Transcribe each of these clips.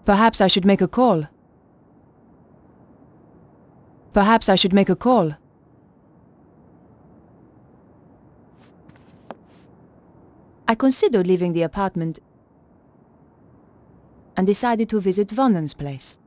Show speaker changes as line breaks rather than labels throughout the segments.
Perhaps I should make a call. Perhaps I should make a call. I considered leaving the apartment and decided to visit Vernon's place.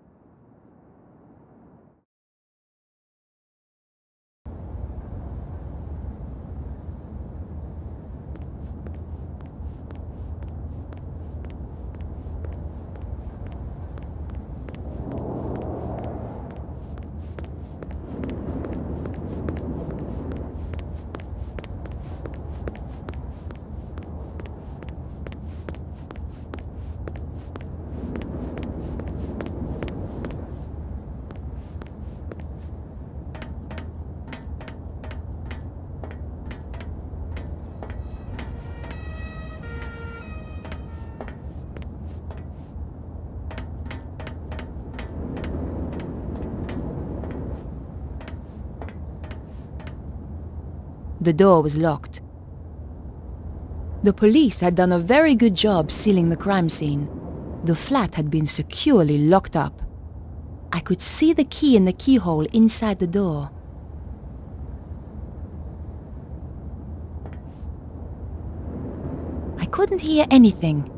The door was locked. The police had done a very good job sealing the crime scene. The flat had been securely locked up. I could see the key in the keyhole inside the door. I couldn't hear anything.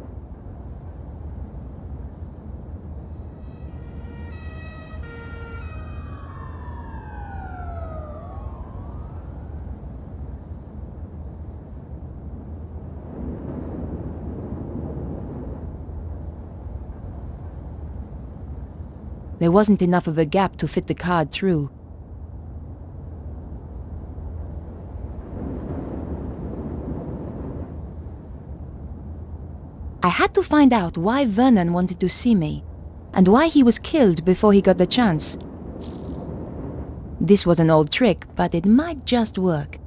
There wasn't enough of a gap to fit the card through. I had to find out why Vernon wanted to see me, and why he was killed before he got the chance. This was an old trick, but it might just work.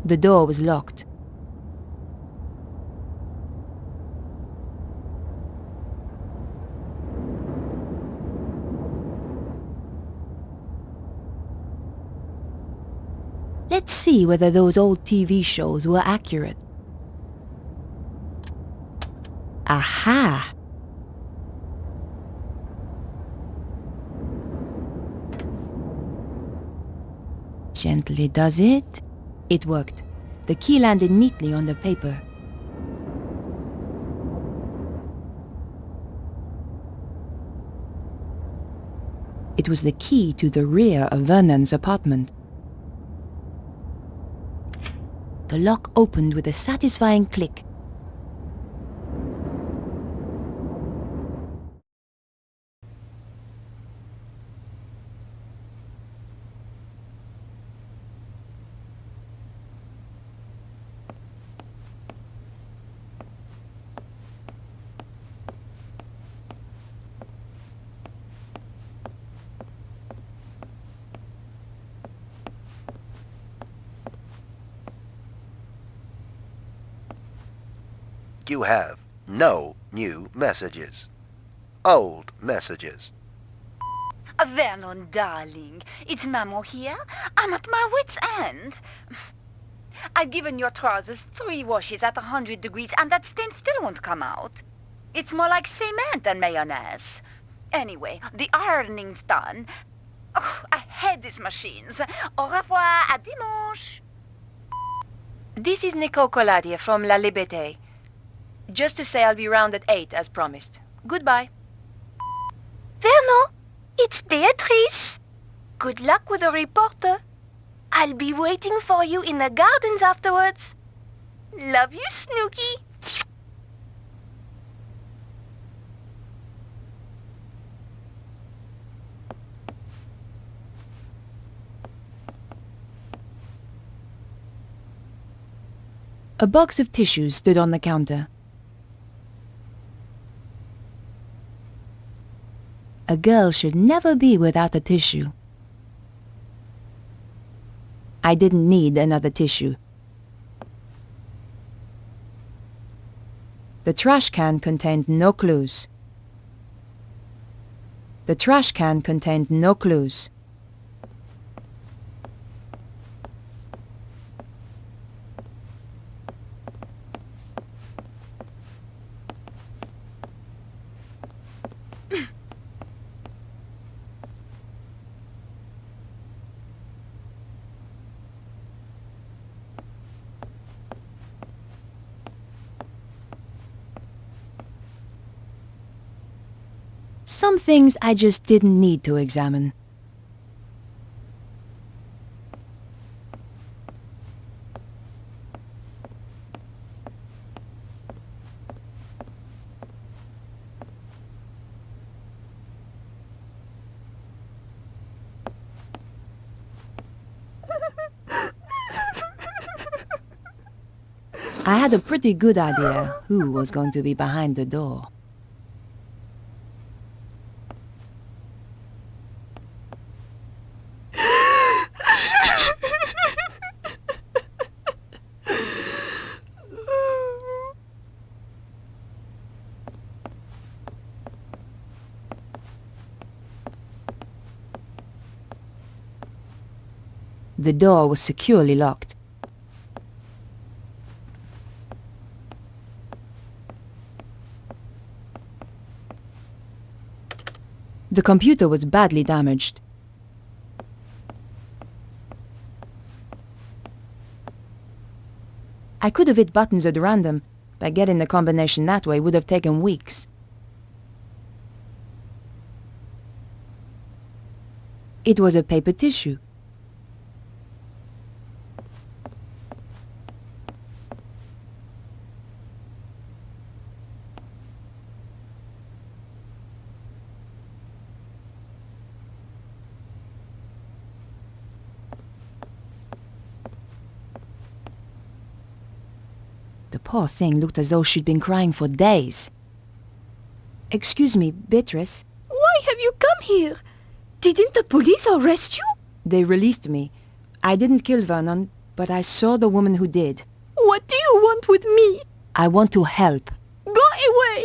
The door was locked. Let's see whether those old TV shows were accurate. Aha! Gently does it. It worked. The key landed neatly on the paper. It was the key to the rear of Vernon's apartment. The lock opened with a satisfying click.
You have no new messages. Old messages.
Vernon, darling, it's Maman here. I'm at my wit's end. I've given your trousers 3 washes at 100 degrees and that stain still won't come out. It's more like cement than mayonnaise. Anyway, the ironing's done. Oh, I hate these machines. Au revoir, à dimanche.
This is Nicole Colladier from La Liberté. Just to say I'll be round at 8 as promised. Goodbye.
Vernon, it's Beatrice. Good luck with the reporter. I'll be waiting for you in the gardens afterwards. Love you, Snooky.
A box of tissues stood on the counter. A girl should never be without a tissue. I didn't need another tissue. The trash can contained no clues. The trash can contained no clues. Some things I just didn't need to examine. I had a pretty good idea who was going to be behind the door. The door was securely locked. The computer was badly damaged. I could have hit buttons at random, but getting the combination that way would have taken weeks. It was a paper tissue. The poor thing looked as though she'd been crying for days. Excuse me, Beatrice.
Why have you come here? Didn't the police arrest you?
They released me. I didn't kill Vernon, but I saw the woman who did.
What do you want with me?
I want to help.
Go away!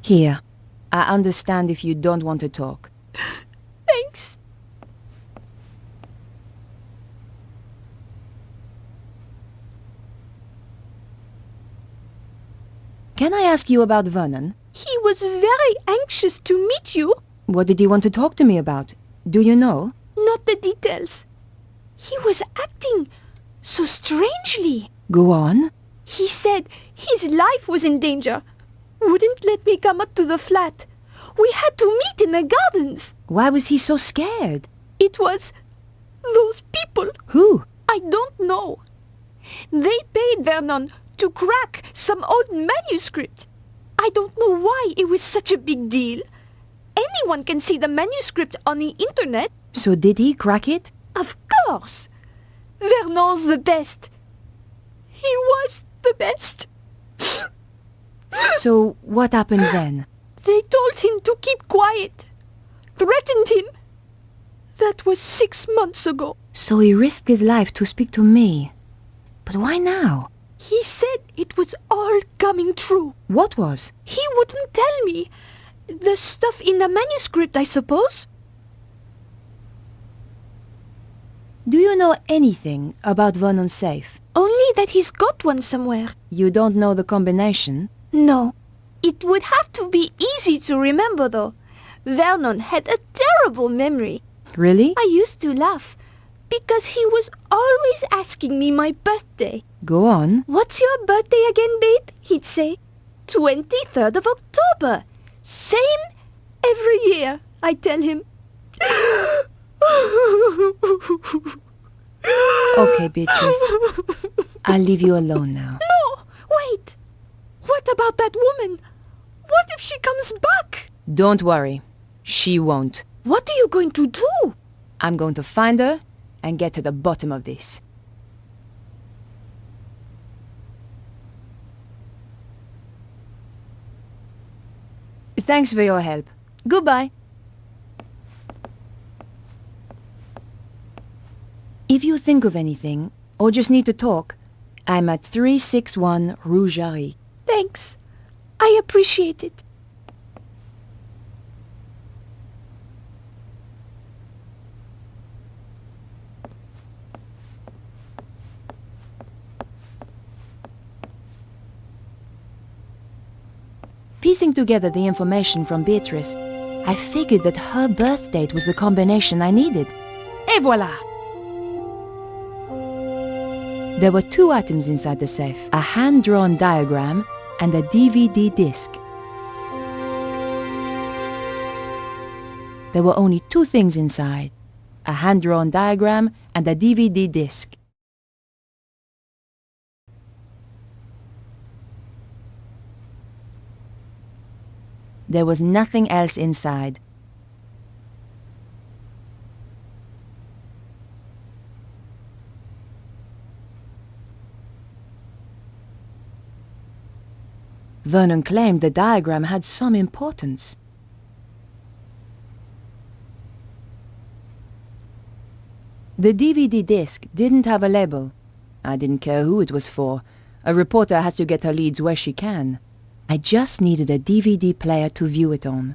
Here. I understand if you don't want to talk.
Thanks.
Can I ask you about Vernon?
He was very anxious to meet you.
What did he want to talk to me about? Do you know?
Not the details. He was acting so strangely.
Go on.
He said his life was in danger. Wouldn't let me come up to the flat. We had to meet in the gardens.
Why was he so scared?
It was those people.
Who?
I don't know. They paid Vernon to crack some old manuscript. I don't know why it was such a big deal. Anyone can see the manuscript on the internet.
So did he crack it?
Of course. Vernon's the best. He was the best.
So what happened then?
They told him to keep quiet. Threatened him. That was 6 months ago.
So he risked his life to speak to me. But why now?
He said it was all coming true.
What was?
He wouldn't tell me. The stuff in the manuscript, I suppose.
Do you know anything about Vernon's safe?
Only that he's got one somewhere.
You don't know the combination?
No. It would have to be easy to remember, though. Vernon had a terrible memory.
Really?
I used to laugh, because he was always asking me my birthday.
Go on.
What's your birthday again, babe? He'd say. 23rd of October. Same every year, I tell him.
Okay, Beatrice. I'll leave you alone now.
No, wait. What about that woman? What if she comes back?
Don't worry. She won't.
What are you going to do?
I'm going to find her and get to the bottom of this. Thanks for your help. Goodbye. If you think of anything, or just need to talk, I'm at 361 Rue Jarry.
Thanks. I appreciate it.
Piecing together the information from Beatrice, I figured that her birth date was the combination I needed.
Et voilà!
There were two items inside the safe, a hand-drawn diagram and a DVD disc. There were only two things inside, a hand-drawn diagram and a DVD disc. There was nothing else inside. Vernon claimed the diagram had some importance. The DVD disc didn't have a label. I didn't care who it was for. A reporter has to get her leads where she can. I just needed a DVD player to view it on.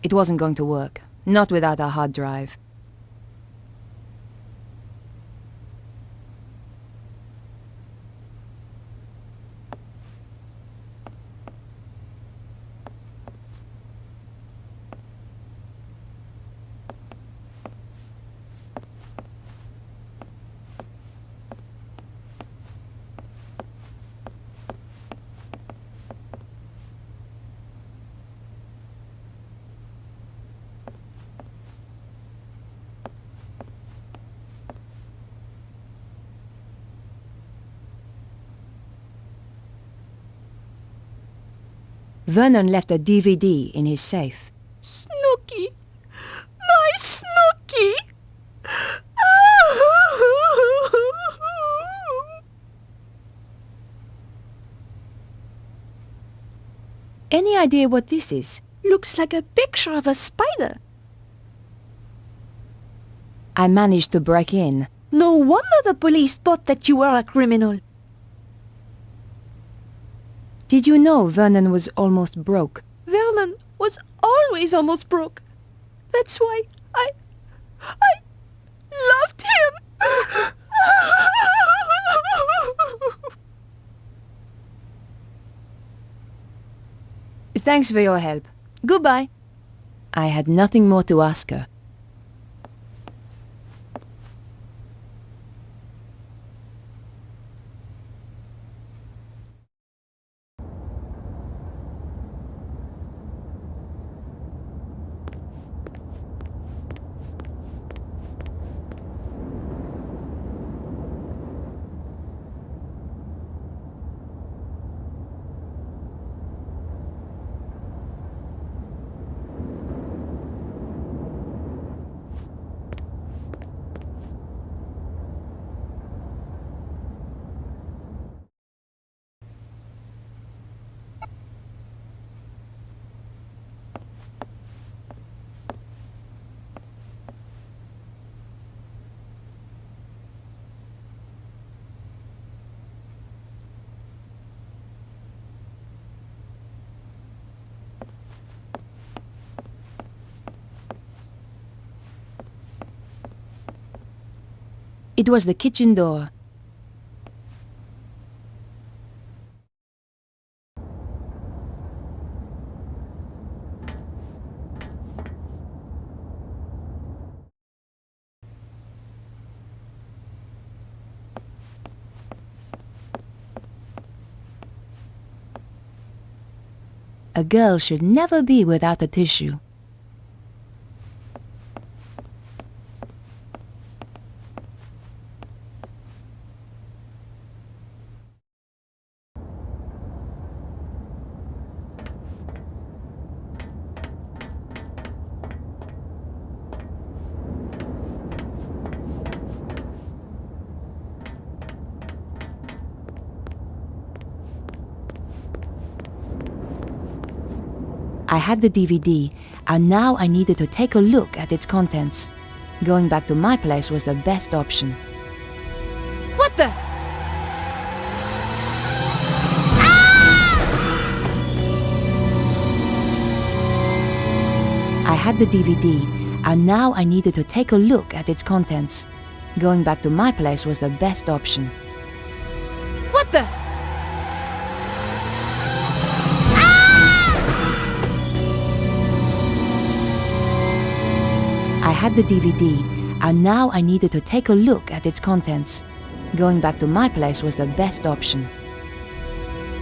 It wasn't going to work, not without a hard drive. Vernon left a DVD in his safe.
Snooky! My Snooky!
Any idea what this is?
Looks like a picture of a spider.
I managed to break in.
No wonder the police thought that you were a criminal.
Did you know Vernon was almost broke?
Vernon was always almost broke. That's why I loved him.
Thanks for your help. Goodbye. I had nothing more to ask her. It was the kitchen door. A girl should never be without a tissue. I had the DVD, and now I needed to take a look at its contents. Going back to my place was the best option.
What the?
I had the DVD, and now I needed to take a look at its contents. Going back to my place was the best option.
What the?
had the DVD, and now I needed to take a look at its contents. Going back to my place was the best option.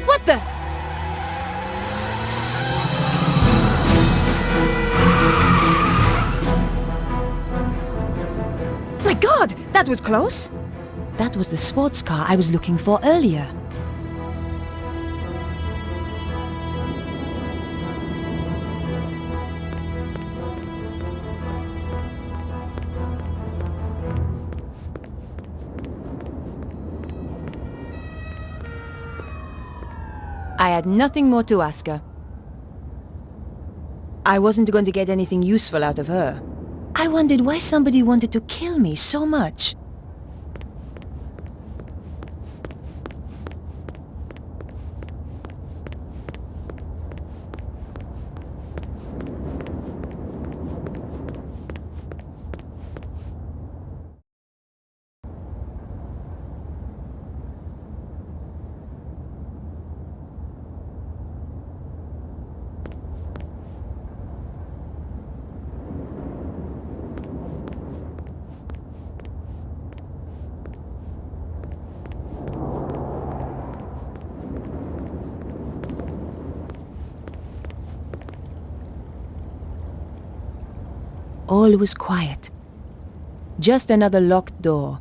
What the? My God, that was close! That was the sports car I was looking for earlier. I had nothing more to ask her. I wasn't going to get anything useful out of her. I wondered why somebody wanted to kill me so much. All was quiet. Just another locked door.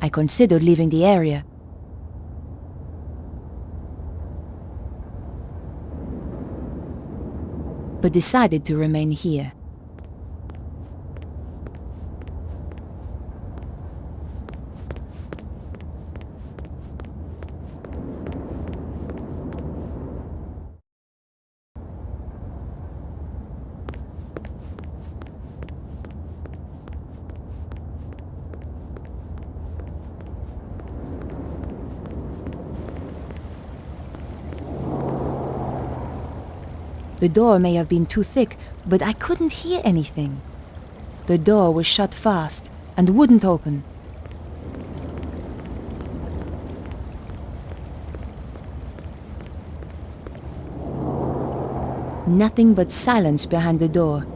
I considered leaving the area. But decided to remain here. The door may have been too thick, but I couldn't hear anything. The door was shut fast and wouldn't open. Nothing but silence behind the door.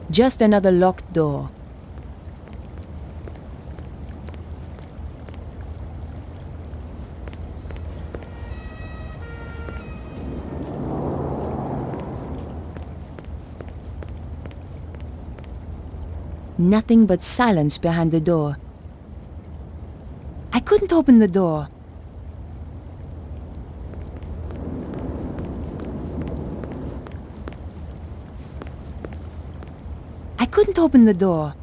Just another locked door. Nothing but silence behind the door. I couldn't open the door. I couldn't open the door.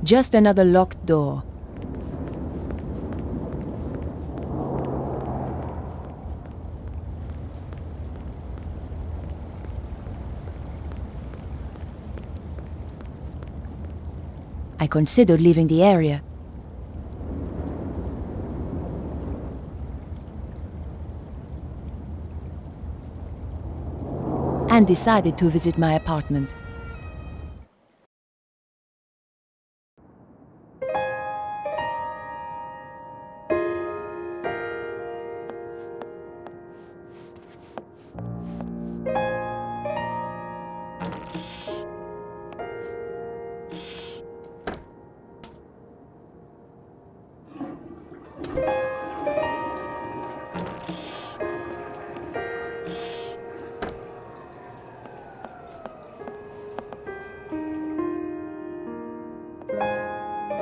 Just another locked door. I considered leaving the area. And decided to visit my apartment.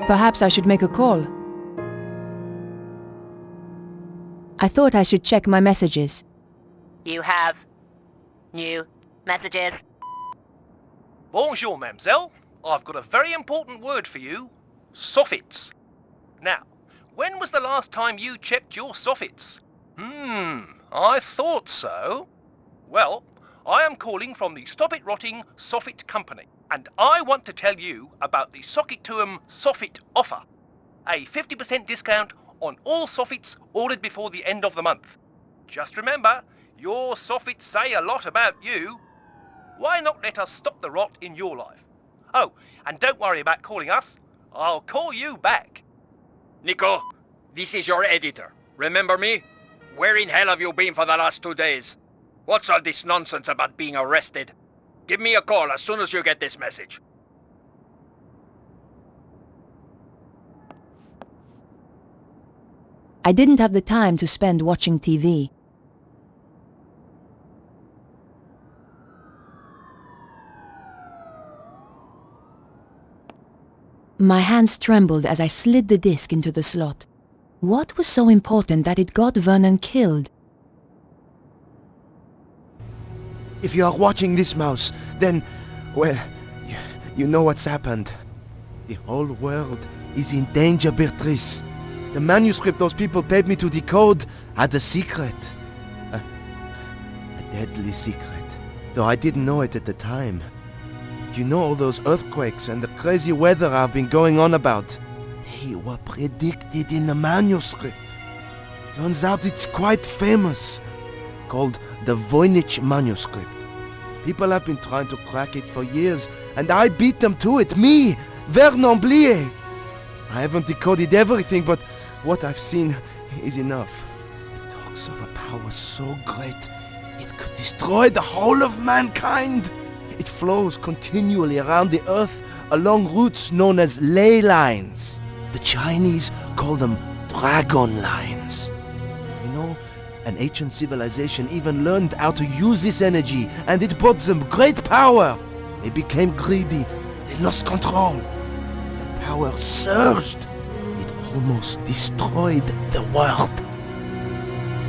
Perhaps I should make a call. I thought I should check my messages.
You have new messages.
Bonjour, mademoiselle. I've got a very important word for you. Soffits. Now, when was the last time you checked your soffits? I thought so. Well, I am calling from the Stop It Rotting Soffit Company, and I want to tell you about the Sockituum Soffit offer. A 50% discount on all soffits ordered before the end of the month. Just remember, your soffits say a lot about you. Why not let us stop the rot in your life? Oh, and don't worry about calling us. I'll call you back.
Nico, this is your editor. Remember me? Where in hell have you been for the last 2 days? What's all this nonsense about being arrested? Give me a call as soon as you get this message.
I didn't have the time to spend watching TV. My hands trembled as I slid the disc into the slot. What was so important that it got Vernon killed?
If you are watching this, Mouse, then, well, you know what's happened. The whole world is in danger, Beatrice. The manuscript those people paid me to decode had a secret. A deadly secret. Though I didn't know it at the time. You know all those earthquakes and the crazy weather I've been going on about? They were predicted in the manuscript. Turns out it's quite famous. Called the Voynich manuscript. People have been trying to crack it for years, and I beat them to it. Me, Vernon Blier. I haven't decoded everything, but what I've seen is enough. It talks of a power so great, it could destroy the whole of mankind. It flows continually around the earth along routes known as ley lines. The Chinese call them dragon lines. You know, an ancient civilization even learned how to use this energy, and it brought them great power. They became greedy. They lost control. The power surged. It almost destroyed the world.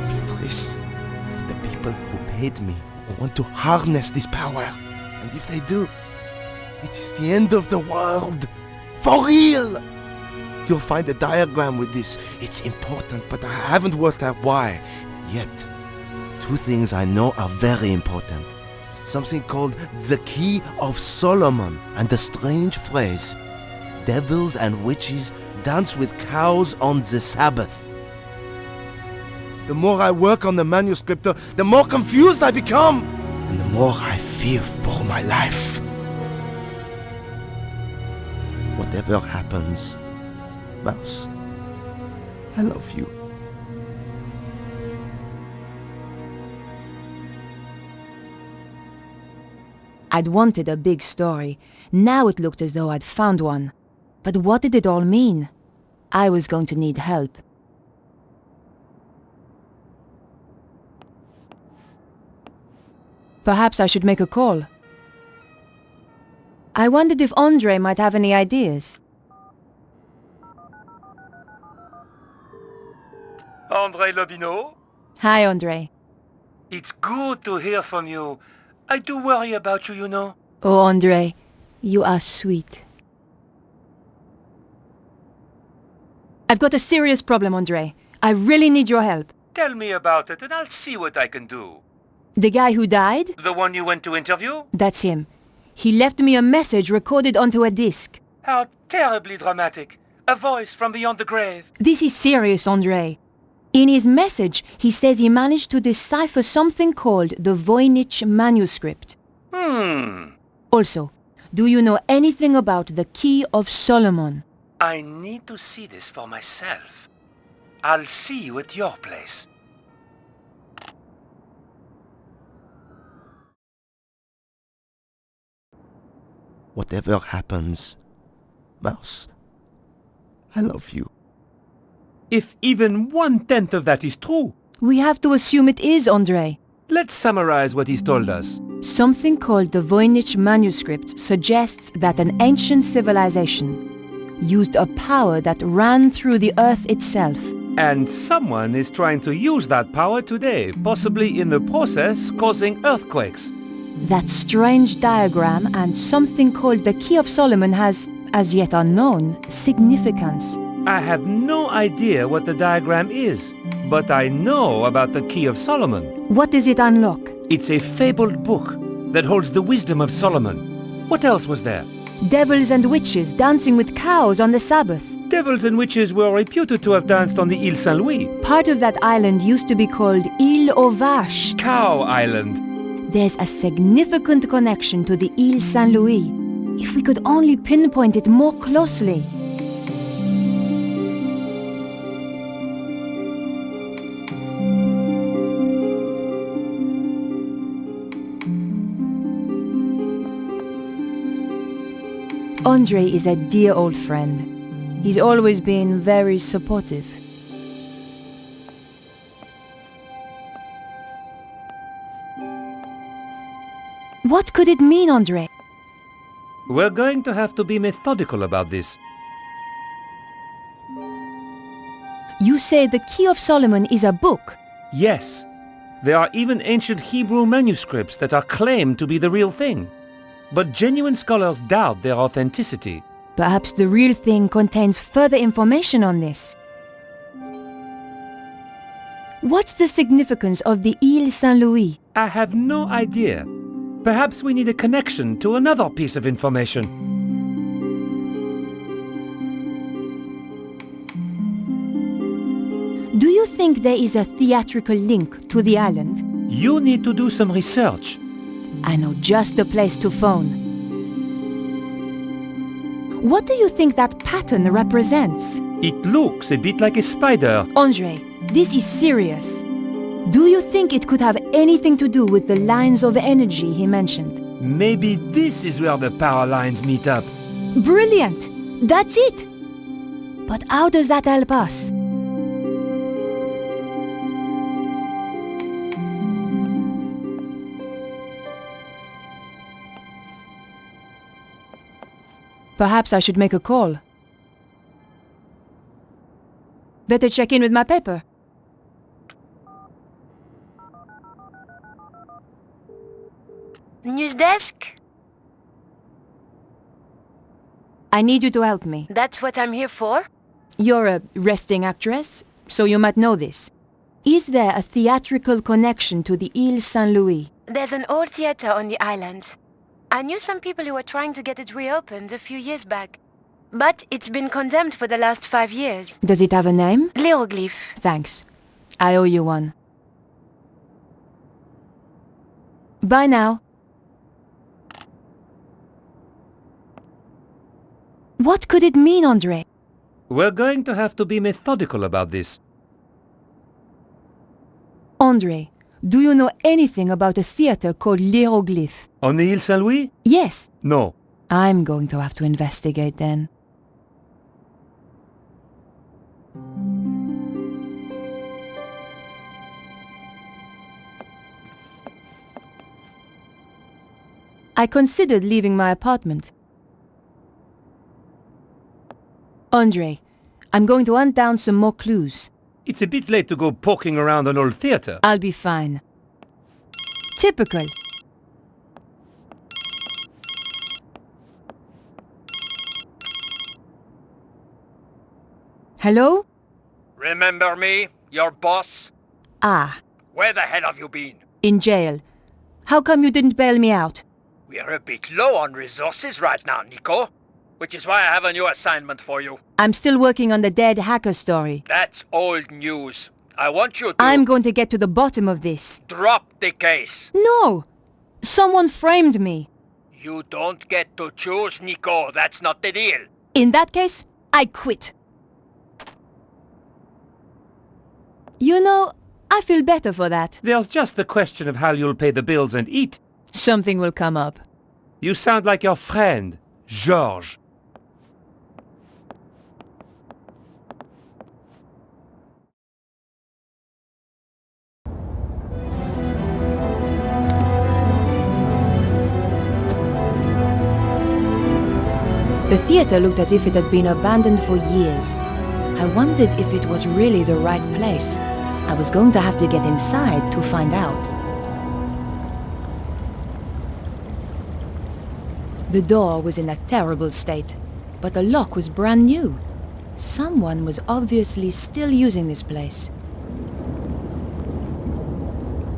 Beatrice, the people who paid me want to harness this power. And if they do, it is the end of the world. For real! You'll find a diagram with this. It's important, but I haven't worked out why yet. 2 things I know are very important. Something called the Key of Solomon, and the strange phrase, devils and witches dance with cows on the Sabbath. The more I work on the manuscript, the more confused I become, and the more I fear for my life. Whatever happens, Mouse, I love you.
I'd wanted a big story. Now it looked as though I'd found one. But what did it all mean? I was going to need help. Perhaps I should make a call. I wondered if Andre might have any ideas.
Andre Lobineau?
Hi, Andre.
It's good to hear from you. I do worry about you, you know.
Oh, Andre, you are sweet. I've got a serious problem, Andre. I really need your help.
Tell me about it and I'll see what I can do.
The guy who died?
The one you went to interview?
That's him. He left me a message recorded onto a disc.
How terribly dramatic. A voice from beyond the grave.
This is serious, Andre. In his message, he says he managed to decipher something called the Voynich manuscript. Also, do you know anything about the Key of Solomon?
I need to see this for myself. I'll see you at your place.
Whatever happens, Mouse, I love you.
If even 1/10 of that is true,
We have to assume it is, Andre.
let's summarize what he's told us.
Something called the Voynich manuscript suggests that an ancient civilization used a power that ran through the earth itself.
And someone is trying to use that power today, possibly in the process causing earthquakes.
That strange diagram and something called the Key of Solomon has, as yet unknown, significance.
I have no idea what the diagram is, but I know about the Key of Solomon.
What does it unlock?
It's a fabled book that holds the wisdom of Solomon. What else was there?
Devils and witches dancing with cows on the Sabbath.
Devils and witches were reputed to have danced on the Île Saint-Louis.
Part of that island used to be called Île aux Vaches.
Cow Island.
There's a significant connection to the Île Saint-Louis. If we could only pinpoint it more closely. Andre is a dear old friend. He's always been very supportive. What could it mean, Andre?
We're going to have to be methodical about this.
You say the Key of Solomon is a book.
Yes, there are even ancient Hebrew manuscripts that are claimed to be the real thing. But genuine scholars doubt their authenticity.
Perhaps the real thing contains further information on this. What's the significance of the Île Saint-Louis?
I have no idea. Perhaps we need a connection to another piece of information.
Do you think there is a theatrical link to the island?
You need to do some research.
I know just the place to phone. What do you think that pattern represents?
It looks a bit like a spider.
Andre, this is serious. Do you think it could have anything to do with the lines of energy he mentioned?
Maybe this is where the power lines meet up.
Brilliant! That's it! But how does that help us? Perhaps I should make a call. Better check in with my paper.
News desk?
I need you to help me.
That's what I'm here for?
You're a resting actress, so you might know this. Is there a theatrical connection to the Île Saint-Louis?
There's an old theater on the island. I knew some people who were trying to get it reopened a few years back. But it's been condemned for the last 5 years.
Does it have a name?
L'Hieroglyphe.
Thanks. I owe you one. Bye now. What could it mean, Andre?
We're going to have to be methodical about this.
Andre, do you know anything about a theater called L'Hieroglyphe?
On the Île Saint-Louis?
Yes.
No.
I'm going to have to investigate then. I considered leaving my apartment. Andre, I'm going to hunt down some more clues.
It's a bit late to go poking around an old theater.
I'll be fine. Typical. Hello?
Remember me? Your boss?
Ah,
Where the hell have you been?
in jail. How come you didn't bail me out?
We're a bit low on resources right now, Nico. Which is why I have a new assignment for you.
I'm still working on the dead hacker story.
That's old news. I want you to...
I'm going to get to the bottom of this.
Drop the case.
No! Someone framed me.
You don't get to choose, Nico. That's not the deal.
In that case, I quit. You know, I feel better for that.
There's just the question of how you'll pay the bills and eat.
Something will come up.
You sound like your friend. Georges.
The theatre looked as if it had been abandoned for years. I wondered if it was really the right place. I was going to have to get inside to find out. The door was in a terrible state, but the lock was brand new. Someone was obviously still using this place.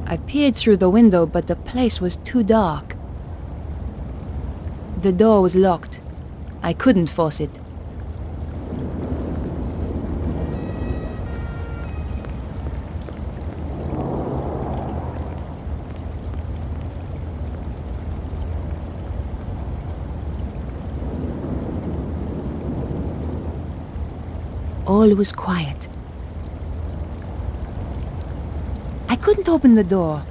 I peered through the window, but the place was too dark. The door was locked. I couldn't force it. All was quiet. I couldn't open the door.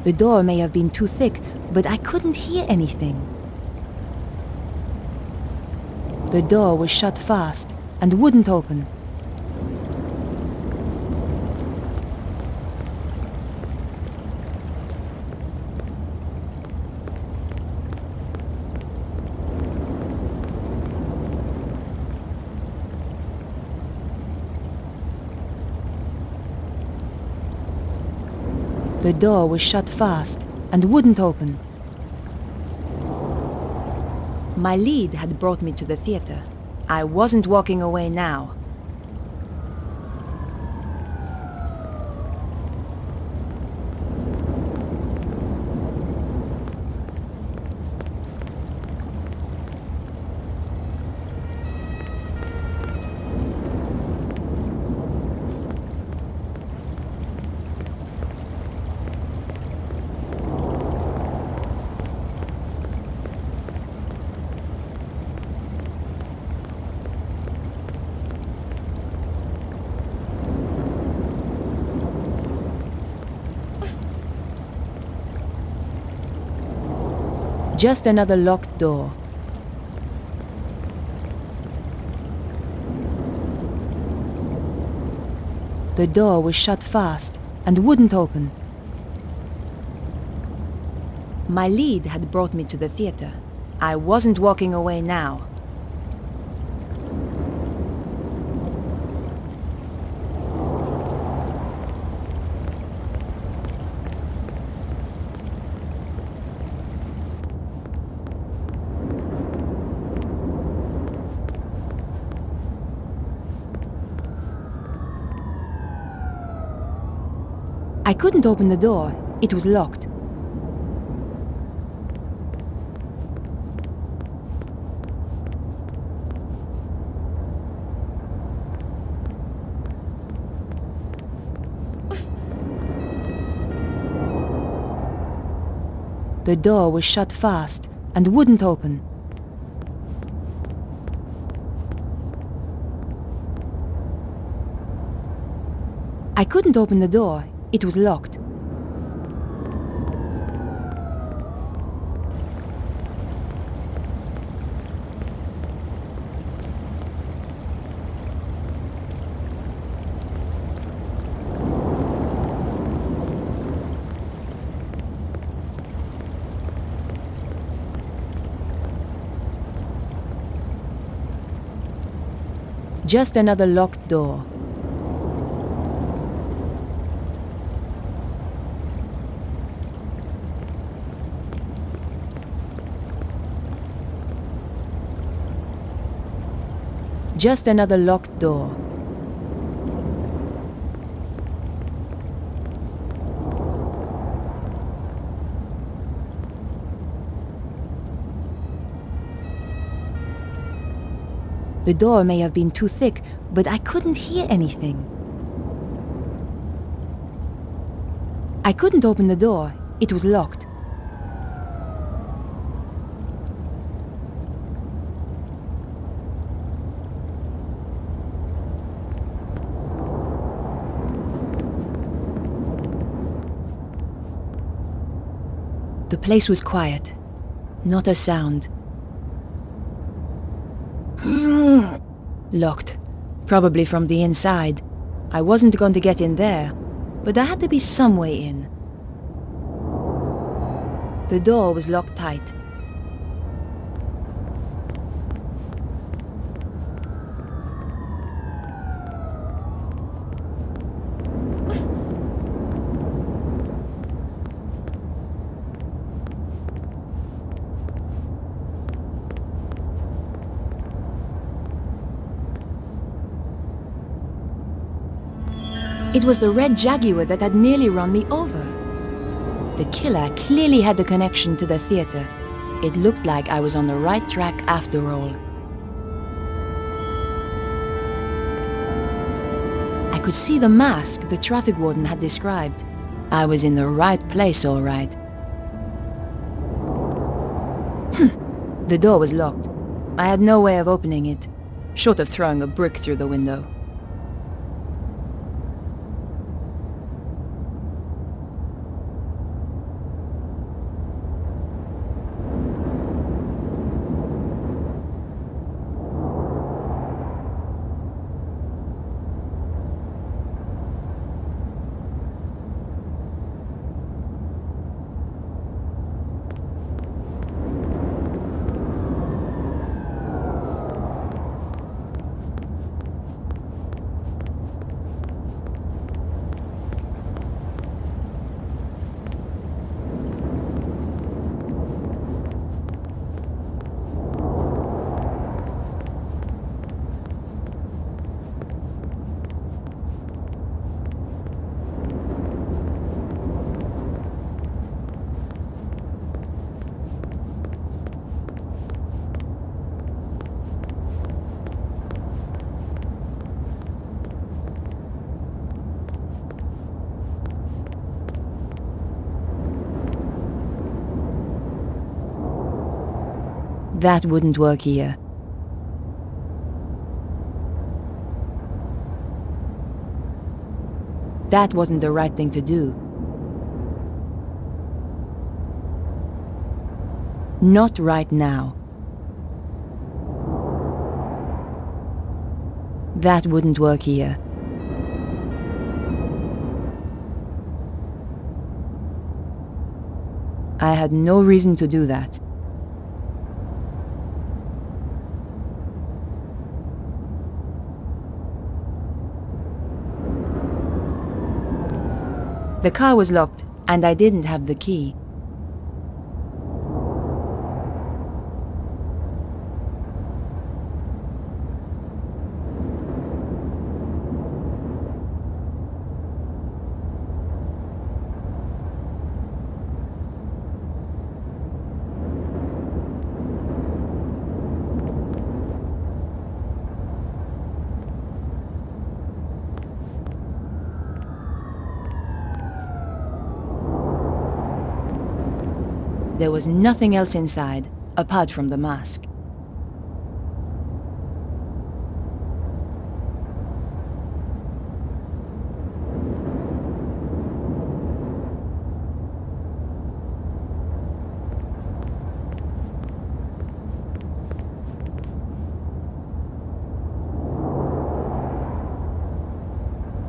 The door may have been too thick, but I couldn't hear anything. The door was shut fast and wouldn't open. The door was shut fast and wouldn't open. My lead had brought me to the theatre. I wasn't walking away now. Just another locked door. The door was shut fast and wouldn't open. My lead had brought me to the theatre. I wasn't walking away now. I couldn't open the door. It was locked. The door was shut fast and wouldn't open. I couldn't open the door. It was locked. Just another locked door. Just another locked door. The door may have been too thick, but I couldn't hear anything. I couldn't open the door. It was locked. The place was quiet. Not a sound. Locked. Probably from the inside. I wasn't going to get in there, but there had to be some way in. The door was locked tight. It was the red Jaguar that had nearly run me over. The killer clearly had the connection to the theater. It looked like I was on the right track after all. I could see the mask the traffic warden had described. I was in the right place, all right. The door was locked. I had no way of opening it, short of throwing a brick through the window. That wouldn't work here. That wasn't the right thing to do. Not right now. That wouldn't work here. I had no reason to do that. The car was locked, and I didn't have the key. There was nothing else inside, apart from the mask.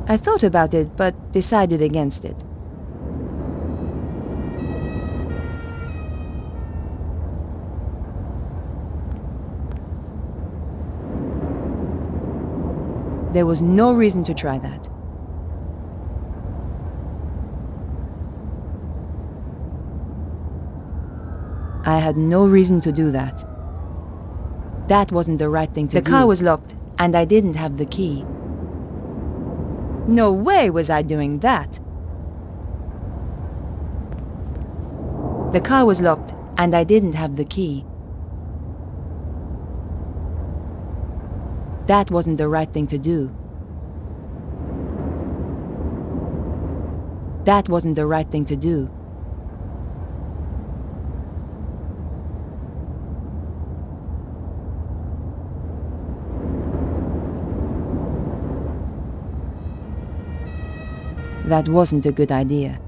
I thought about it, but decided against it. There was no reason to try that. I had no reason to do that. That wasn't the right thing to do. The car was locked, and I didn't have the key. No way was I doing that. The car was locked, and I didn't have the key. That wasn't the right thing to do. That wasn't the right thing to do. That wasn't a good idea.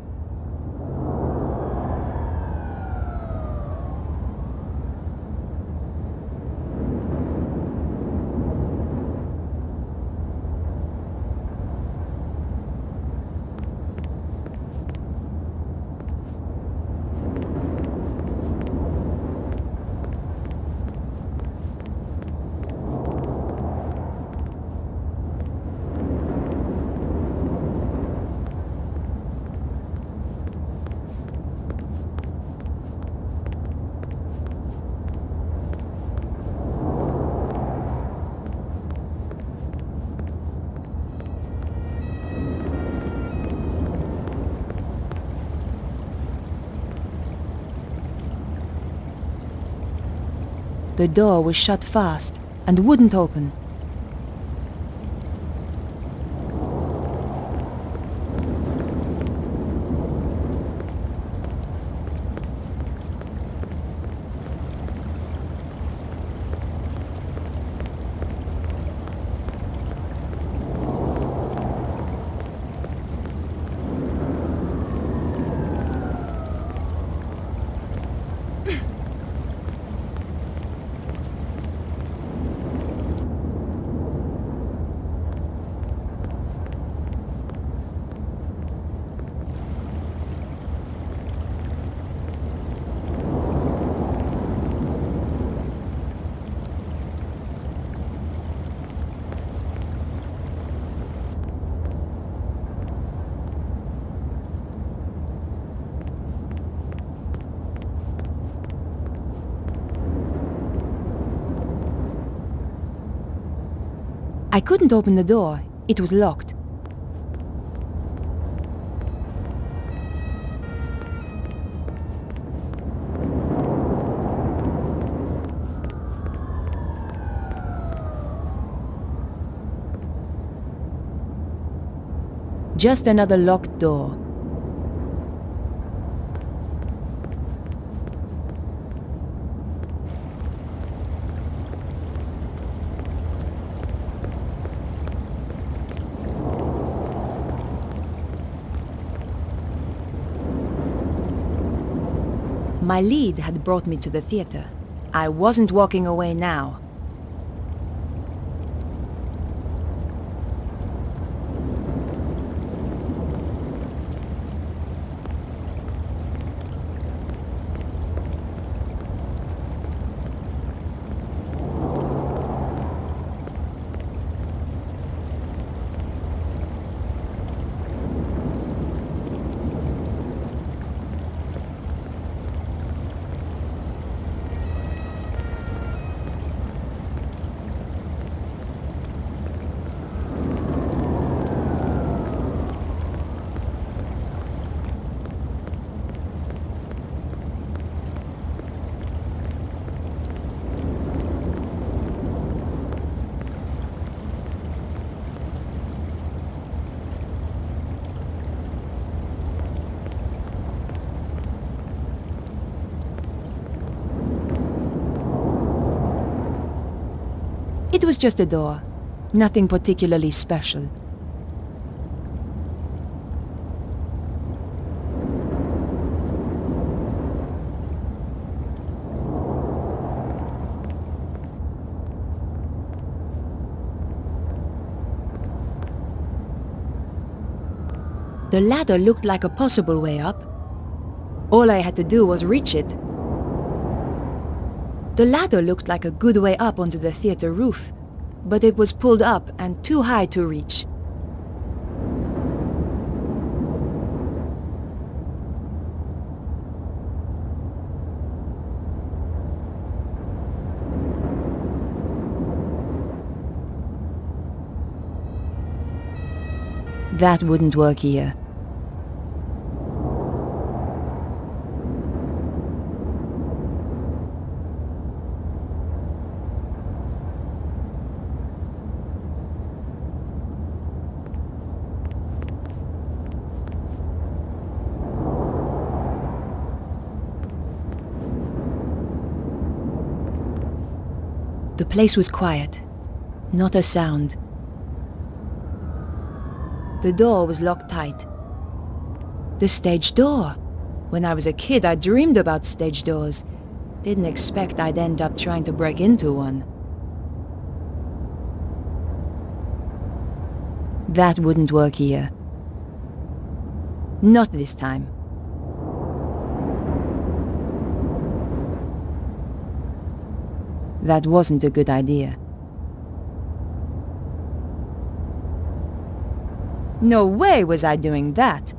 The door was shut fast and wouldn't open. I couldn't open the door. It was locked. Just another locked door. My lead had brought me to the theater. I wasn't walking away now. It was just a door. Nothing particularly special. The ladder looked like a possible way up. All I had to do was reach it. The ladder looked like a good way up onto the theater roof, but it was pulled up and too high to reach. That wouldn't work here. The place was quiet. Not a sound. The door was locked tight. The stage door. When I was a kid, I dreamed about stage doors. Didn't expect I'd end up trying to break into one. That wouldn't work here. Not this time. That wasn't a good idea. No way was I doing that.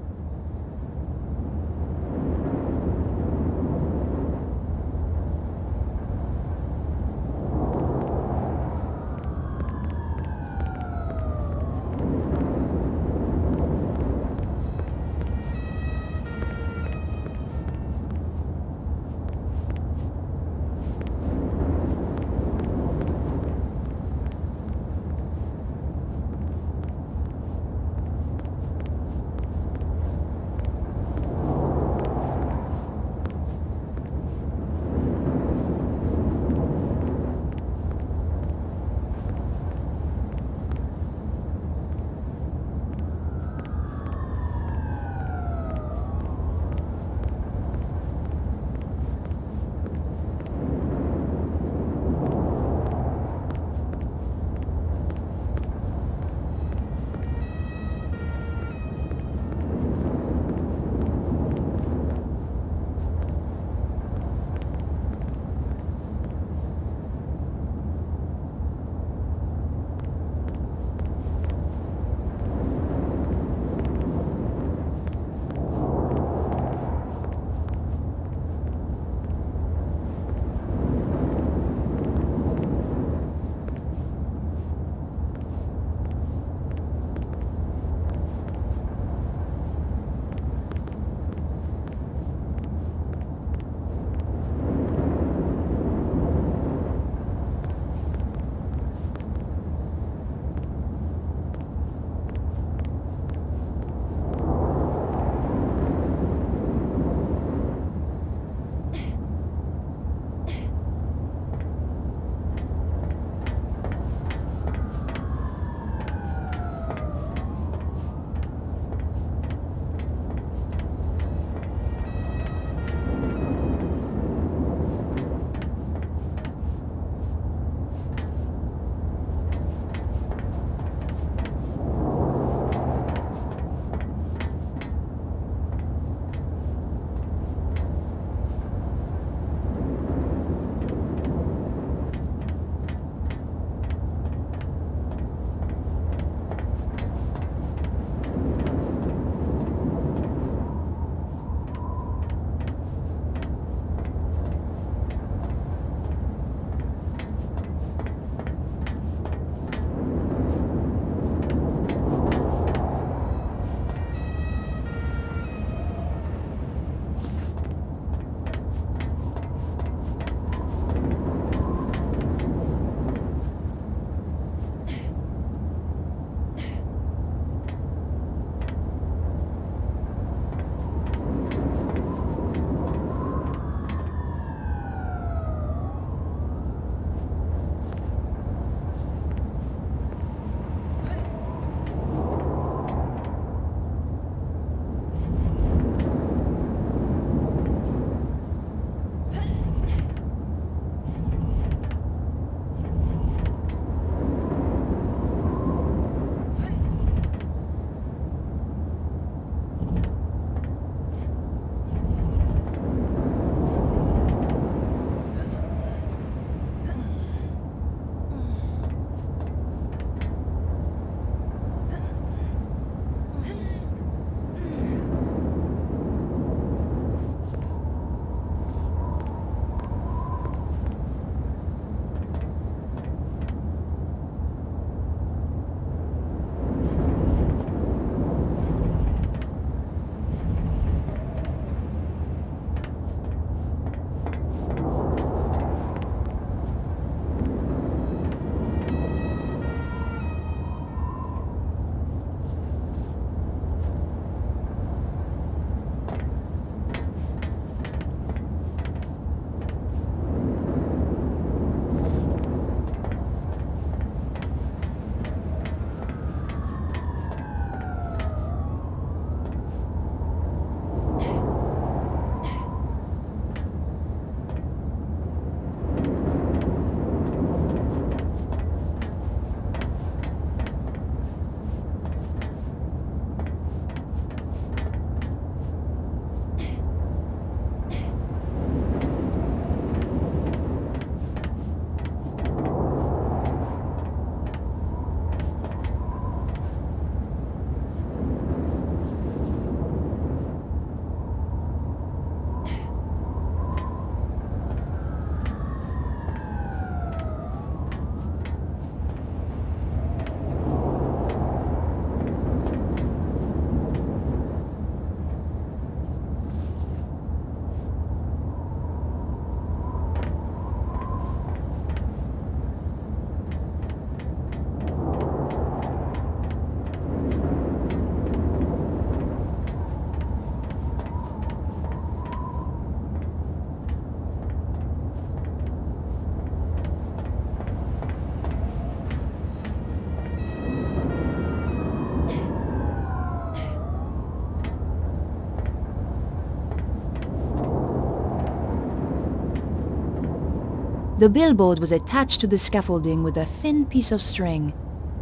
The billboard was attached to the scaffolding with a thin piece of string.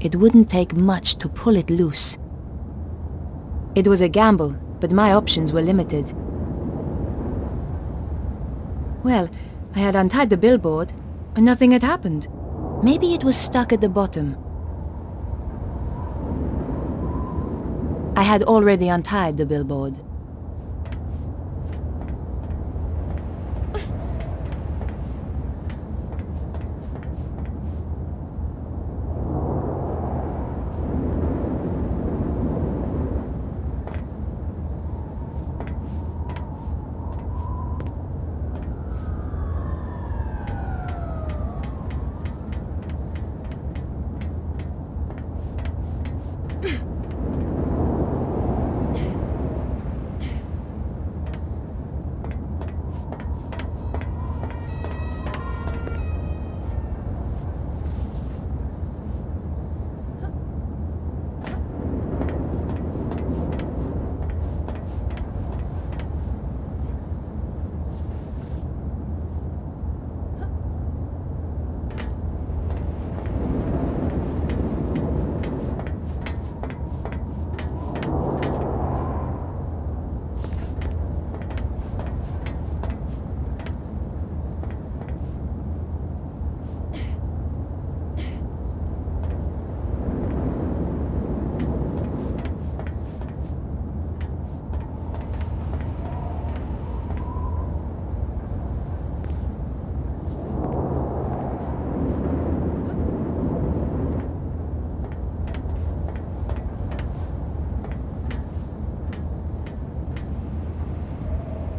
It wouldn't take much to pull it loose. It was a gamble, but my options were limited. Well, I had untied the billboard, and nothing had happened. Maybe it was stuck at the bottom. I had already untied the billboard.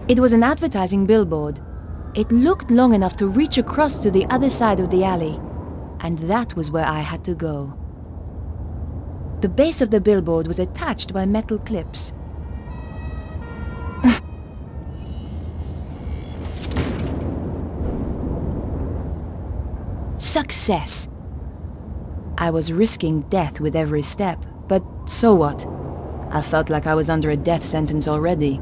It was an advertising billboard. It looked long enough to reach across to the other side of the alley, and that was where I had to go. The base of the billboard was attached by metal clips. Success! I was risking death with every step, but so what? I felt like I was under a death sentence already.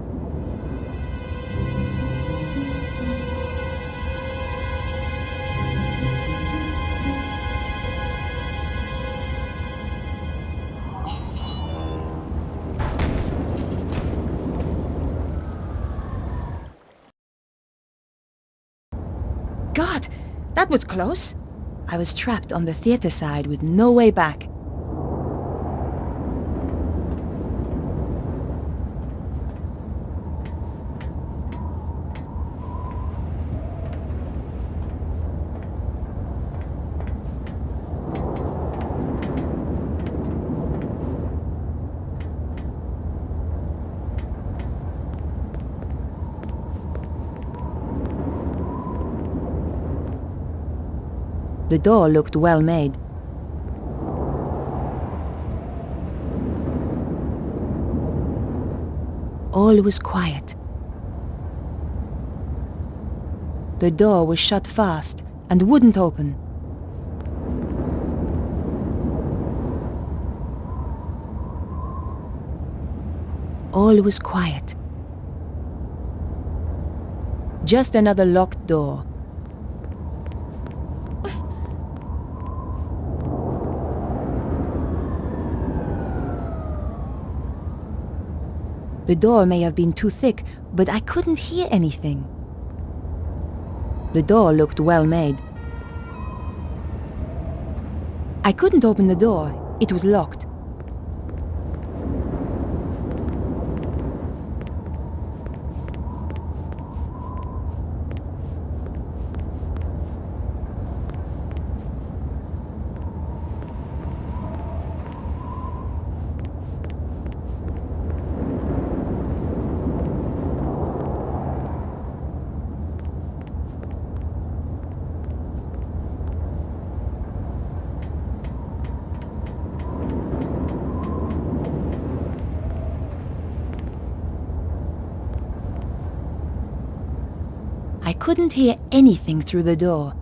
God, that was close. I was trapped on the theater side with no way back. The door looked well made. All was quiet. The door was shut fast and wouldn't open. All was quiet. Just another locked door. The door may have been too thick, but I couldn't hear anything. The door looked well made. I couldn't open the door. It was locked. I couldn't hear anything through the door.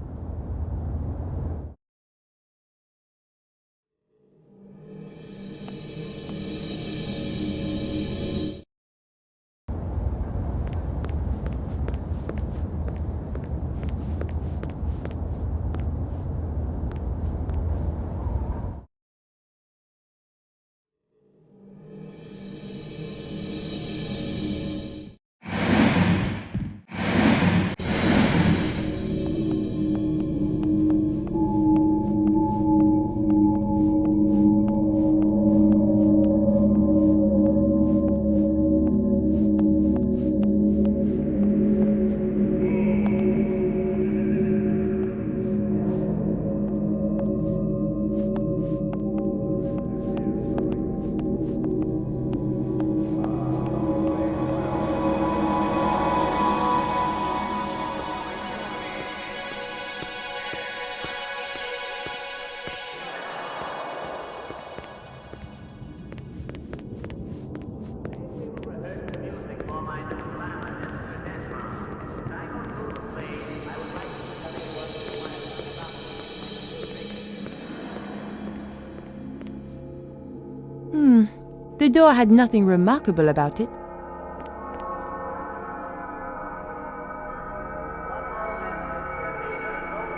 The door had nothing remarkable about it.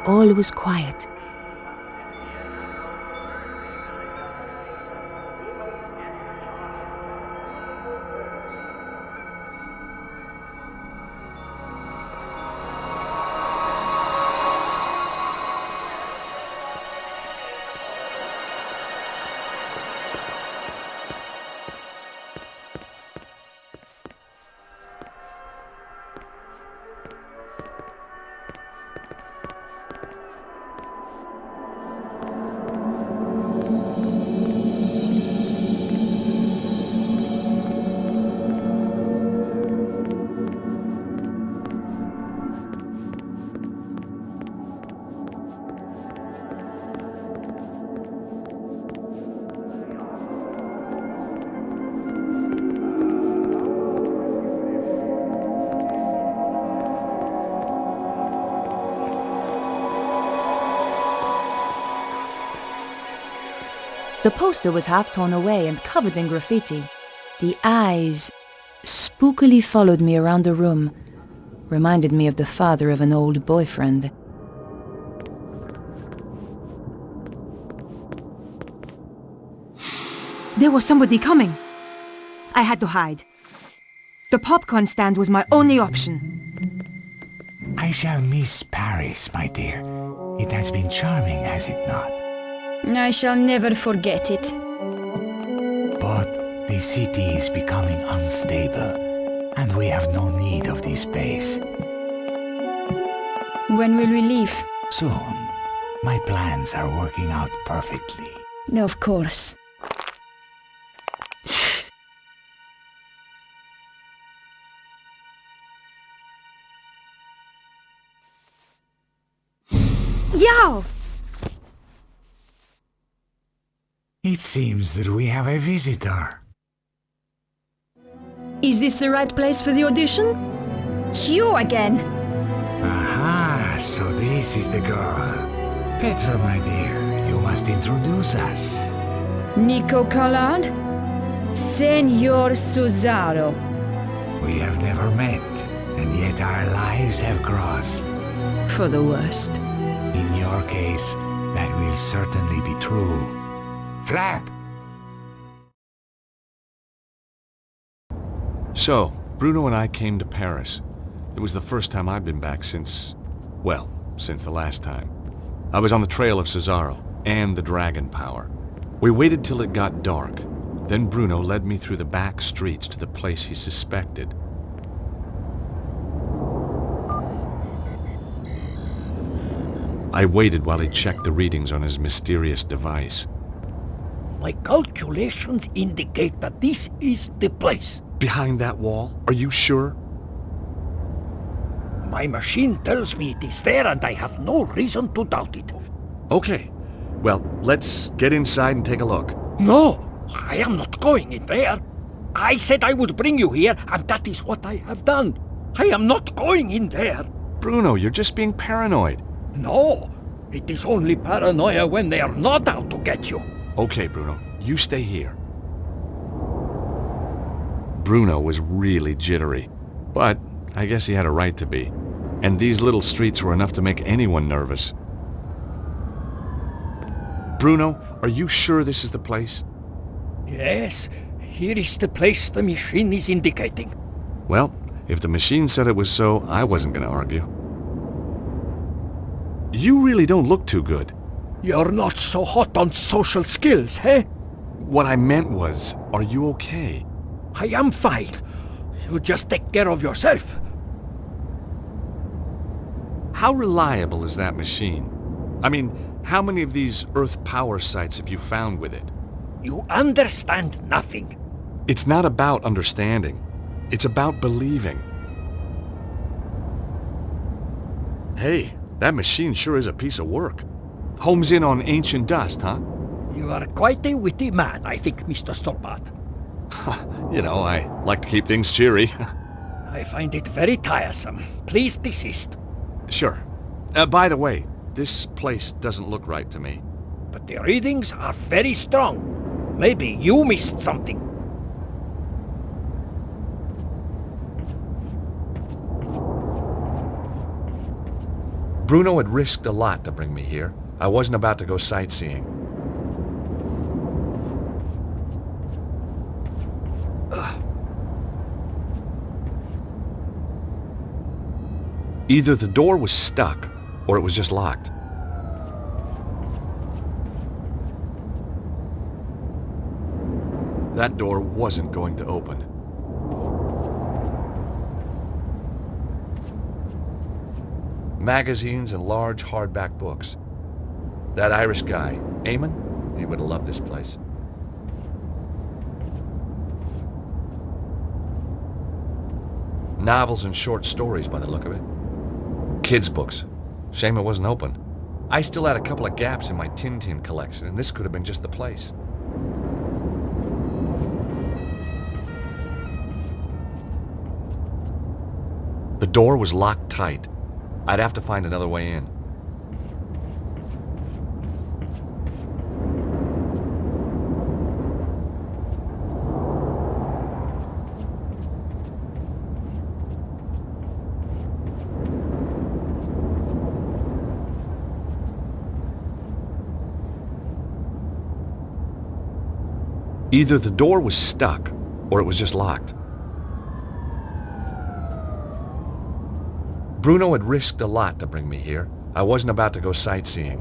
All was quiet. The poster was half torn away and covered in graffiti. The eyes spookily followed me around the room, reminded me of the father of an old boyfriend. There was somebody coming. I had to hide. The popcorn stand was my only option.
I shall miss Paris, my dear. It has been charming, has it not?
I shall never forget it.
But the city is becoming unstable, and we have no need of this space.
When will we leave?
Soon. My plans are working out perfectly.
Of course.
Yao!
It seems that we have a visitor.
Is this the right place for the audition? You again.
Aha, so this is the girl. Petra, my dear, you must introduce us.
Nico Collard? Senor Susaro.
We have never met, and yet our lives have crossed.
For the worst.
In your case, that will certainly be true. Flap!
So, Bruno and I came to Paris. It was the first time I'd been back since the last time. I was on the trail of Cesaro and the Dragon Power. We waited till it got dark. Then Bruno led me through the back streets to the place he suspected. I waited while he checked the readings on his mysterious device.
My calculations indicate that this is the place.
Behind that wall? Are you sure?
My machine tells me it is there, and I have no reason to doubt it.
Okay. Well, let's get inside and take a look.
No, I am not going in there. I said I would bring you here, and that is what I have done. I am not going in there.
Bruno, you're just being paranoid.
No, it is only paranoia when they are not out to get you.
Okay, Bruno, you stay here. Bruno was really jittery, but I guess he had a right to be. And these little streets were enough to make anyone nervous. Bruno, are you sure this is the place?
Yes, here is the place the machine is indicating.
Well, if the machine said it was so, I wasn't going to argue. You really don't look too good.
You're not so hot on social skills, eh?
What I meant was, are you okay?
I am fine. You just take care of yourself.
How reliable is that machine? I mean, how many of these Earth power sites have you found with it?
You understand nothing.
It's not about understanding. It's about believing. Hey, that machine sure is a piece of work. Homes in on ancient dust, huh?
You are quite a witty man, I think, Mr. Storpat.
You know, I like to keep things cheery.
I find it very tiresome. Please desist.
Sure. By the way, this place doesn't look right to me.
But the readings are very strong. Maybe you missed something.
Bruno had risked a lot to bring me here. I wasn't about to go sightseeing. Either the door was stuck, or it was just locked. That door wasn't going to open. Magazines and large hardback books. That Irish guy, Eamon, he would have loved this place. Novels and short stories by the look of it. Kids' books. Shame it wasn't open. I still had a couple of gaps in my Tintin collection, and this could have been just the place. The door was locked tight. I'd have to find another way in. Either the door was stuck, or it was just locked. Bruno had risked a lot to bring me here. I wasn't about to go sightseeing.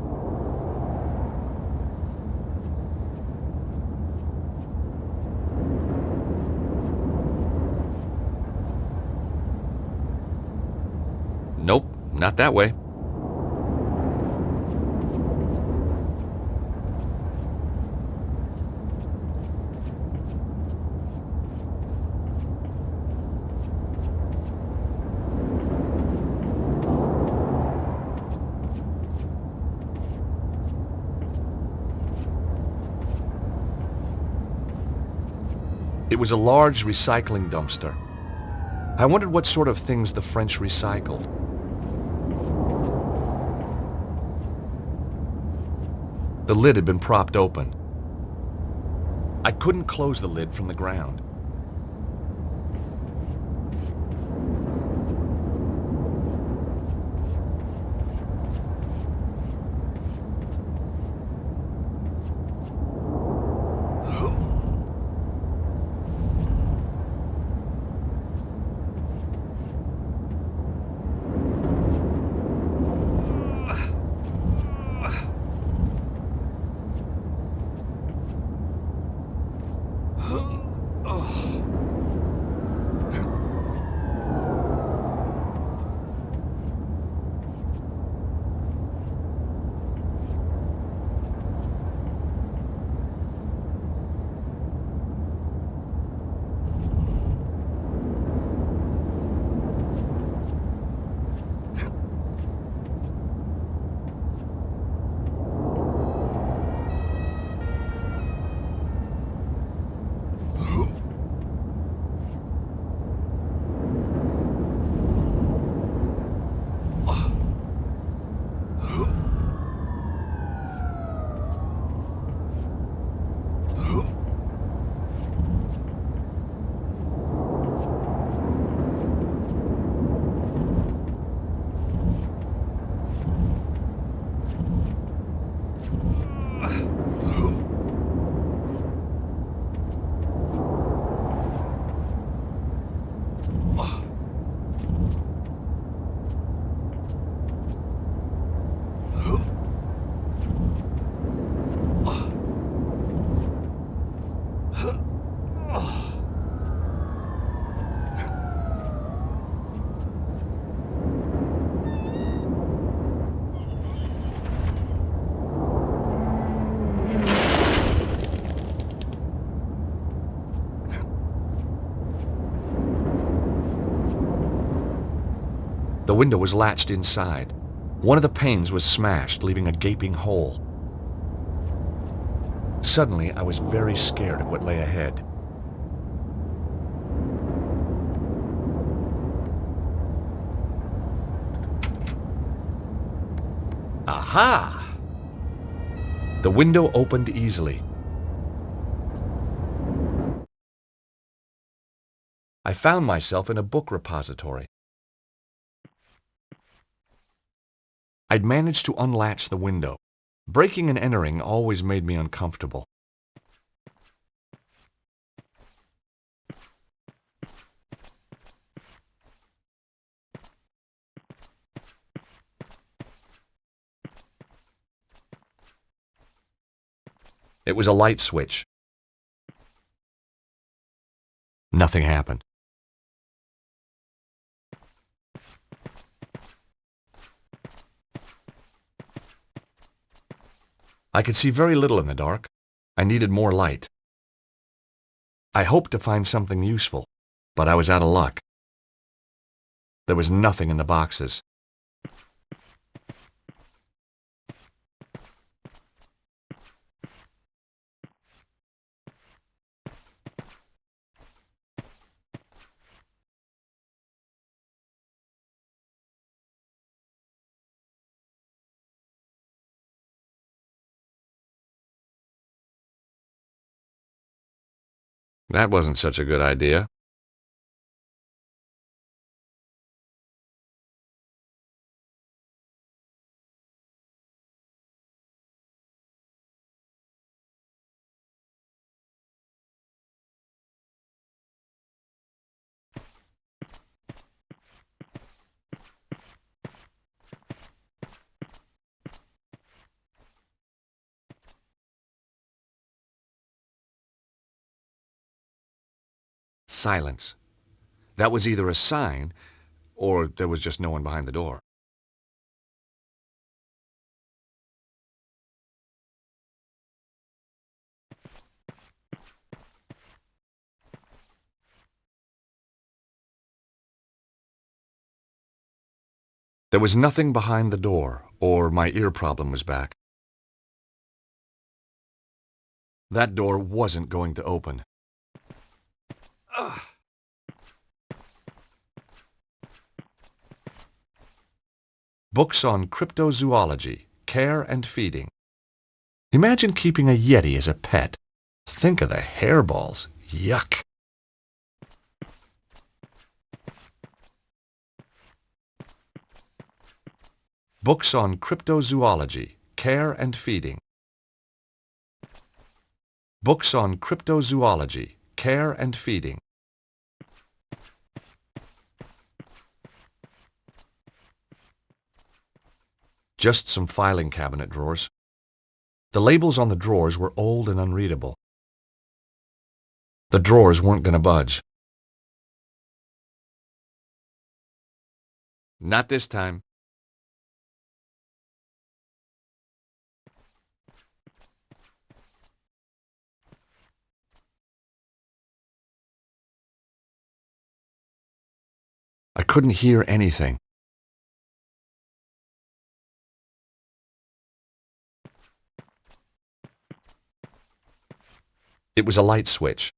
Nope, not that way. It was a large recycling dumpster. I wondered what sort of things the French recycled. The lid had been propped open. I couldn't close the lid from the ground. The window was latched inside. One of the panes was smashed, leaving a gaping hole. Suddenly, I was very scared of what lay ahead. Aha! The window opened easily. I found myself in a book repository. I'd managed to unlatch the window. Breaking and entering always made me uncomfortable. It was a light switch. Nothing happened. I could see very little in the dark. I needed more light. I hoped to find something useful, but I was out of luck. There was nothing in the boxes. That wasn't such a good idea. Silence. That was either a sign, or there was just no one behind the door. There was nothing behind the door, or my ear problem was back. That door wasn't going to open. Ugh. Books on cryptozoology, care and feeding. Imagine keeping a yeti as a pet. Think of the hairballs. Yuck. Books on cryptozoology, care and feeding. Books on cryptozoology, care and feeding. Just some filing cabinet drawers. The labels on the drawers were old and unreadable. The drawers weren't going to budge. Not this time. I couldn't hear anything. It was a light switch.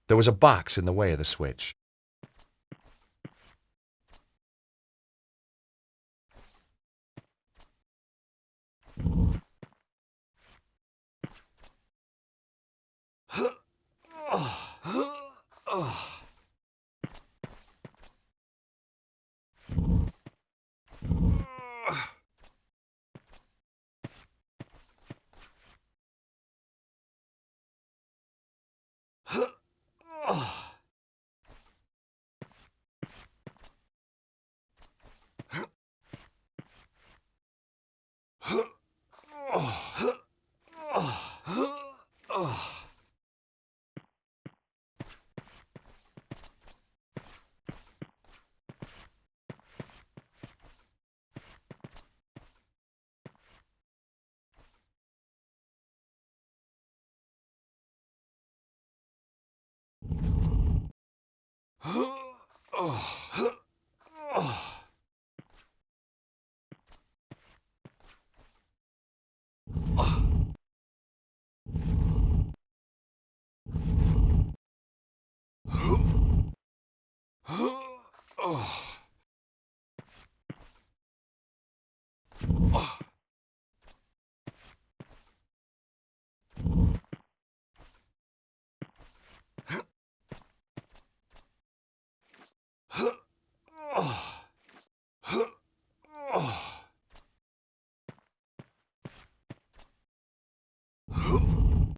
There was a box in the way of the switch. The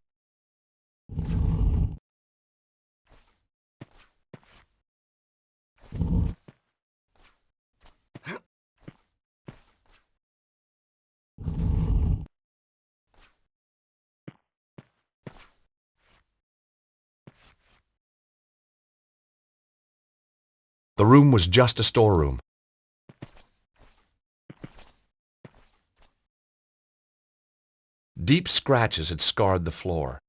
room was just a storeroom. Deep scratches had scarred the floor.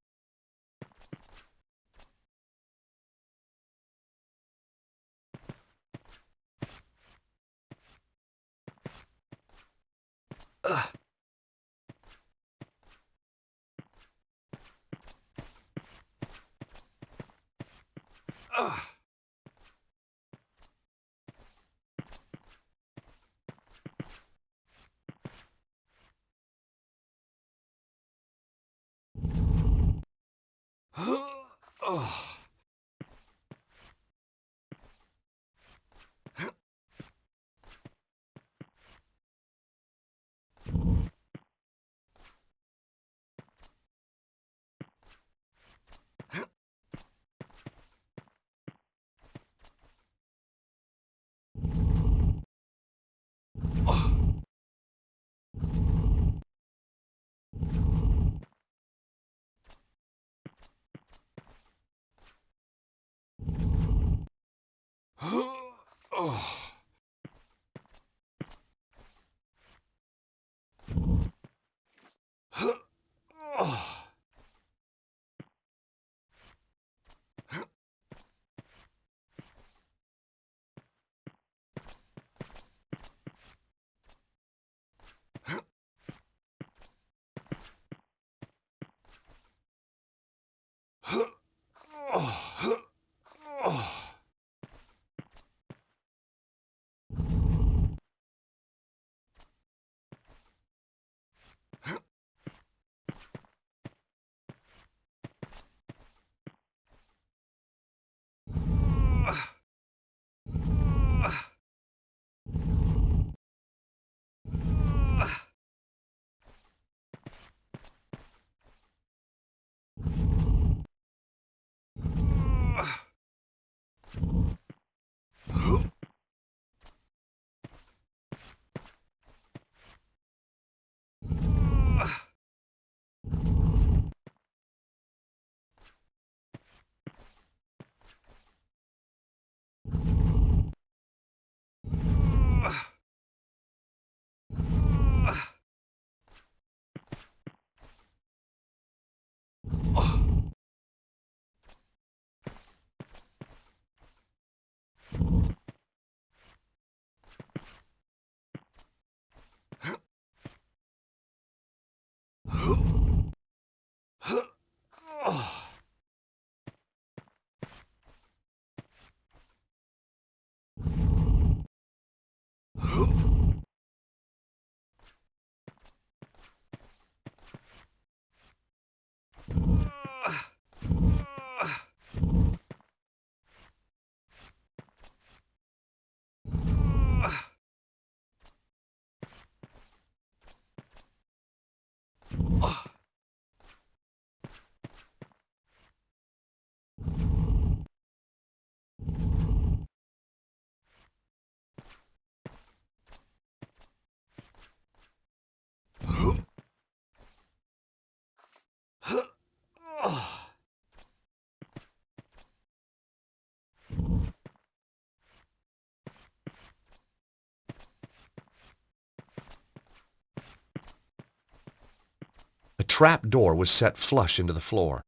The trap door was set flush into the floor.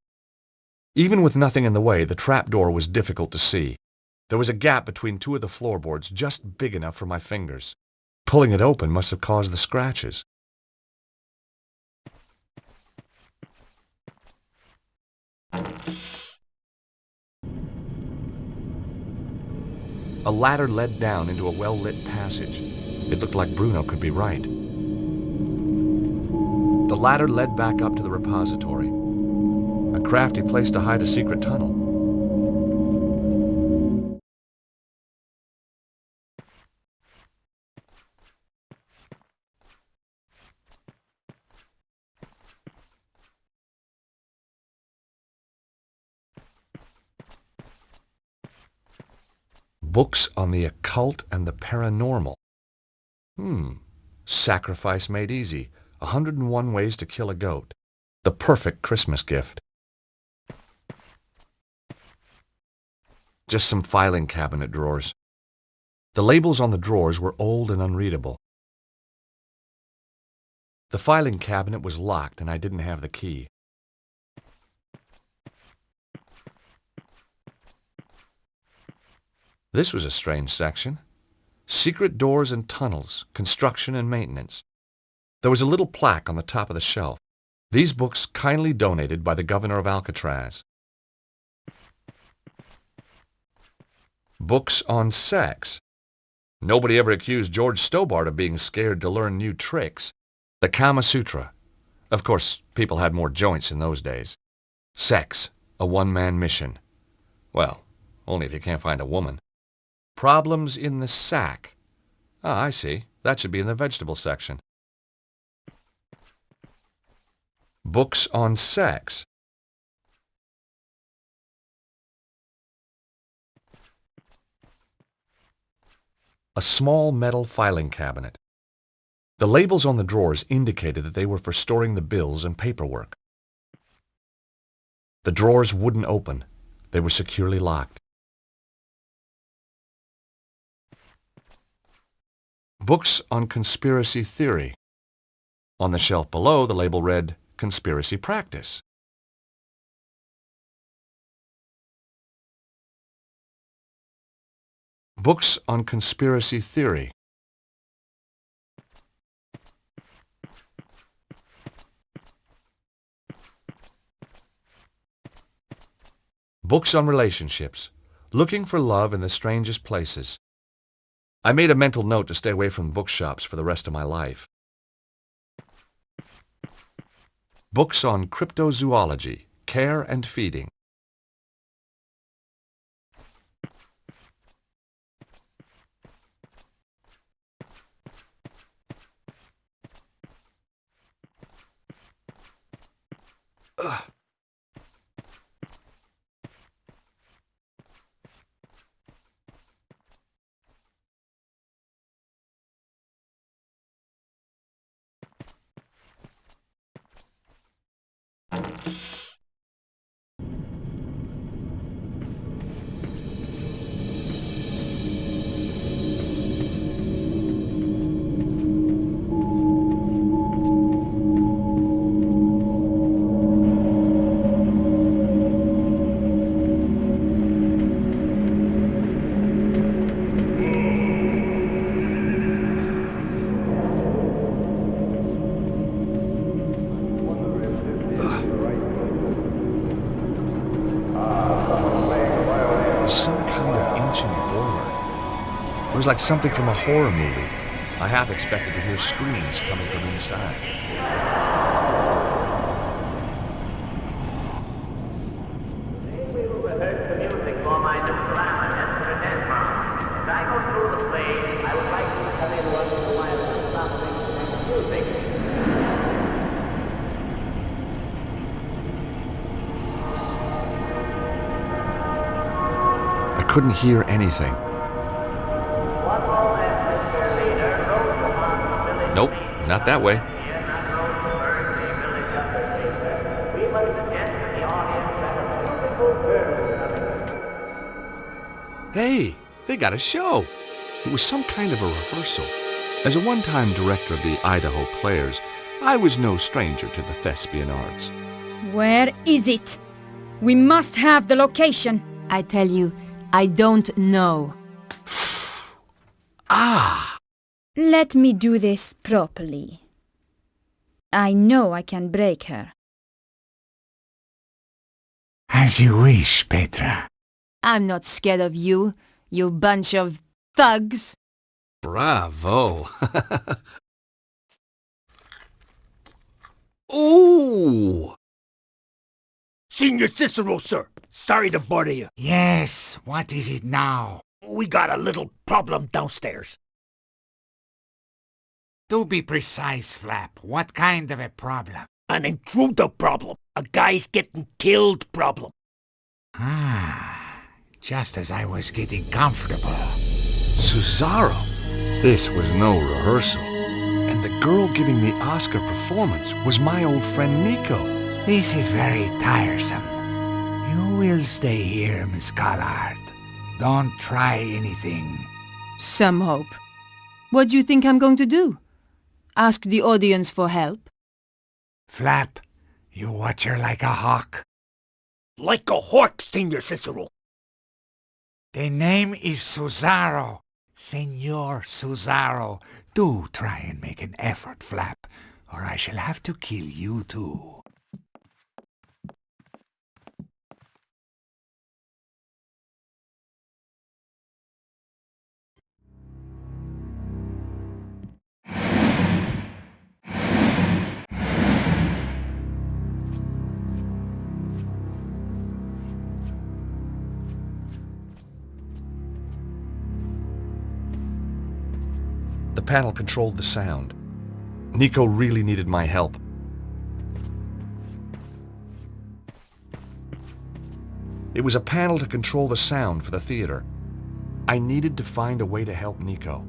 Even with nothing in the way, the trap door was difficult to see. There was a gap between two of the floorboards just big enough for my fingers. Pulling it open must have caused the scratches. A ladder led down into a well-lit passage. It looked like Bruno could be right. The ladder led back up to the repository. A crafty place to hide a secret tunnel. Books on the occult and the paranormal. Sacrifice Made Easy. 101 Ways to Kill a Goat. The perfect Christmas gift. Just some filing cabinet drawers. The labels on the drawers were old and unreadable. The filing cabinet was locked and I didn't have the key. This was a strange section. Secret doors and tunnels, construction and maintenance. There was a little plaque on the top of the shelf. These books kindly donated by the governor of Alcatraz. Books on sex. Nobody ever accused George Stobart of being scared to learn new tricks. The Kama Sutra. Of course, people had more joints in those days. Sex, a one-man mission. Well, only if you can't find a woman. Problems in the sack. Ah, I see. That should be in the vegetable section. Books on sex. A small metal filing cabinet. The labels on the drawers indicated that they were for storing the bills and paperwork. The drawers wouldn't open. They were securely locked. Books on conspiracy theory. On the shelf below, the label read, Conspiracy Practice. Books on conspiracy theory. Books on relationships. Looking for love in the strangest places. I made a mental note to stay away from bookshops for the rest of my life. Books on cryptozoology, care and feeding. Ugh. It was like something from a horror movie. I half expected to hear screams coming from inside. I couldn't hear anything. Nope, not that way. Hey, they got a show. It was some kind of a rehearsal. As a one-time director of the Idaho Players, I was no stranger to the thespian arts.
Where is it? We must have the location.
I tell you, I don't know.
Ah!
Let me do this properly. I know I can break her.
As you wish, Petra.
I'm not scared of you, you bunch of thugs.
Bravo! Ooh!
Senior Cicero, sir. Sorry to bother you.
Yes, what is it now?
We got a little problem downstairs.
Do be precise, Flap. What kind of a problem?
An intruder problem. A guy's getting killed problem.
Ah, just as I was getting comfortable.
Cesaro! This was no rehearsal. And the girl giving the Oscar performance was my old friend Nico.
This is very tiresome. You will stay here, Miss Collard. Don't try anything.
Some hope. What do you think I'm going to do? Ask the audience for help?
Flap, you watch her like a hawk.
Like a hawk, Senor Cicero.
The name is Cesaro. Senor Cesaro. Do try and make an effort, Flap, or I shall have to kill you too.
The panel controlled the sound. Nico really needed my help. It was a panel to control the sound for the theater. I needed to find a way to help Nico.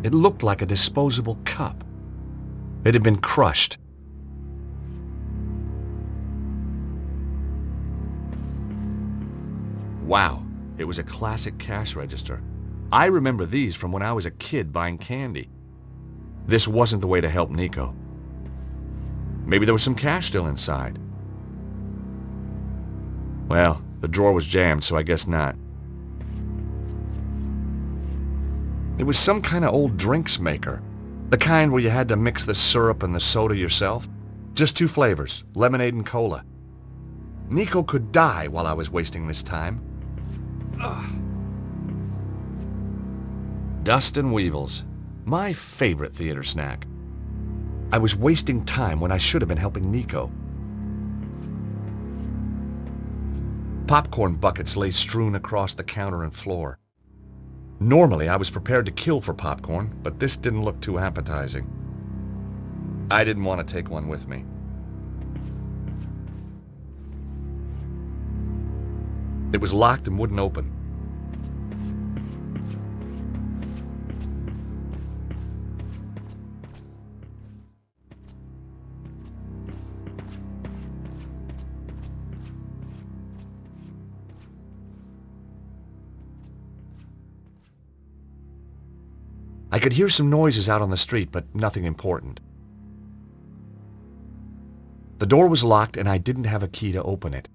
It looked like a disposable cup. It had been crushed. Wow, it was a classic cash register. I remember these from when I was a kid buying candy. This wasn't the way to help Nico. Maybe there was some cash still inside. Well, the drawer was jammed, so I guess not. It was some kind of old drinks maker. The kind where you had to mix the syrup and the soda yourself. Just 2 flavors, lemonade and cola. Nico could die while I was wasting this time. Ugh. Dust and Weevils, my favorite theater snack. I was wasting time when I should have been helping Nico. Popcorn buckets lay strewn across the counter and floor. Normally, I was prepared to kill for popcorn, but this didn't look too appetizing. I didn't want to take one with me. It was locked and wouldn't open. I could hear some noises out on the street, but nothing important. The door was locked and I didn't have a key to open it.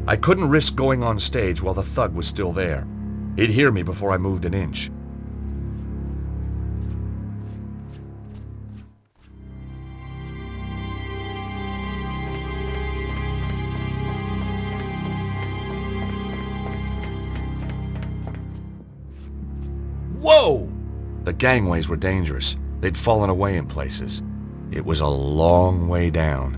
I couldn't risk going on stage while the thug was still there. He'd hear me before I moved an inch. Whoa! The gangways were dangerous. They'd fallen away in places. It was a long way down.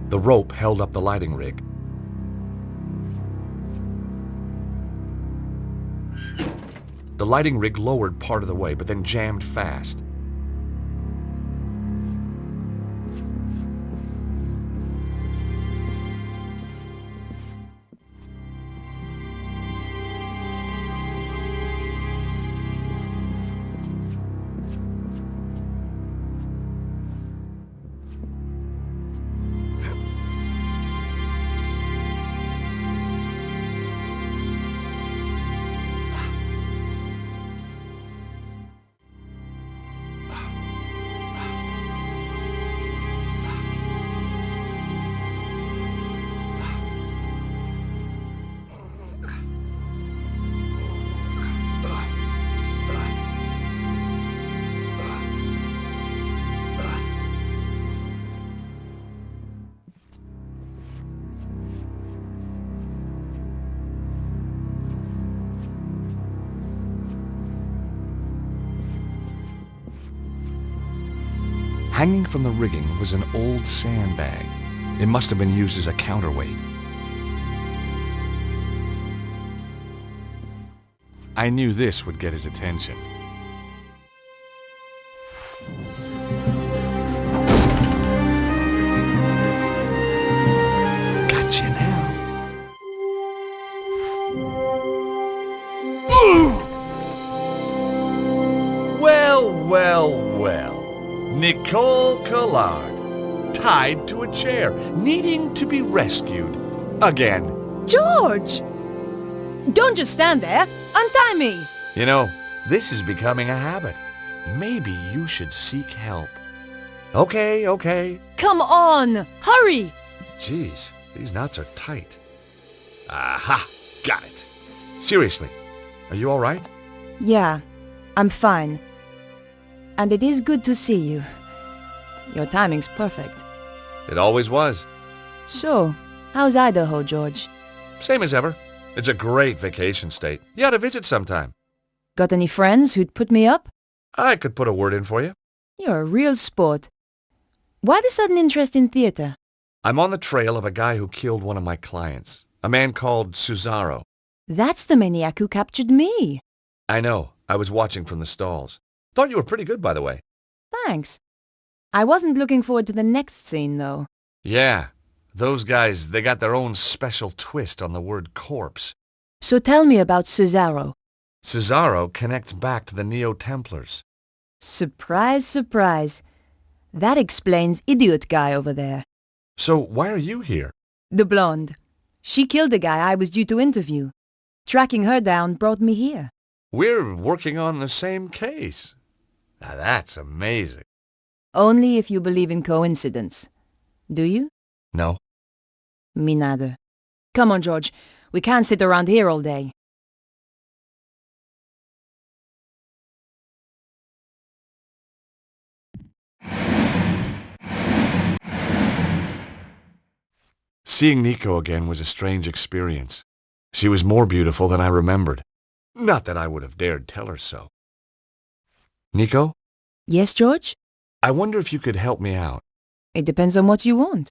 The rope held up the lighting rig. The lighting rig lowered part of the way, but then jammed fast. Hanging from the rigging was an old sandbag. It must have been used as a counterweight. I knew this would get his attention. Gotcha now. Well. Nicole Collard, tied to a chair, needing to be rescued. Again.
George! Don't just stand there. Untie me!
You know, this is becoming a habit. Maybe you should seek help. Okay.
Come on! Hurry!
Jeez, these knots are tight. Aha! Got it. Seriously, are you all right?
Yeah, I'm fine. And it is good to see you. Your timing's perfect.
It always was.
So, how's Idaho, George?
Same as ever. It's a great vacation state. You ought to visit sometime.
Got any friends who'd put me up?
I could put a word in for you.
You're a real sport. Why the sudden interest in theater?
I'm on the trail of a guy who killed one of my clients. A man called Cesaro.
That's the maniac who captured me.
I know. I was watching from the stalls. Thought you were pretty good, by the way.
Thanks. I wasn't looking forward to the next scene, though.
Yeah. Those guys, they got their own special twist on the word corpse.
So tell me about Cesaro.
Cesaro connects back to the Neo-Templars.
Surprise, surprise. That explains idiot guy over there.
So why are you here?
The blonde. She killed the guy I was due to interview. Tracking her down brought me here.
We're working on the same case. Now that's amazing.
Only if you believe in coincidence. Do you?
No.
Me neither. Come on, George. We can't sit around here all day.
Seeing Nico again was a strange experience. She was more beautiful than I remembered. Not that I would have dared tell her so. Nico?
Yes, George?
I wonder if you could help me out.
It depends on what you want.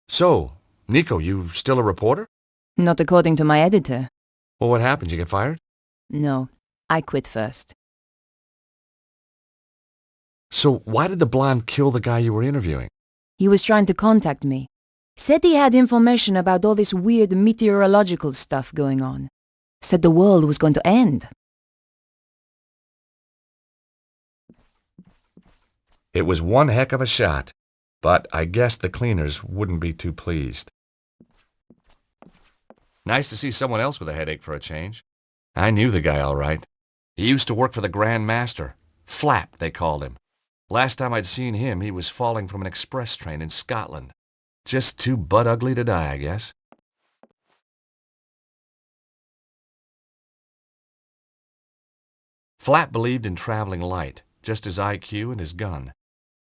So, Nico, you still a reporter?
Not according to my editor.
Well, what happened? You get fired?
No, I quit first.
So why did the blonde kill the guy you were interviewing?
He was trying to contact me. Said he had information about all this weird meteorological stuff going on. Said the world was going to end.
It was one heck of a shot, but I guess the cleaners wouldn't be too pleased. Nice to see someone else with a headache for a change. I knew the guy all right. He used to work for the Grand Master. Flap, they called him. Last time I'd seen him, he was falling from an express train in Scotland. Just too butt-ugly to die, I guess. Flap believed in traveling light, just his IQ and his gun.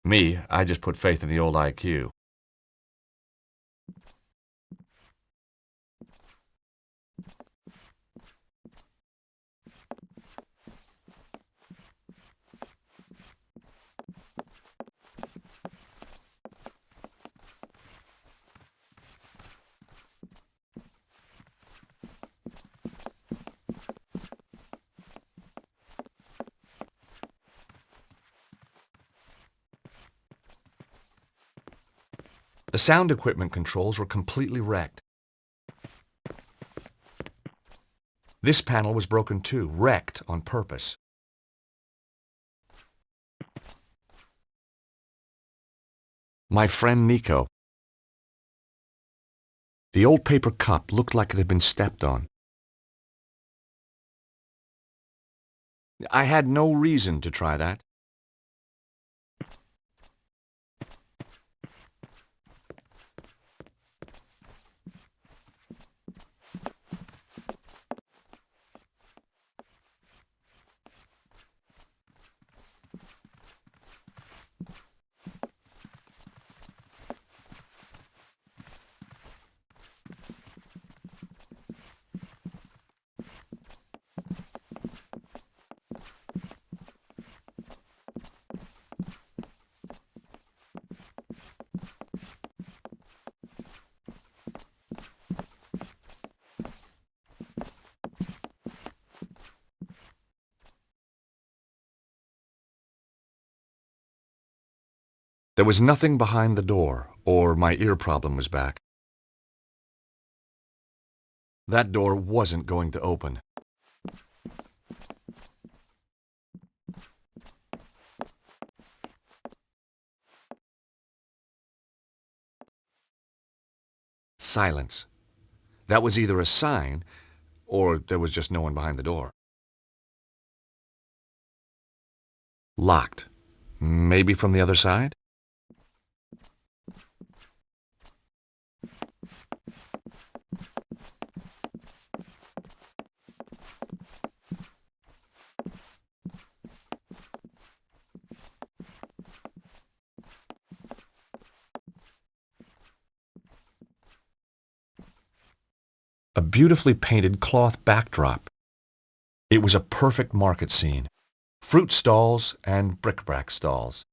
Me, I just put faith in the old IQ. The sound equipment controls were completely wrecked. This panel was broken too, wrecked on purpose. My friend Nico. The old paper cup looked like it had been stepped on. I had no reason to try that. There was nothing behind the door, or my ear problem was back. That door wasn't going to open. Silence. That was either a sign, or there was just no one behind the door. Locked. Maybe from the other side? A beautifully painted cloth backdrop. It was a perfect market scene. Fruit stalls and bric-a-brac stalls.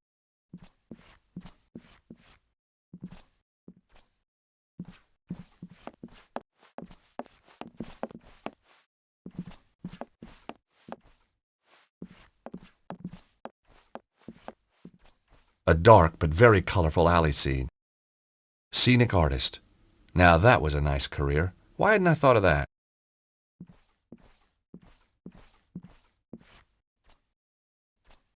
A dark but very colorful alley scene. Scenic artist. Now that was a nice career. Why hadn't I thought of that?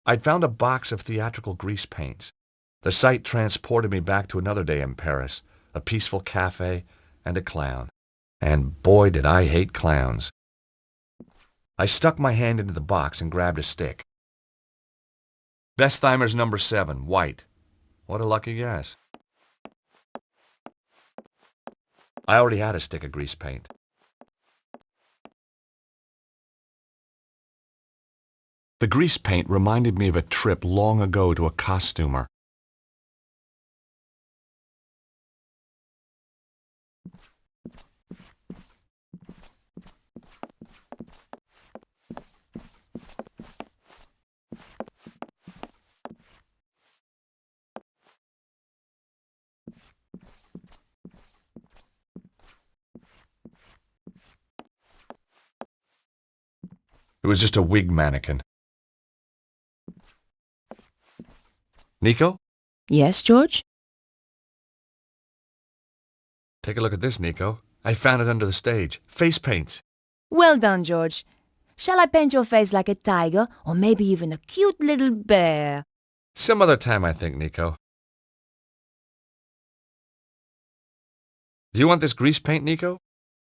I'd found a box of theatrical grease paints. The sight transported me back to another day in Paris, a peaceful cafe, and a clown. And boy, did I hate clowns. I stuck my hand into the box and grabbed a stick. Bestheimer's number 7, white. What a lucky guess. I already had a stick of grease paint. The grease paint reminded me of a trip long ago to a costumer. It was just a wig mannequin. Nico?
Yes, George?
Take a look at this, Nico. I found it under the stage. Face paints.
Well done, George. Shall I paint your face like a tiger, or maybe even a cute little bear?
Some other time, I think, Nico. Do you want this grease paint, Nico?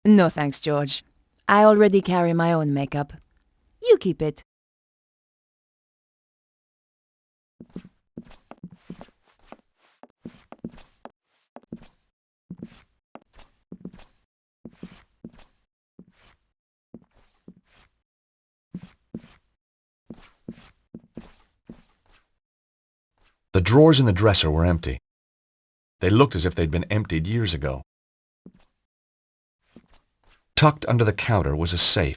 No thanks, George. I already carry my own makeup. You keep it.
The drawers in the dresser were empty. They looked as if they'd been emptied years ago. Tucked under the counter was a safe.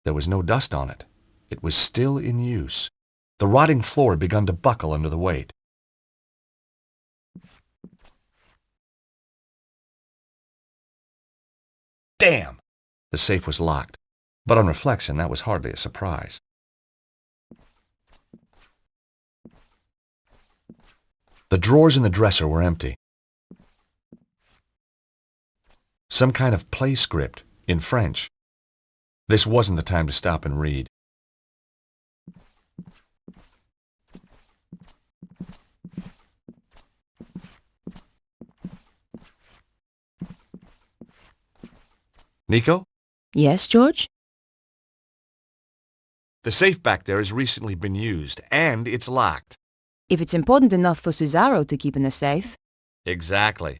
There was no dust on it. It was still in use. The rotting floor had begun to buckle under the weight. Damn! The safe was locked, but on reflection, that was hardly a surprise. The drawers in the dresser were empty. Some kind of play script in French. This wasn't the time to stop and read. Nico?
Yes, George?
The safe back there has recently been used, and it's locked.
If it's important enough for Cesaro to keep in a safe.
Exactly.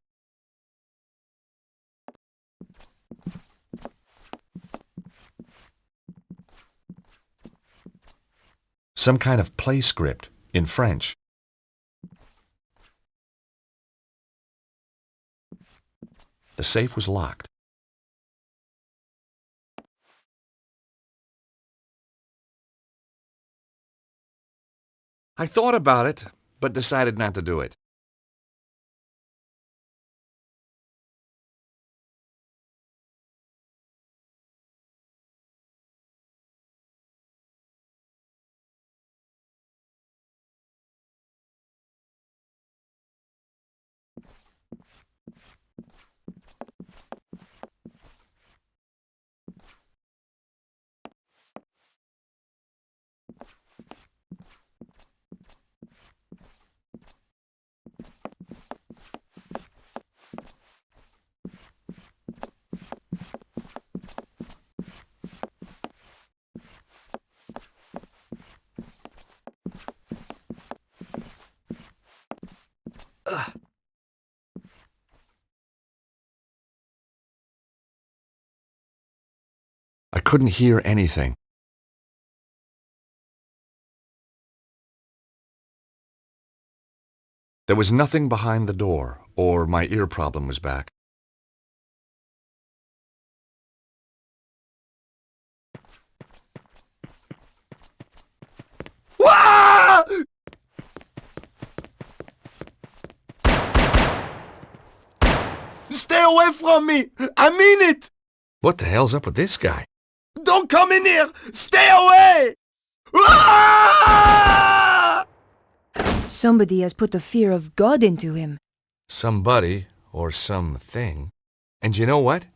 Some kind of play script in French. The safe was locked. I thought about it, but decided not to do it. I couldn't hear anything. There was nothing behind the door, or my ear problem was back.
Wah! Stay away from me! I mean it!
What the hell's up with this guy?
Don't come in here! Stay away! Ah!
Somebody has put the fear of God into him.
Somebody, or something. And you know what?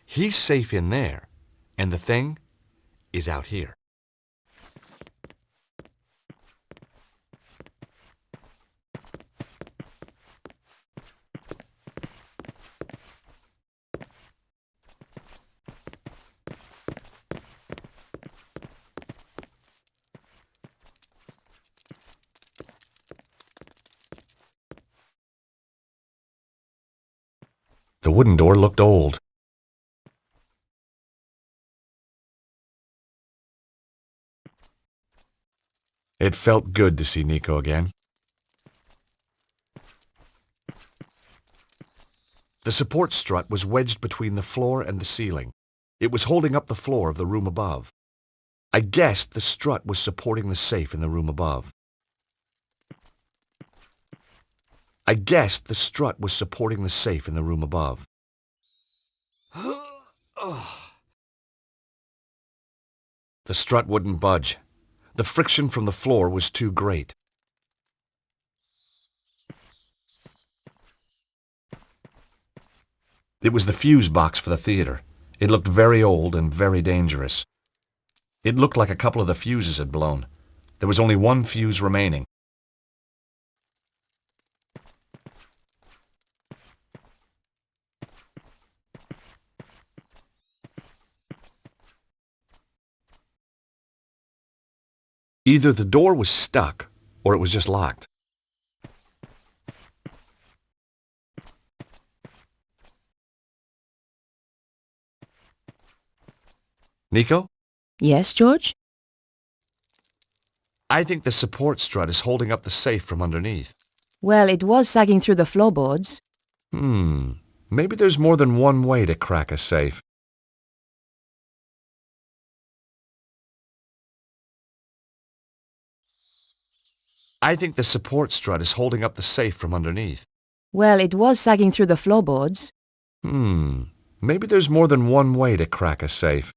He's safe in there, and the thing is out here. The wooden door looked old. It felt good to see Nico again. The support strut was wedged between the floor and the ceiling. It was holding up the floor of the room above. I guessed the strut was supporting the safe in the room above. I guessed the strut was supporting the safe in the room above. The strut wouldn't budge. The friction from the floor was too great. It was the fuse box for the theater. It looked very old and very dangerous. It looked like a couple of the fuses had blown. There was only one fuse remaining. Either the door was stuck, or it was just locked. Nico?
Yes, George?
I think the support strut is holding up the safe from underneath.
Well, it was sagging through the floorboards.
Maybe there's more than one way to crack a safe. I think the support strut is holding up the safe from underneath.
Well, it was sagging through the floorboards.
Maybe there's more than one way to crack a safe.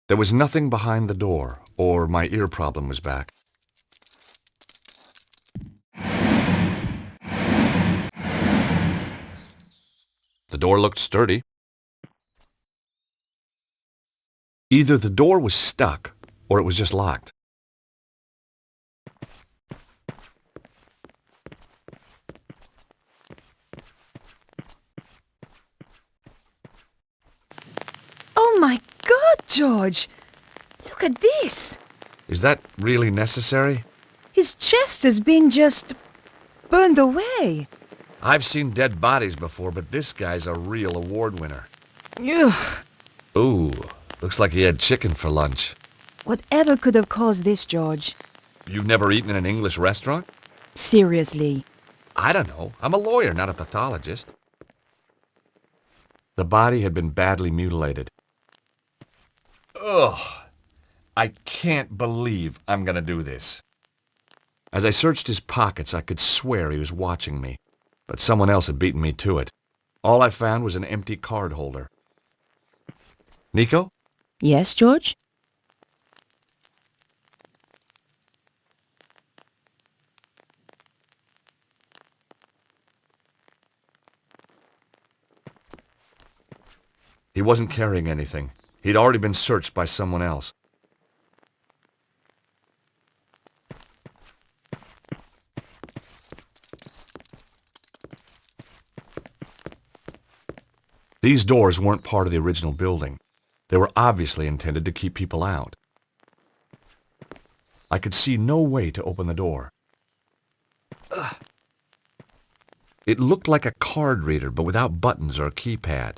There was nothing behind the door, or my ear problem was back. The door looked sturdy. Either the door was stuck, or it was just locked.
Oh my God, George! Look at this!
Is that really necessary?
His chest has been just burned away.
I've seen dead bodies before, but this guy's a real award winner.
Ugh!
Ooh, looks like he had chicken for lunch.
Whatever could have caused this, George?
You've never eaten in an English restaurant?
Seriously.
I don't know. I'm a lawyer, not a pathologist. The body had been badly mutilated. Ugh! I can't believe I'm gonna do this. As I searched his pockets, I could swear he was watching me, but someone else had beaten me to it. All I found was an empty card holder. Nico?
Yes, George?
He wasn't carrying anything. He'd already been searched by someone else. These doors weren't part of the original building. They were obviously intended to keep people out. I could see no way to open the door. Ugh. It looked like a card reader, but without buttons or a keypad.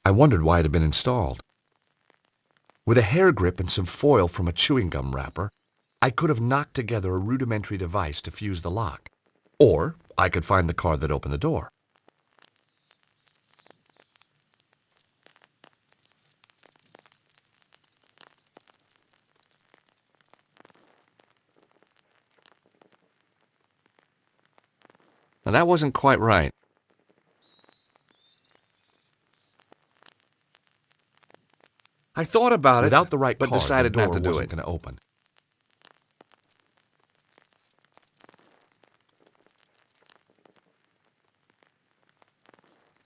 I wondered why it had been installed. With a hair grip and some foil from a chewing gum wrapper, I could have knocked together a rudimentary device to fuse the lock. Or I could find the card that opened the door. Now that wasn't quite right. I thought about it without the right card, but decided not to do it. Going to open.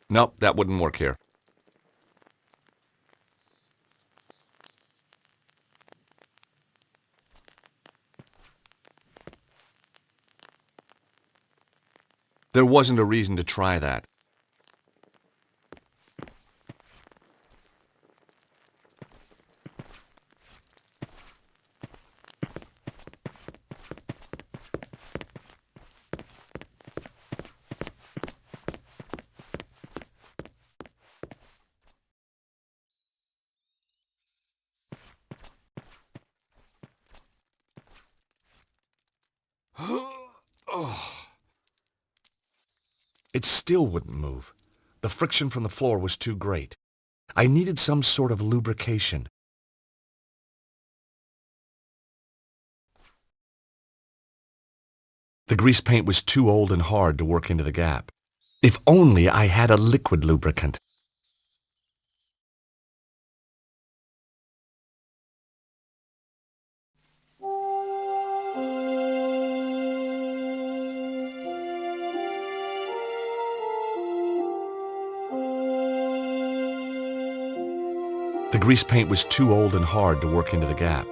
Nope, that wouldn't work here. There wasn't a reason to try that. It still wouldn't move. The friction from the floor was too great. I needed some sort of lubrication. The grease paint was too old and hard to work into the gap. If only I had a liquid lubricant. The grease paint was too old and hard to work into the gap.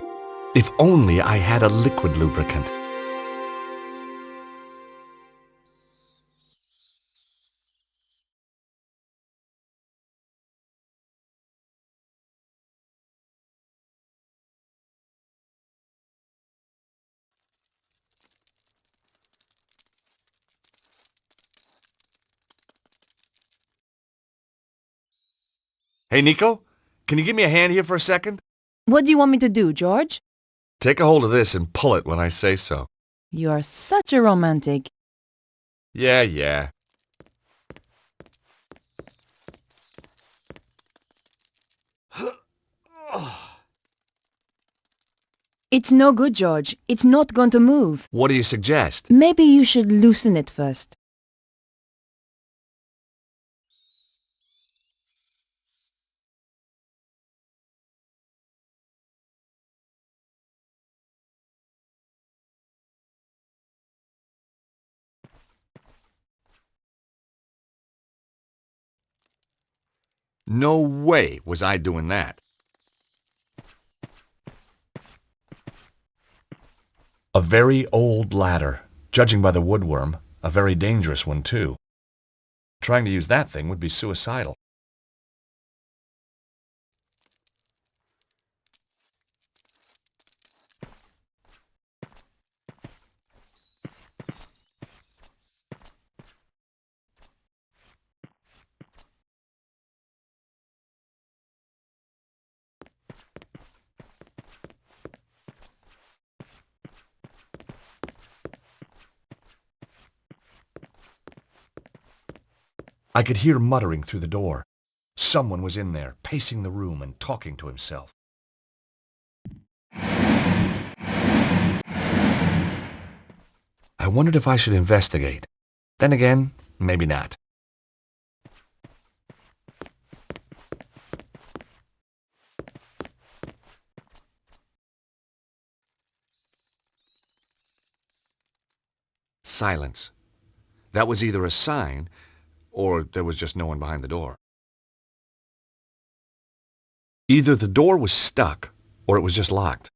If only I had a liquid lubricant. Hey, Nico? Can you give me a hand here for a second?
What do you want me to do, George?
Take a hold of this and pull it when I say so.
You are such a romantic.
Yeah.
It's no good, George. It's not going to move.
What do you suggest?
Maybe you should loosen it first.
No way was I doing that. A very old ladder. Judging by the woodworm, a very dangerous one, too. Trying to use that thing would be suicidal. I could hear muttering through the door. Someone was in there, pacing the room and talking to himself. I wondered if I should investigate. Then again, maybe not. Silence. That was either a sign, or there was just no one behind the door. Either the door was stuck, or it was just locked.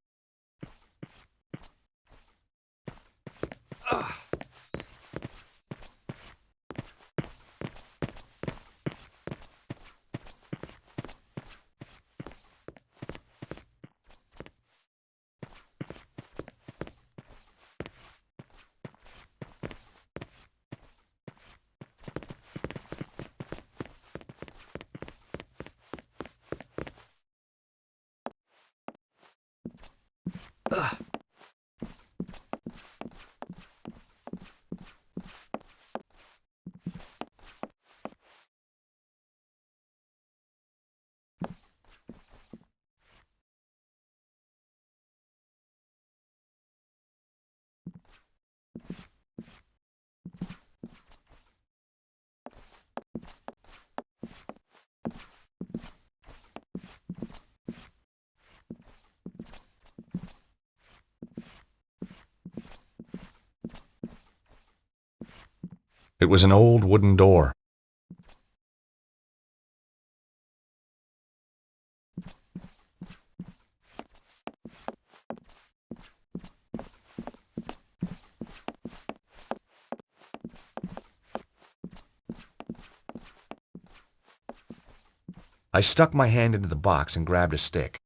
It was an old wooden door. I stuck my hand into the box and grabbed a stick.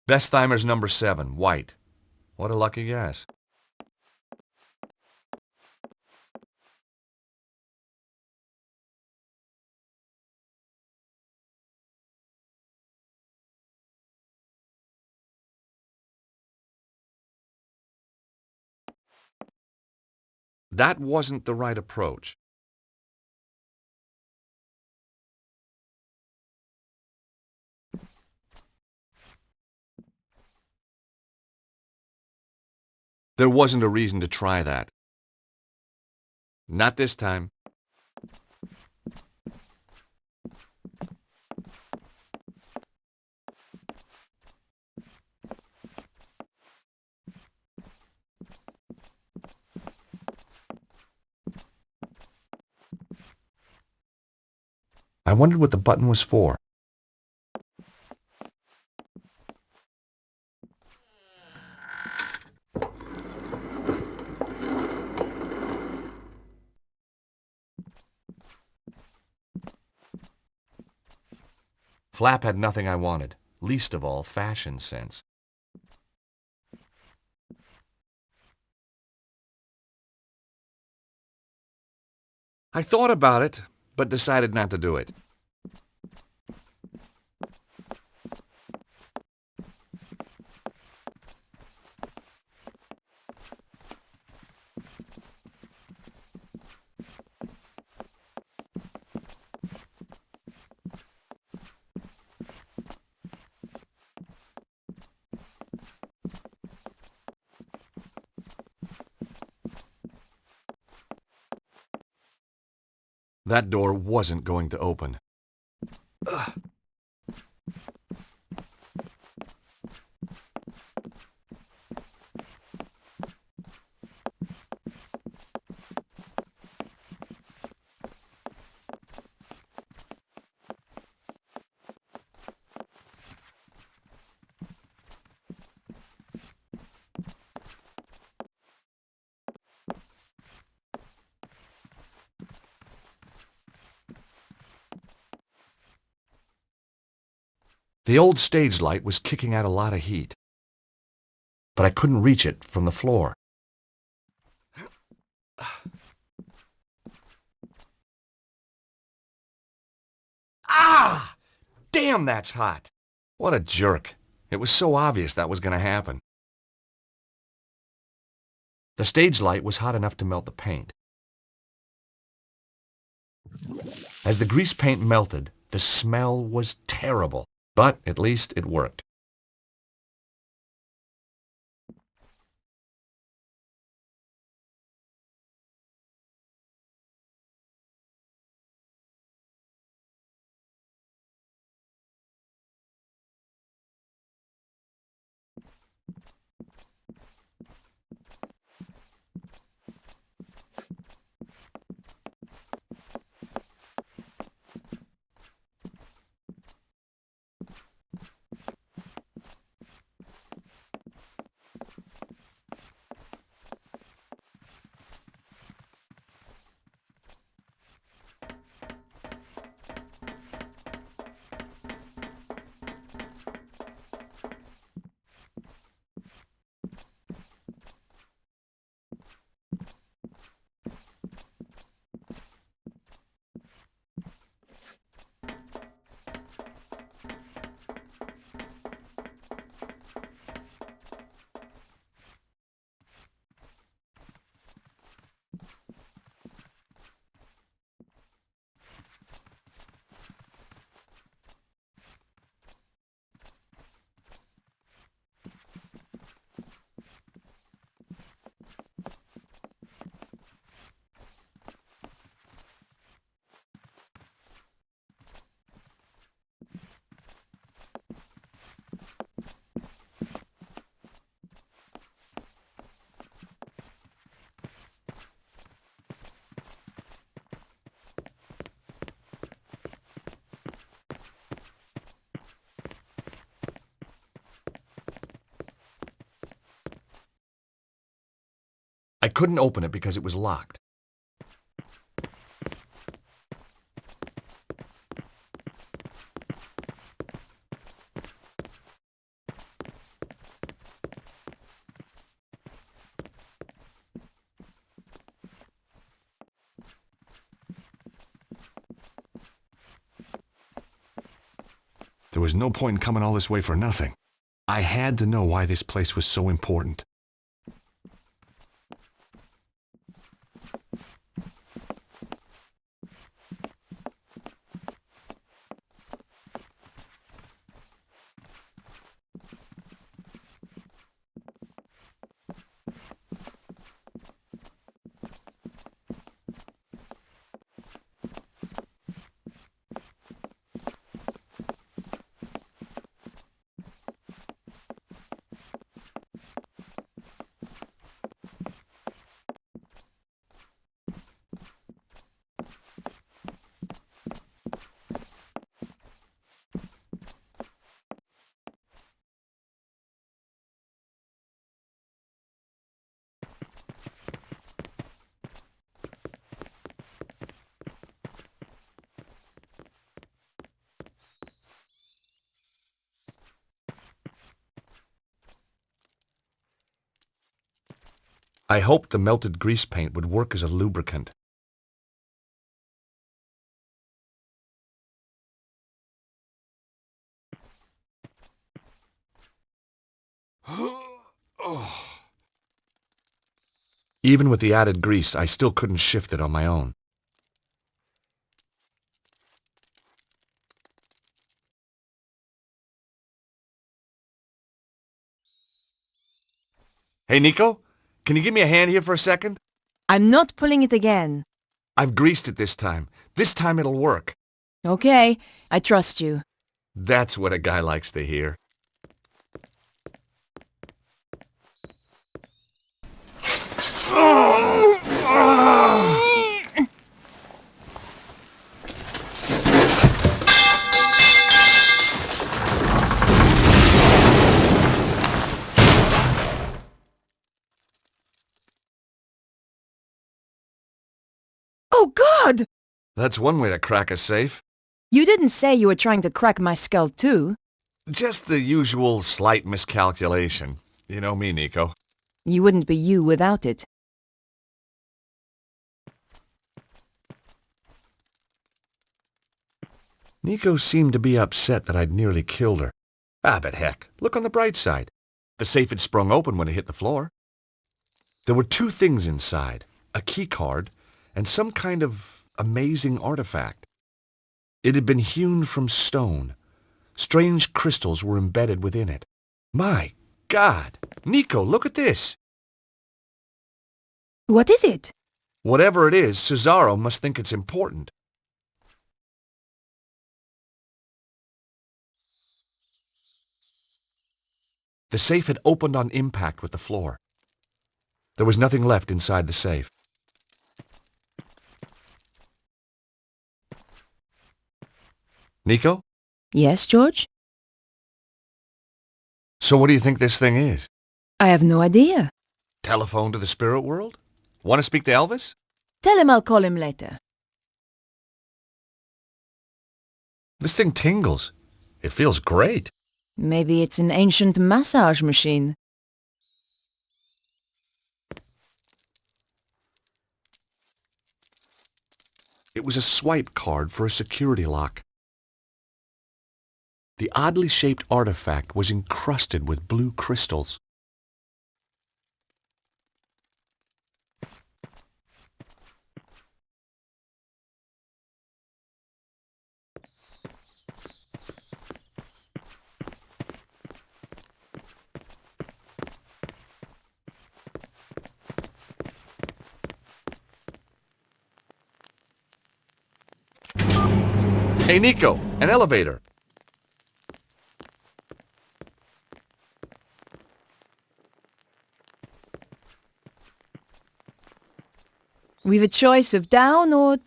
Bestheimer's number 7, white. What a lucky guess. That wasn't the right approach. There wasn't a reason to try that. Not this time. I wondered what the button was for. Flap had nothing I wanted, least of all fashion sense. I thought about it, but decided not to do it. That door wasn't going to open. Ugh. The old stage light was kicking out a lot of heat, but I couldn't reach it from the floor. Ah! Damn, that's hot! What a jerk. It was so obvious that was going to happen. The stage light was hot enough to melt the paint. As the grease paint melted, the smell was terrible. But at least it worked. I couldn't open it because it was locked. There was no point in coming all this way for nothing. I had to know why this place was so important. I hoped the melted grease paint would work as a lubricant. Even with the added grease, I still couldn't shift it on my own. Hey, Nico? Can you give me a hand here for a second?
I'm not pulling it again.
I've greased it this time. This time it'll work.
Okay, I trust you.
That's what a guy likes to hear.
Oh, God!
That's one way to crack a safe.
You didn't say you were trying to crack my skull, too.
Just the usual slight miscalculation. You know me, Nico.
You wouldn't be you without it.
Nico seemed to be upset that I'd nearly killed her. Ah, but heck, look on the bright side. The safe had sprung open when it hit the floor. There were two things inside, a key card and some kind of amazing artifact. It had been hewn from stone. Strange crystals were embedded within it. My God! Nico, look at this!
What is it?
Whatever it is, Cesaro must think it's important. The safe had opened on impact with the floor. There was nothing left inside the safe. Nico?
Yes, George?
So what do you think this thing is?
I have no idea.
Telephone to the spirit world? Want to speak to Elvis?
Tell him I'll call him later.
This thing tingles. It feels great.
Maybe it's an ancient massage machine.
It was a swipe card for a security lock. The oddly shaped artifact was encrusted with blue crystals. Hey, Nico, an elevator.
We've a choice of down or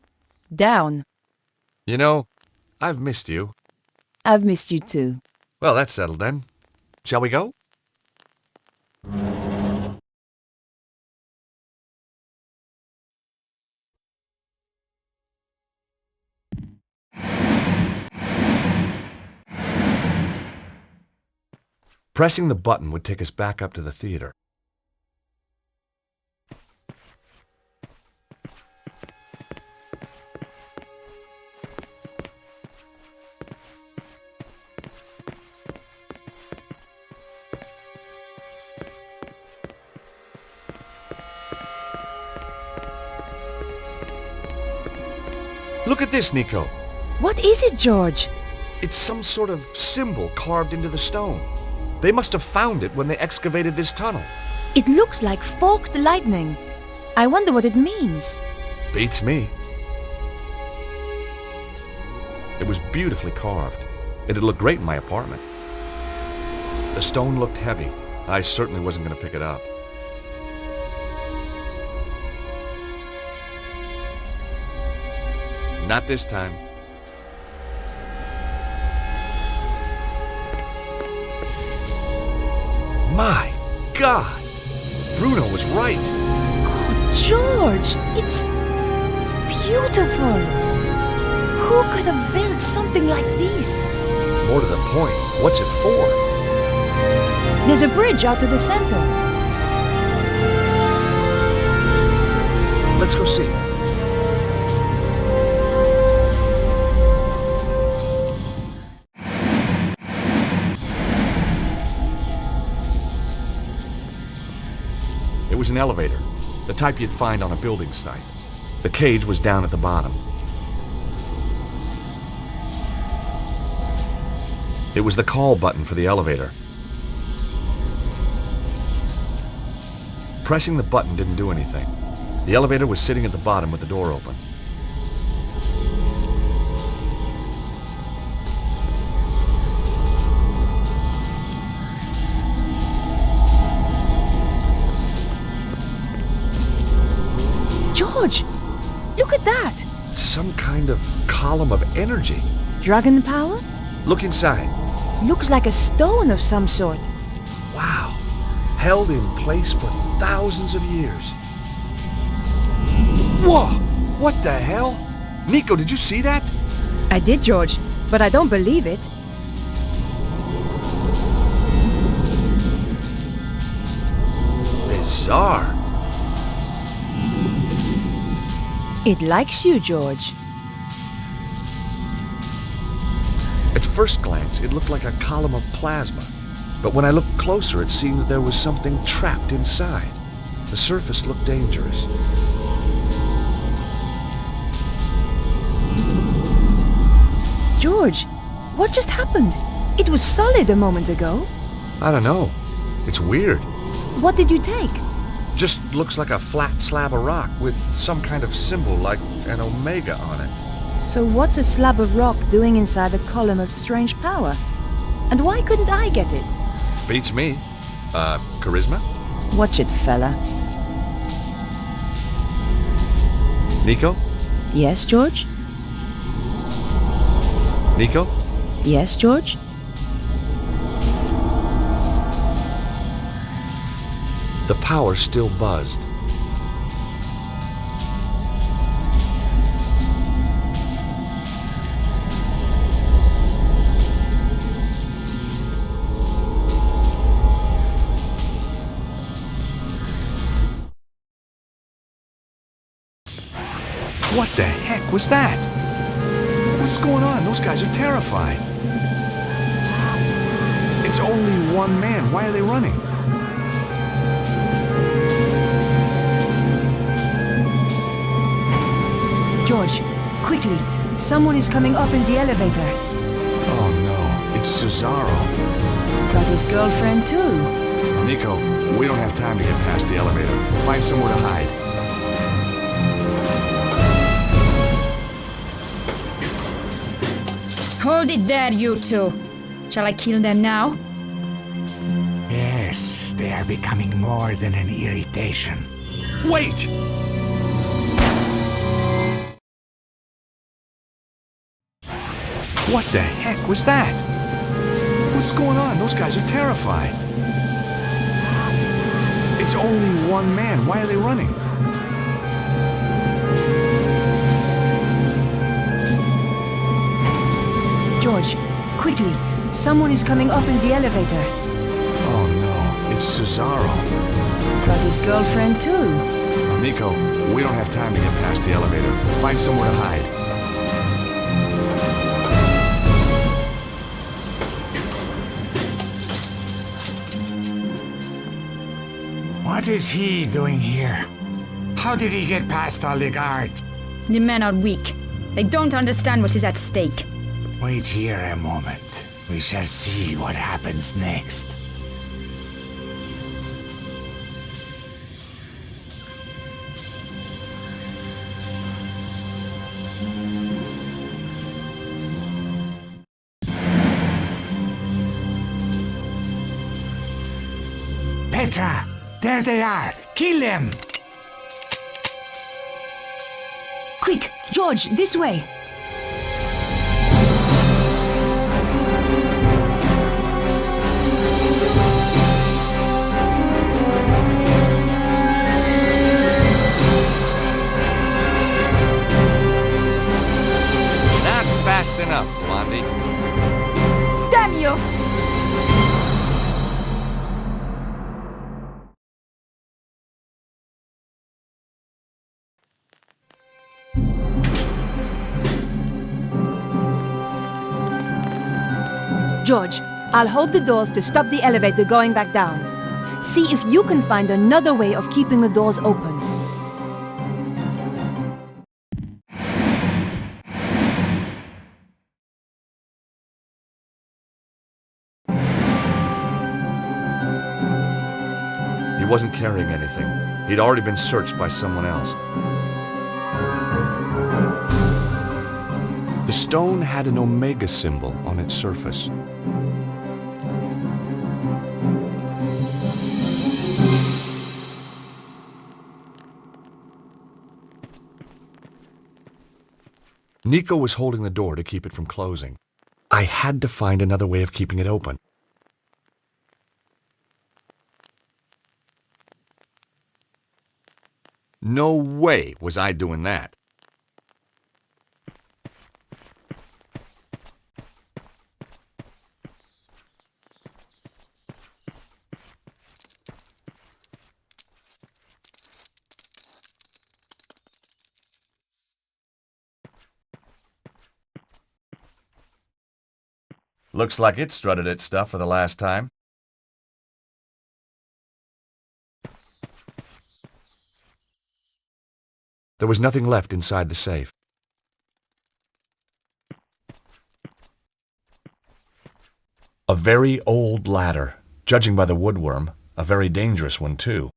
down.
You know, I've missed you.
I've missed you too.
Well, that's settled then. Shall we go? Pressing the button would take us back up to the theater. Look at this, Nico.
What is it, George?
It's some sort of symbol carved into the stone. They must have found it when they excavated this tunnel.
It looks like forked lightning. I wonder what it means.
Beats me. It was beautifully carved. It'd look great in my apartment. The stone looked heavy. I certainly wasn't going to pick it up. Not this time. My God! Bruno was right.
Oh, George! It's beautiful! Who could have built something like this?
More to the point, what's it for?
There's a bridge out to the center.
Let's go see. It was an elevator, the type you'd find on a building site. The cage was down at the bottom. It was the call button for the elevator. Pressing the button didn't do anything. The elevator was sitting at the bottom with the door open.
George, look at that.
Some kind of column of energy.
Dragon power?
Look inside.
Looks like a stone of some sort.
Wow. Held in place for thousands of years. Whoa! What the hell? Nico, did you see that?
I did, George, but I don't believe it.
Bizarre.
It likes you, George.
At first glance, it looked like a column of plasma. But when I looked closer, it seemed that there was something trapped inside. The surface looked dangerous.
George, what just happened? It was solid a moment ago.
I don't know. It's weird.
What did you take?
Just looks like a flat slab of rock with some kind of symbol like an omega on it.
So what's a slab of rock doing inside a column of strange power? And why couldn't I get it?
Beats me. Charisma?
Watch it, fella.
Nico?
Yes, George?
Nico?
Yes, George?
The power still buzzed. What the heck was that? What's going on? Those guys are terrified. It's only one man. Why are they running?
George, quickly. Someone is coming up in the elevator.
Oh no, it's Cesaro.
Got his girlfriend too.
Nico, we don't have time to get past the elevator. Find somewhere to hide.
Hold it there, you two. Shall I kill them now?
Yes, they are becoming more than an irritation.
Wait! What the heck was that? What's going on? Those guys are terrified. It's only one man. Why are they running?
George, quickly. Someone is coming up in the elevator.
It's Cesaro.
But his girlfriend too.
Nico, we don't have time to get past the elevator. Find somewhere to hide.
What is he doing here? How did he get past all the guards?
The men are weak. They don't understand what is at stake.
Wait here a moment. We shall see what happens next. Petra! There they are! Kill them!
Quick, George, this way.
Not fast enough, Blondie.
Damn you!
George, I'll hold the doors to stop the elevator going back down. See if you can find another way of keeping the doors open.
He wasn't carrying anything. He'd already been searched by someone else. The stone had an Omega symbol on its surface. Nico was holding the door to keep it from closing. I had to find another way of keeping it open. No way was I doing that. Looks like it strutted its stuff for the last time. There was nothing left inside the safe. A very old ladder. Judging by the woodworm, a very dangerous one too.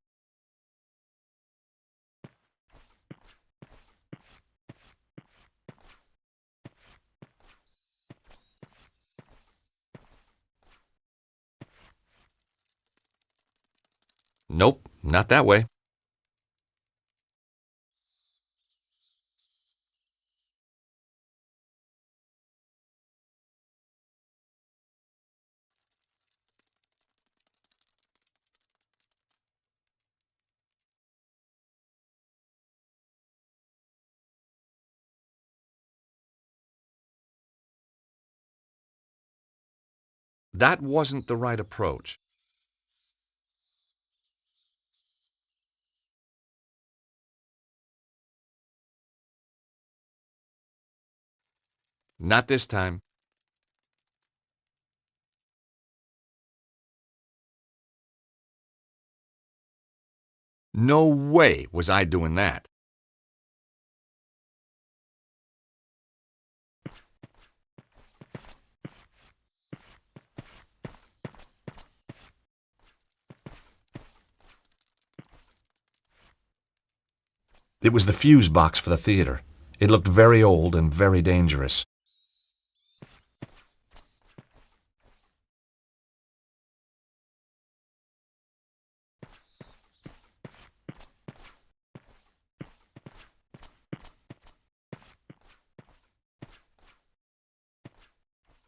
Nope, not that way. That wasn't the right approach. Not this time. No way was I doing that. It was the fuse box for the theater. It looked very old and very dangerous.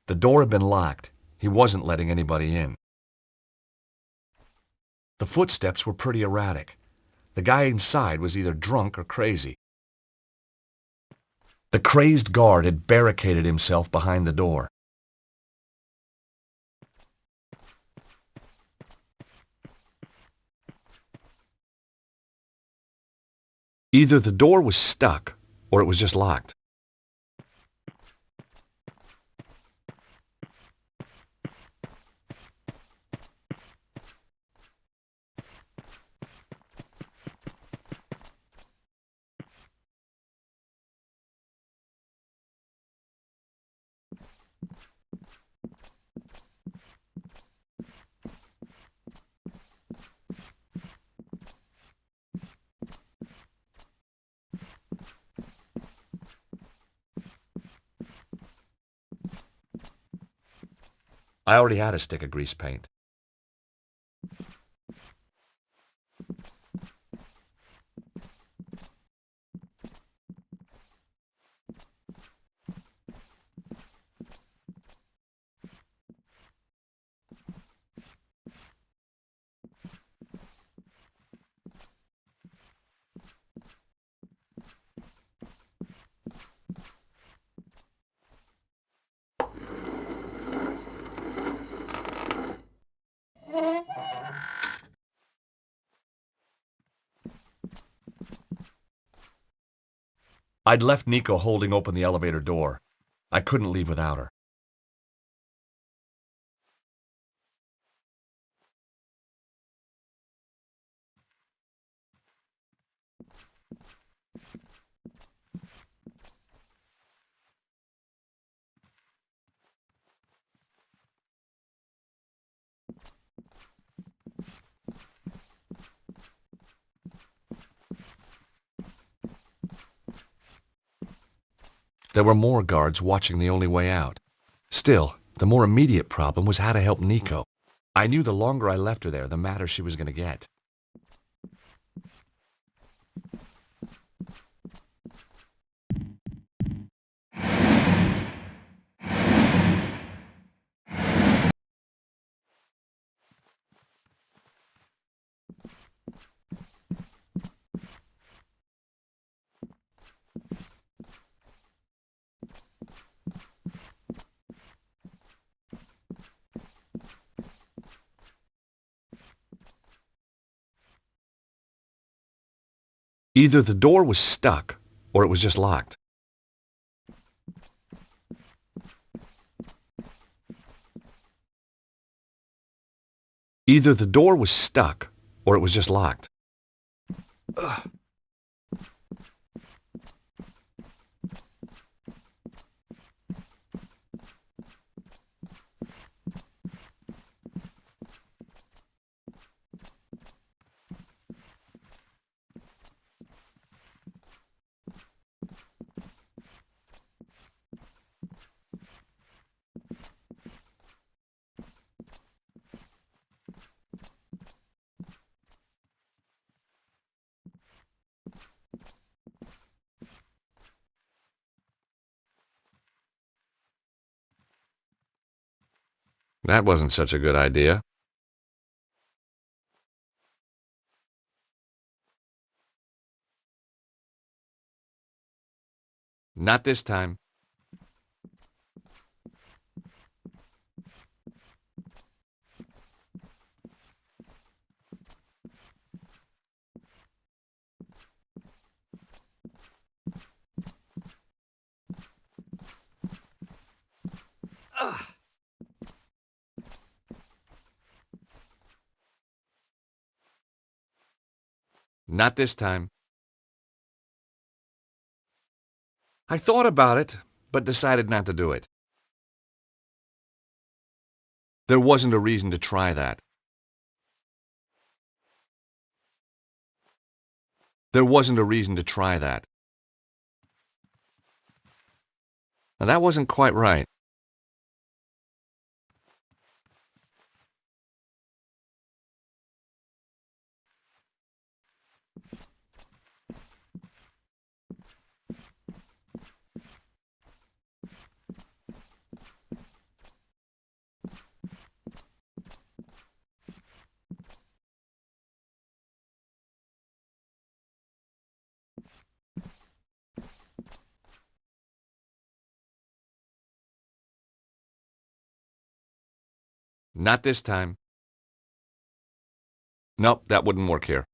The door had been locked. He wasn't letting anybody in. The footsteps were pretty erratic. The guy inside was either drunk or crazy. The crazed guard had barricaded himself behind the door. Either the door was stuck, or it was just locked. I already had a stick of grease paint. I'd left Nico holding open the elevator door. I couldn't leave without her. There were more guards watching the only way out. Still, the more immediate problem was how to help Nico. I knew the longer I left her there, the madder she was going to get. Either the door was stuck, or it was just locked. Either the door was stuck, or it was just locked. Ugh. That wasn't such a good idea. Not this time. Ugh. Not this time. I thought about it, but decided not to do it. There wasn't a reason to try that. There wasn't a reason to try that. Now, that wasn't quite right. Not this time. Nope, that wouldn't work here.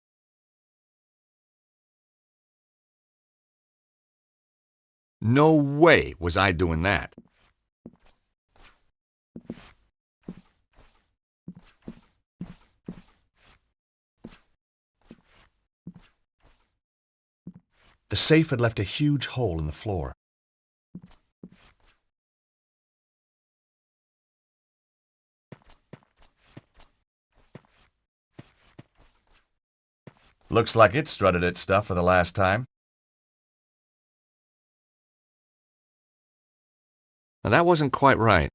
No way was I doing that. The safe had left a huge hole in the floor. Looks like it strutted its stuff for the last time. Now that wasn't quite right.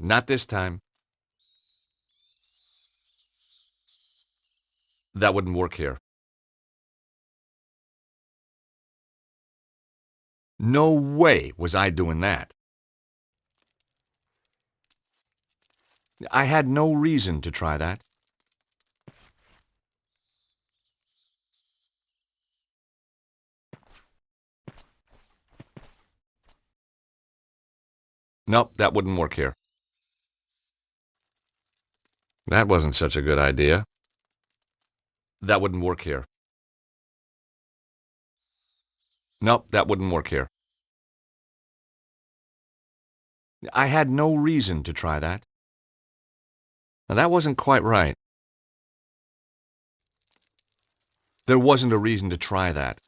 Not this time. That wouldn't work here. No way was I doing that. I had no reason to try that. Nope, that wouldn't work here. That wasn't such a good idea. That wouldn't work here. Nope, that wouldn't work here. I had no reason to try that. Now that wasn't quite right. There wasn't a reason to try that.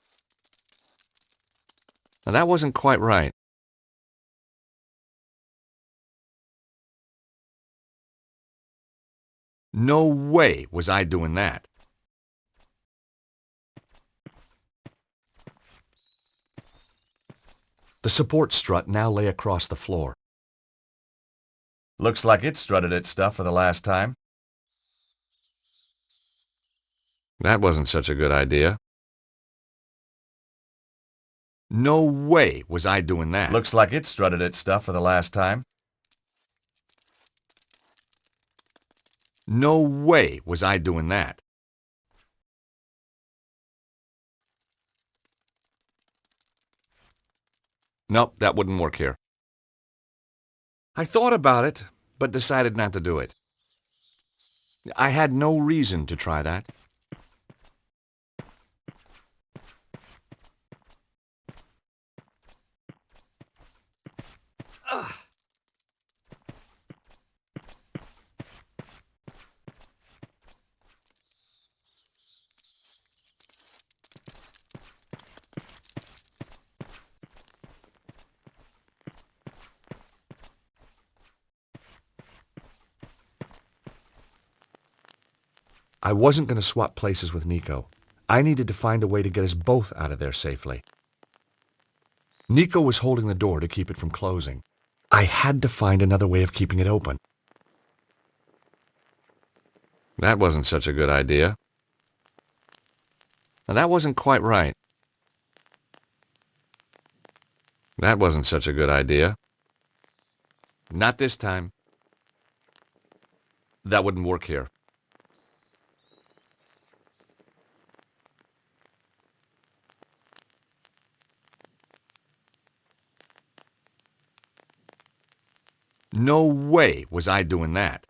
Now that wasn't quite right. No way was I doing that. The support strut now lay across the floor. Looks like it strutted its stuff for the last time. That wasn't such a good idea. No way was I doing that. Looks like it strutted its stuff for the last time. No way was I doing that. Nope, that wouldn't work here. I thought about it, but decided not to do it. I had no reason to try that. I wasn't going to swap places with Nico. I needed to find a way to get us both out of there safely. Nico was holding the door to keep it from closing. I had to find another way of keeping it open. That wasn't such a good idea. Now that wasn't quite right. That wasn't such a good idea. Not this time. That wouldn't work here. No way was I doing that.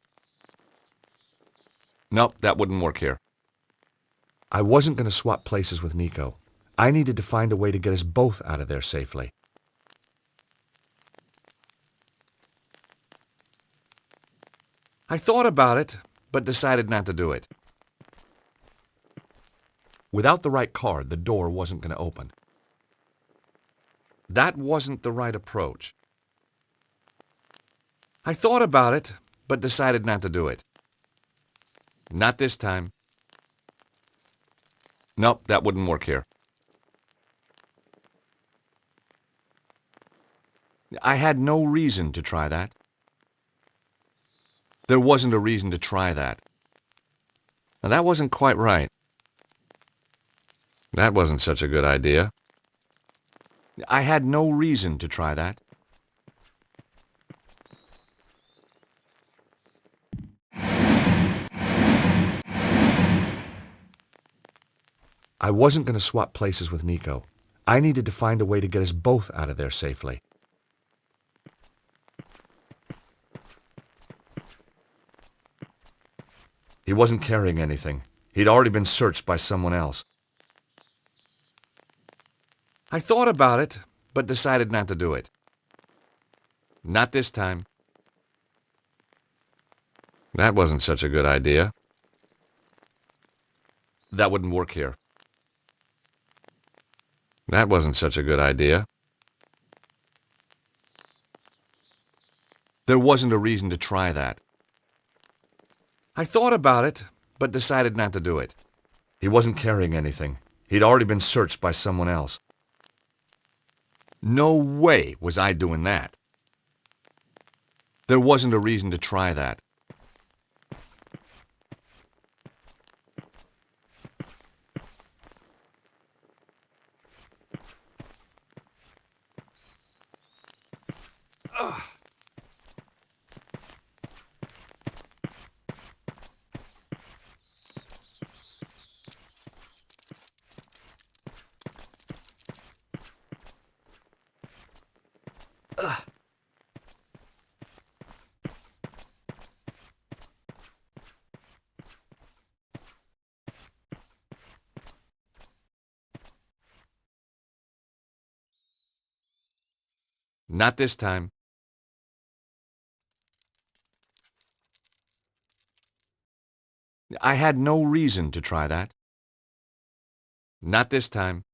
Nope, that wouldn't work here. I wasn't going to swap places with Nico. I needed to find a way to get us both out of there safely. I thought about it, but decided not to do it. Without the right card, the door wasn't going to open. That wasn't the right approach. I thought about it, but decided not to do it. Not this time. Nope, that wouldn't work here. I had no reason to try that. There wasn't a reason to try that. Now that wasn't quite right. That wasn't such a good idea. I had no reason to try that. I wasn't going to swap places with Nico. I needed to find a way to get us both out of there safely. He wasn't carrying anything. He'd already been searched by someone else. I thought about it, but decided not to do it. Not this time. That wasn't such a good idea. That wouldn't work here. That wasn't such a good idea. There wasn't a reason to try that. I thought about it, but decided not to do it. He wasn't carrying anything. He'd already been searched by someone else. No way was I doing that. There wasn't a reason to try that. Not this time. I had no reason to try that. Not this time.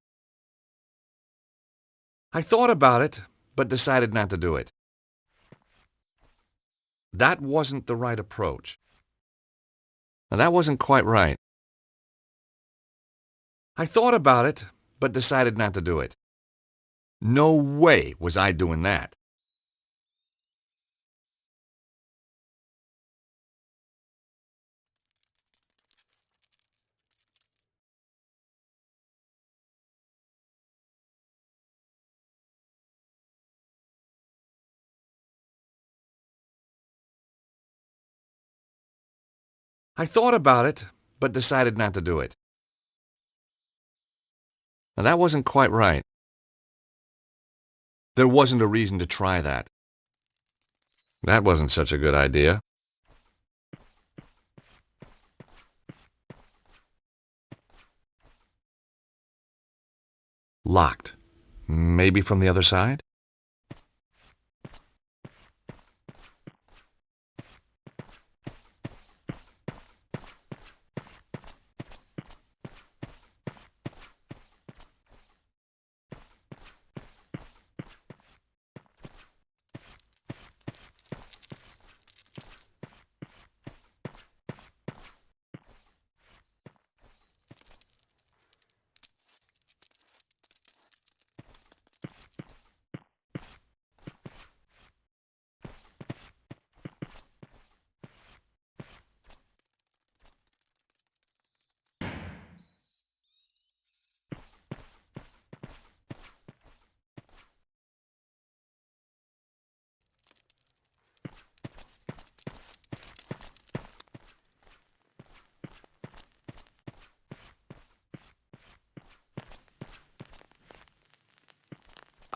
I thought about it, but decided not to do it. That wasn't the right approach. Now, that wasn't quite right. I thought about it, but decided not to do it. No way was I doing that. I thought about it, but decided not to do it. Now, that wasn't quite right. There wasn't a reason to try that. That wasn't such a good idea. Locked. Maybe from the other side?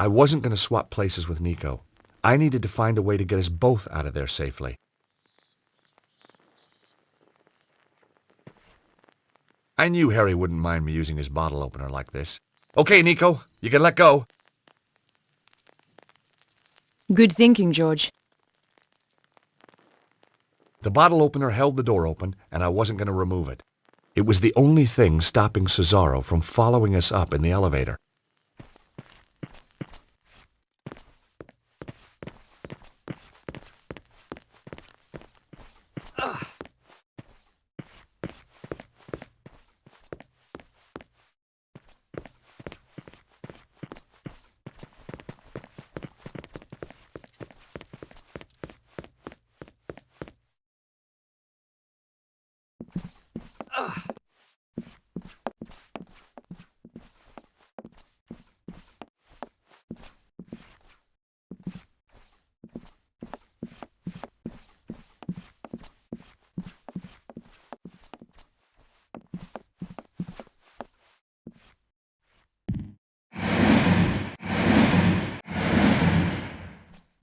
I wasn't going to swap places with Nico. I needed to find a way to get us both out of there safely. I knew Harry wouldn't mind me using his bottle opener like this. Okay, Nico, you can let go.
Good thinking, George.
The bottle opener held the door open, and I wasn't going to remove it. It was the only thing stopping Cesaro from following us up in the elevator.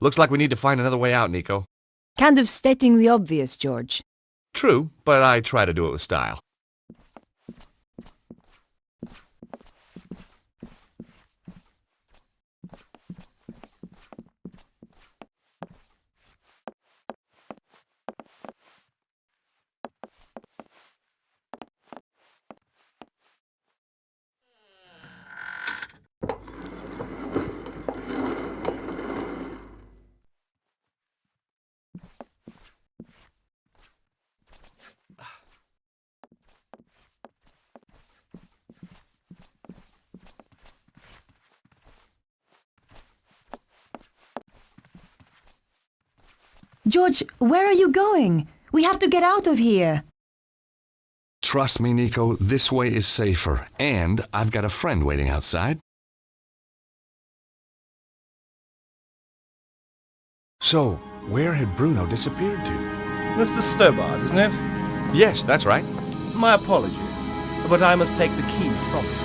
Looks like we need to find another way out, Nico.
Kind of stating the obvious, George.
True, but I try to do it with style.
George, where are you going? We have to get out of here.
Trust me, Nico, this way is safer. And I've got a friend waiting outside. So, where had Bruno disappeared to?
Mr. Stobart, isn't it?
Yes, that's right.
My apologies, but I must take the key from him.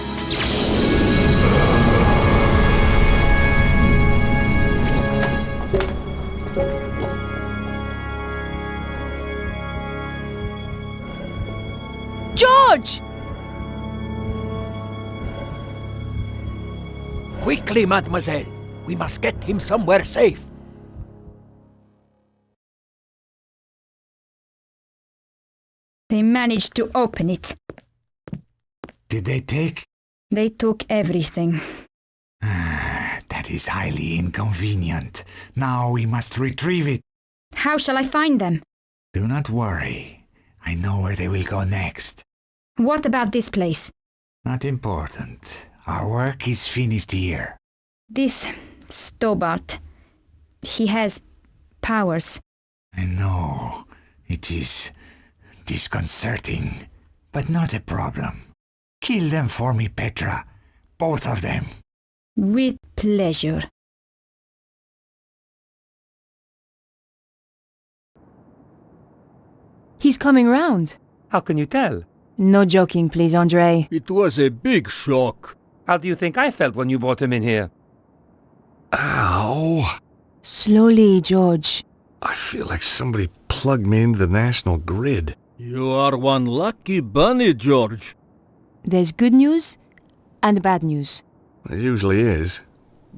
George!
Quickly, mademoiselle. We must get him somewhere safe.
They managed to open it.
Did they take?
They took everything.
That is highly inconvenient. Now we must retrieve it.
How shall I find them?
Do not worry. I know where they will go next.
What about this place?
Not important. Our work is finished here.
This Stobart. He has powers.
I know. It is disconcerting, but not a problem. Kill them for me, Petra. Both of them.
With pleasure.
He's coming round.
How can you tell?
No joking, please, Andre.
It was a big shock.
How do you think I felt when you brought him in here?
Ow!
Slowly, George.
I feel like somebody plugged me into the national grid.
You are one lucky bunny, George.
There's good news and bad news.
It usually is.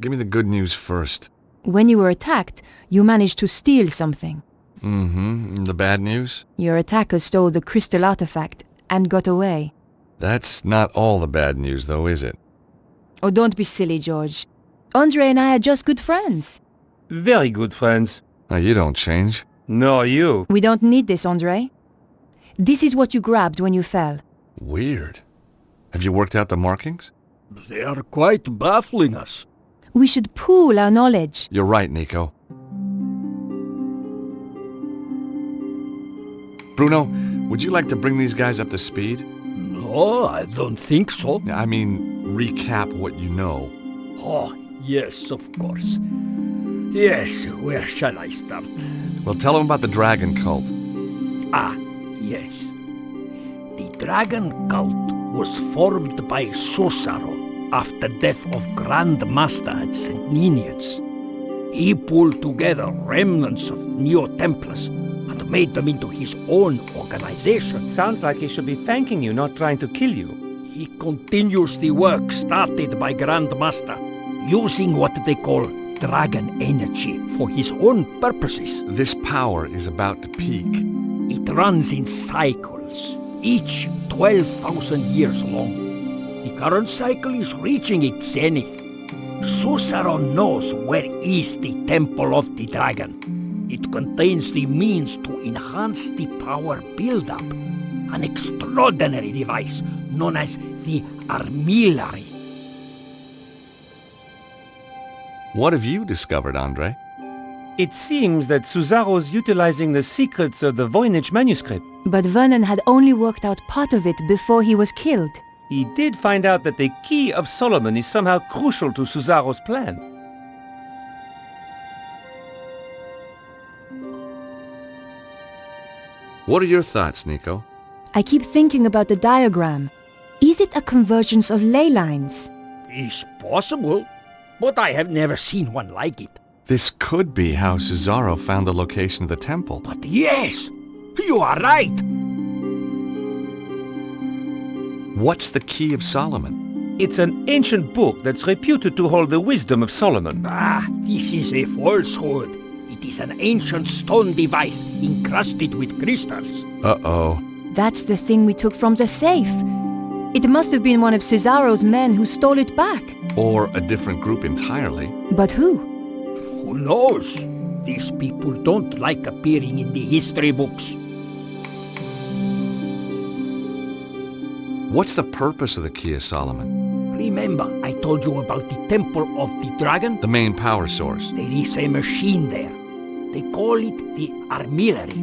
Give me the good news first.
When you were attacked, you managed to steal something.
Mm-hmm. The bad news?
Your attacker stole the crystal artifact and got away.
That's not all the bad news, though, is it?
Oh, don't be silly, George. Andre and I are just good friends.
Very good friends.
Now, you don't change.
Nor you.
We don't need this, Andre. This is what you grabbed when you fell.
Weird. Have you worked out the markings?
They are quite baffling us.
We should pool our knowledge.
You're right, Nico. Bruno, would you like to bring these guys up to speed?
No, I don't think so.
I mean, recap what you know.
Oh, yes, of course. Yes, where shall I start?
Well, tell them about the dragon cult.
Ah, yes. The dragon cult was formed by Susaro after death of Grand Master at St. Ninians. He pulled together remnants of Neo-Templars and made them into his own organization.
Sounds like he should be thanking you, not trying to kill you.
He continues the work started by Grand Master, using what they call dragon energy for his own purposes.
This power is about to peak.
It runs in cycles, each 12,000 years long. The current cycle is reaching its zenith. Susaro knows where is the Temple of the Dragon. It contains the means to enhance the power build-up, an extraordinary device known as the Armillary.
What have you discovered, Andre?
It seems that Suzaro's utilizing the secrets of the Voynich manuscript.
But Vernon had only worked out part of it before he was killed.
He did find out that the Key of Solomon is somehow crucial to Suzaro's plan.
What are your thoughts, Nico?
I keep thinking about the diagram. Is it a convergence of ley lines?
It's possible, but I have never seen one like it.
This could be how Susaro found the location of the temple.
But yes, you are right.
What's the Key of Solomon?
It's an ancient book that's reputed to hold the wisdom of Solomon.
Ah, this is a falsehood. It is an ancient stone device encrusted with crystals.
Uh-oh.
That's the thing we took from the safe. It must have been one of Suzaro's men who stole it back.
Or a different group entirely.
But who?
Who knows? These people don't like appearing in the history books.
What's the purpose of the Key of Solomon?
Remember, I told you about the Temple of the Dragon?
The main power source.
There is a machine there. They call it the armillary.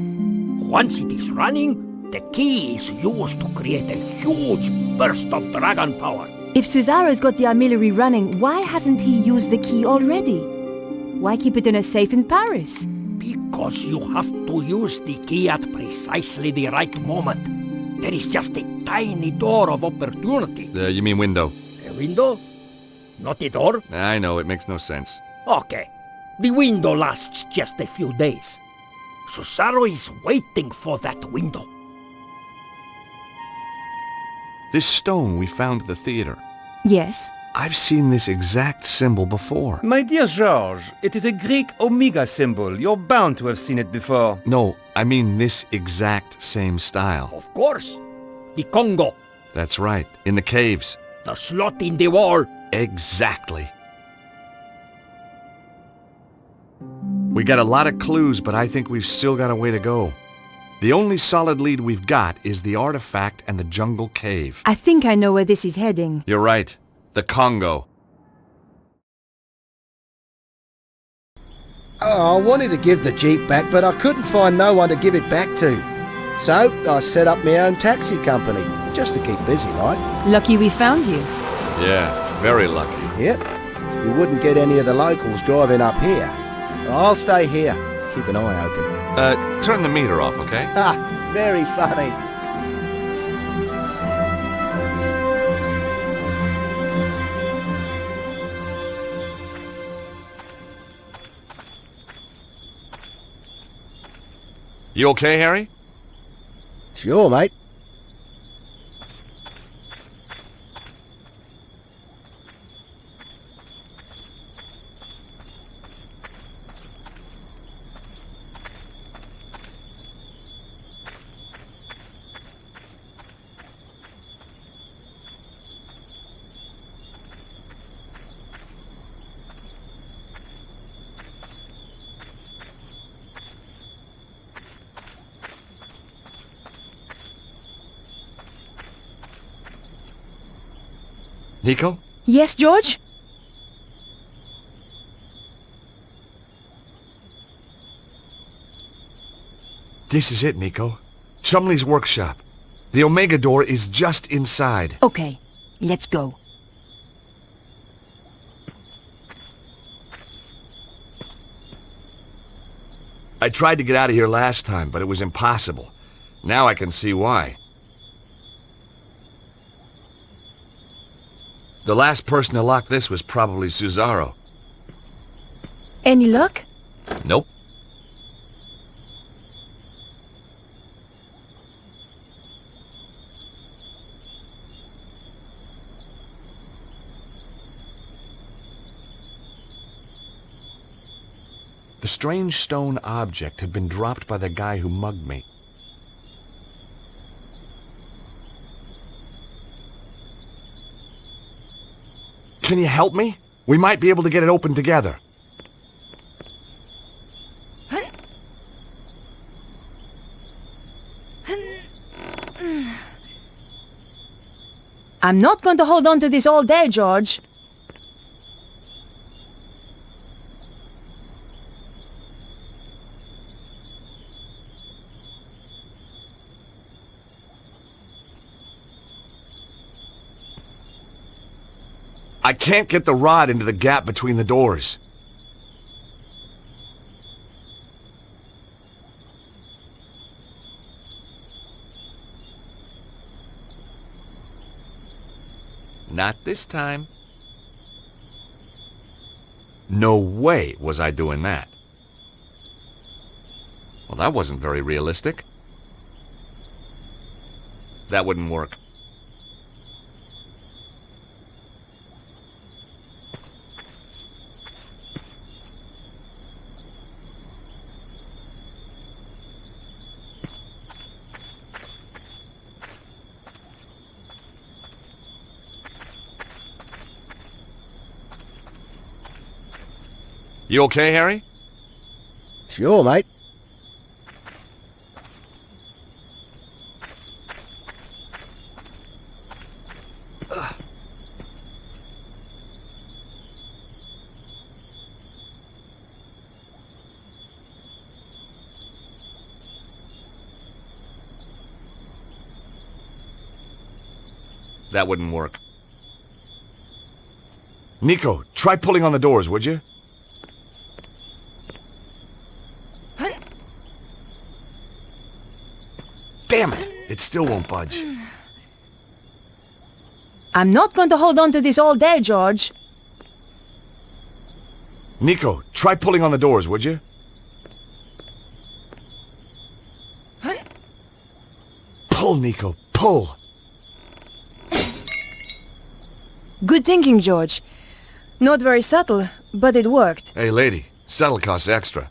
Once it is running, the key is used to create a huge burst of dragon power.
If Suzaro's got the armillary running, why hasn't he used the key already? Why keep it in a safe in Paris?
Because you have to use the key at precisely the right moment. There is just a tiny door of opportunity.
You mean window?
A window? Not a door?
I know, it makes no sense.
Okay. The window lasts just a few days. Susaro is waiting for that window.
This stone we found at the theater.
Yes.
I've seen this exact symbol before.
My dear George, it is a Greek omega symbol. You're bound to have seen it before.
No, I mean this exact same style.
Of course. The Congo.
That's right, in the caves.
The slot in the wall.
Exactly. We got a lot of clues, but I think we've still got a way to go. The only solid lead we've got is the artifact and the jungle cave.
I think I know where this is heading.
You're right. The Congo.
Oh, I wanted to give the Jeep back, but I couldn't find no one to give it back to. So, I set up my own taxi company, just to keep busy, like.
Lucky we found you.
Yeah, very lucky.
Yep. You wouldn't get any of the locals driving up here. I'll stay here. Keep an eye open.
Turn the meter off, okay?
Ha! Very funny.
You okay, Harry?
Sure, mate.
Nico?
Yes, George?
This is it, Nico. Chumley's workshop. The Omega door is just inside.
Okay, let's go.
I tried to get out of here last time, but it was impossible. Now I can see why. The last person to lock this was probably Susaro.
Any luck?
Nope. The strange stone object had been dropped by the guy who mugged me. Can you help me? We might be able to get it open together.
I'm not going to hold on to this all day, George.
I can't get the rod into the gap between the doors. Not this time. No way was I doing that. Well, that wasn't very realistic. That wouldn't work. You okay, Harry?
Sure, mate.
That wouldn't work. Nico, try pulling on the doors, would you? Damn it! It still won't budge.
I'm not going to hold on to this all day, George.
Nico, try pulling on the doors, would you? Pull, Nico, pull!
Good thinking, George. Not very subtle, but it worked.
Hey, lady, subtle costs extra.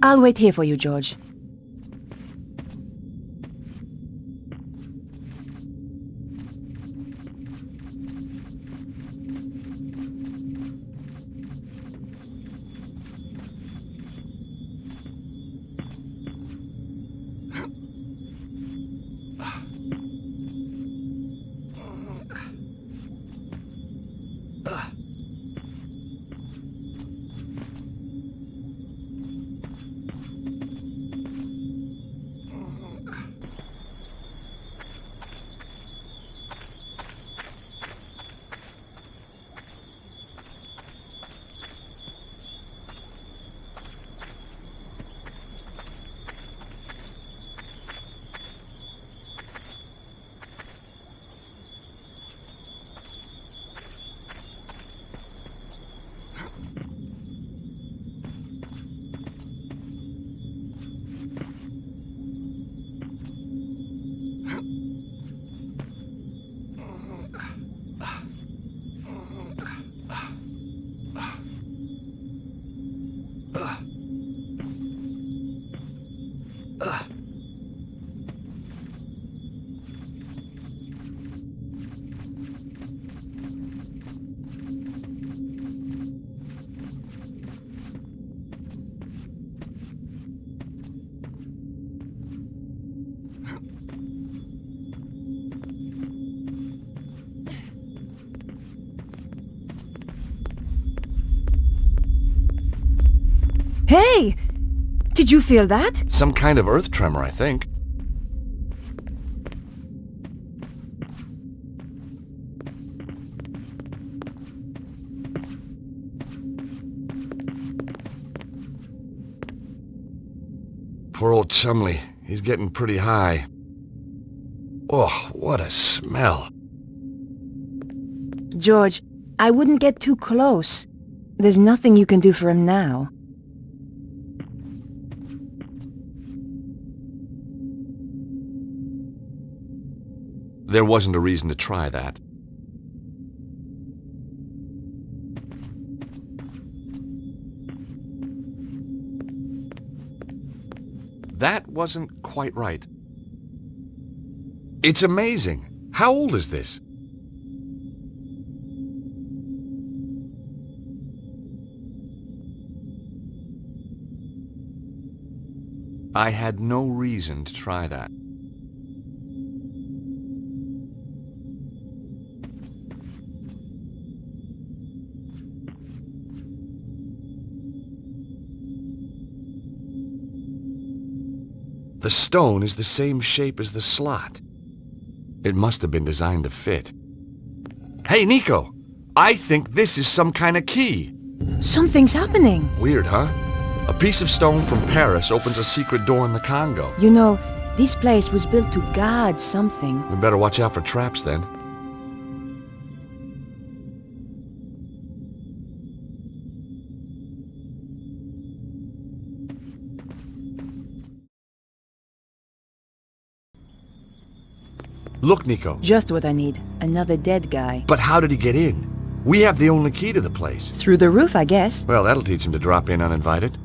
I'll wait here for you, George. Hey! Did you feel that?
Some kind of earth tremor, I think. Poor old Chumley. He's getting pretty high. Oh, what a smell.
George, I wouldn't get too close. There's nothing you can do for him now.
There wasn't a reason to try that. That wasn't quite right. It's amazing. How old is this? I had no reason to try that. The stone is the same shape as the slot. It must have been designed to fit. Hey, Nico! I think this is some kind of key.
Something's happening.
Weird, huh? A piece of stone from Paris opens a secret door in the Congo.
You know, this place was built to guard something.
We better watch out for traps then. Look, Nico.
Just what I need. Another dead guy.
But how did he get in? We have the only key to the place.
Through the roof, I guess.
Well, that'll teach him to drop in uninvited.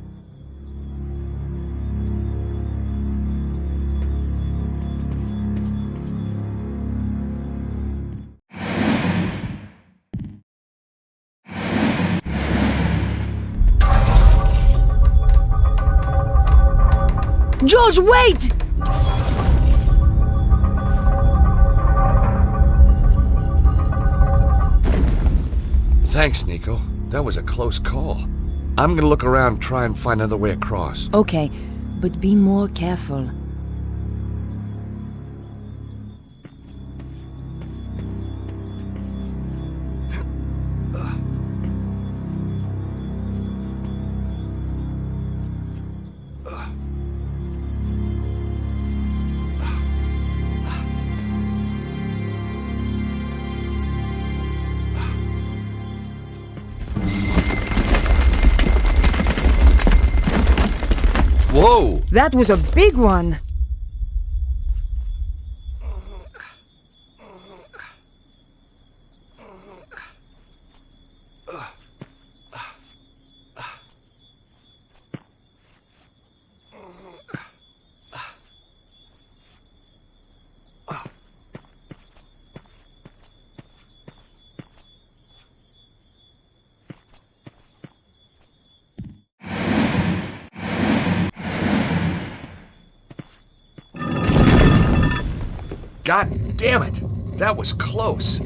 George, wait!
Thanks, Nico. That was a close call. I'm gonna look around, try and find another way across.
Okay, but be more careful.
Whoa!
That was a big one.
God damn it! That was close.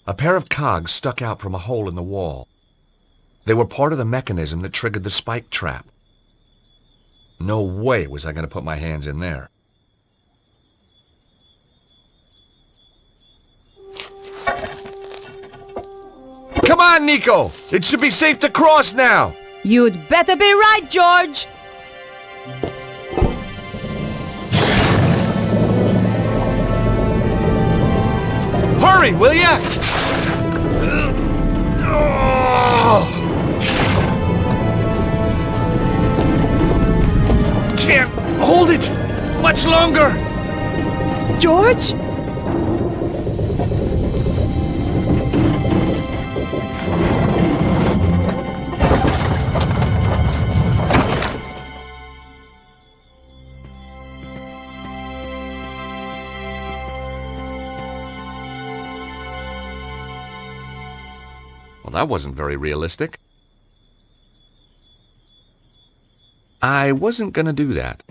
A pair of cogs stuck out from a hole in the wall. They were part of the mechanism that triggered the spike trap. No way was I going to put my hands in there. Come on, Nico! It should be safe to cross now!
You'd better be right, George!
Hurry, will ya? Can't hold it much longer!
George?
Well, that wasn't very realistic. I wasn't gonna do that.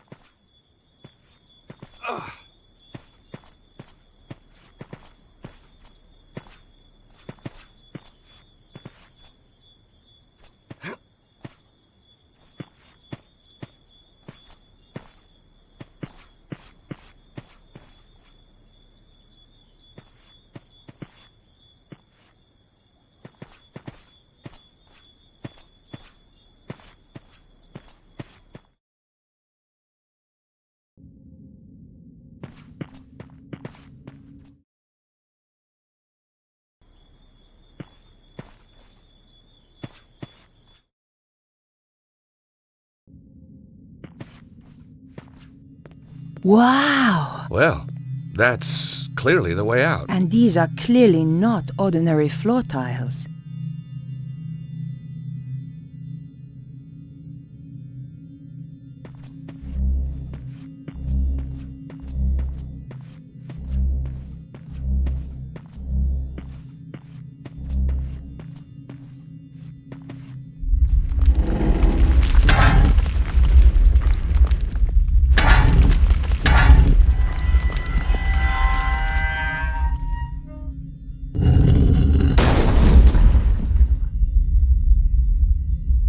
Wow!
Well, that's clearly the way out.
And these are clearly not ordinary floor tiles.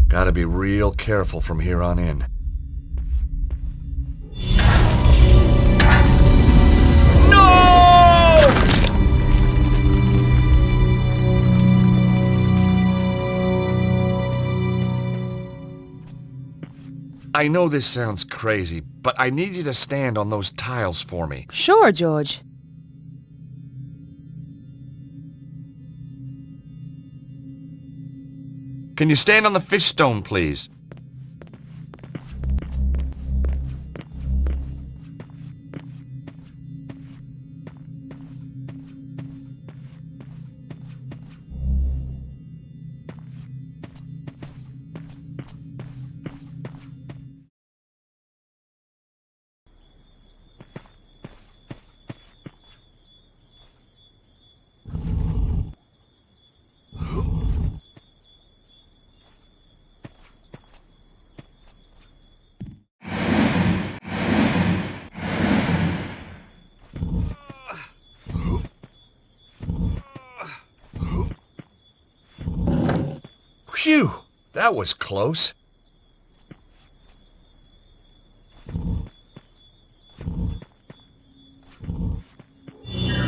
Gotta be real careful from here on in. No! I know this sounds crazy, but I need you to stand on those tiles for me.
Sure, George.
Can you stand on the fish stone, please? Phew! That was close.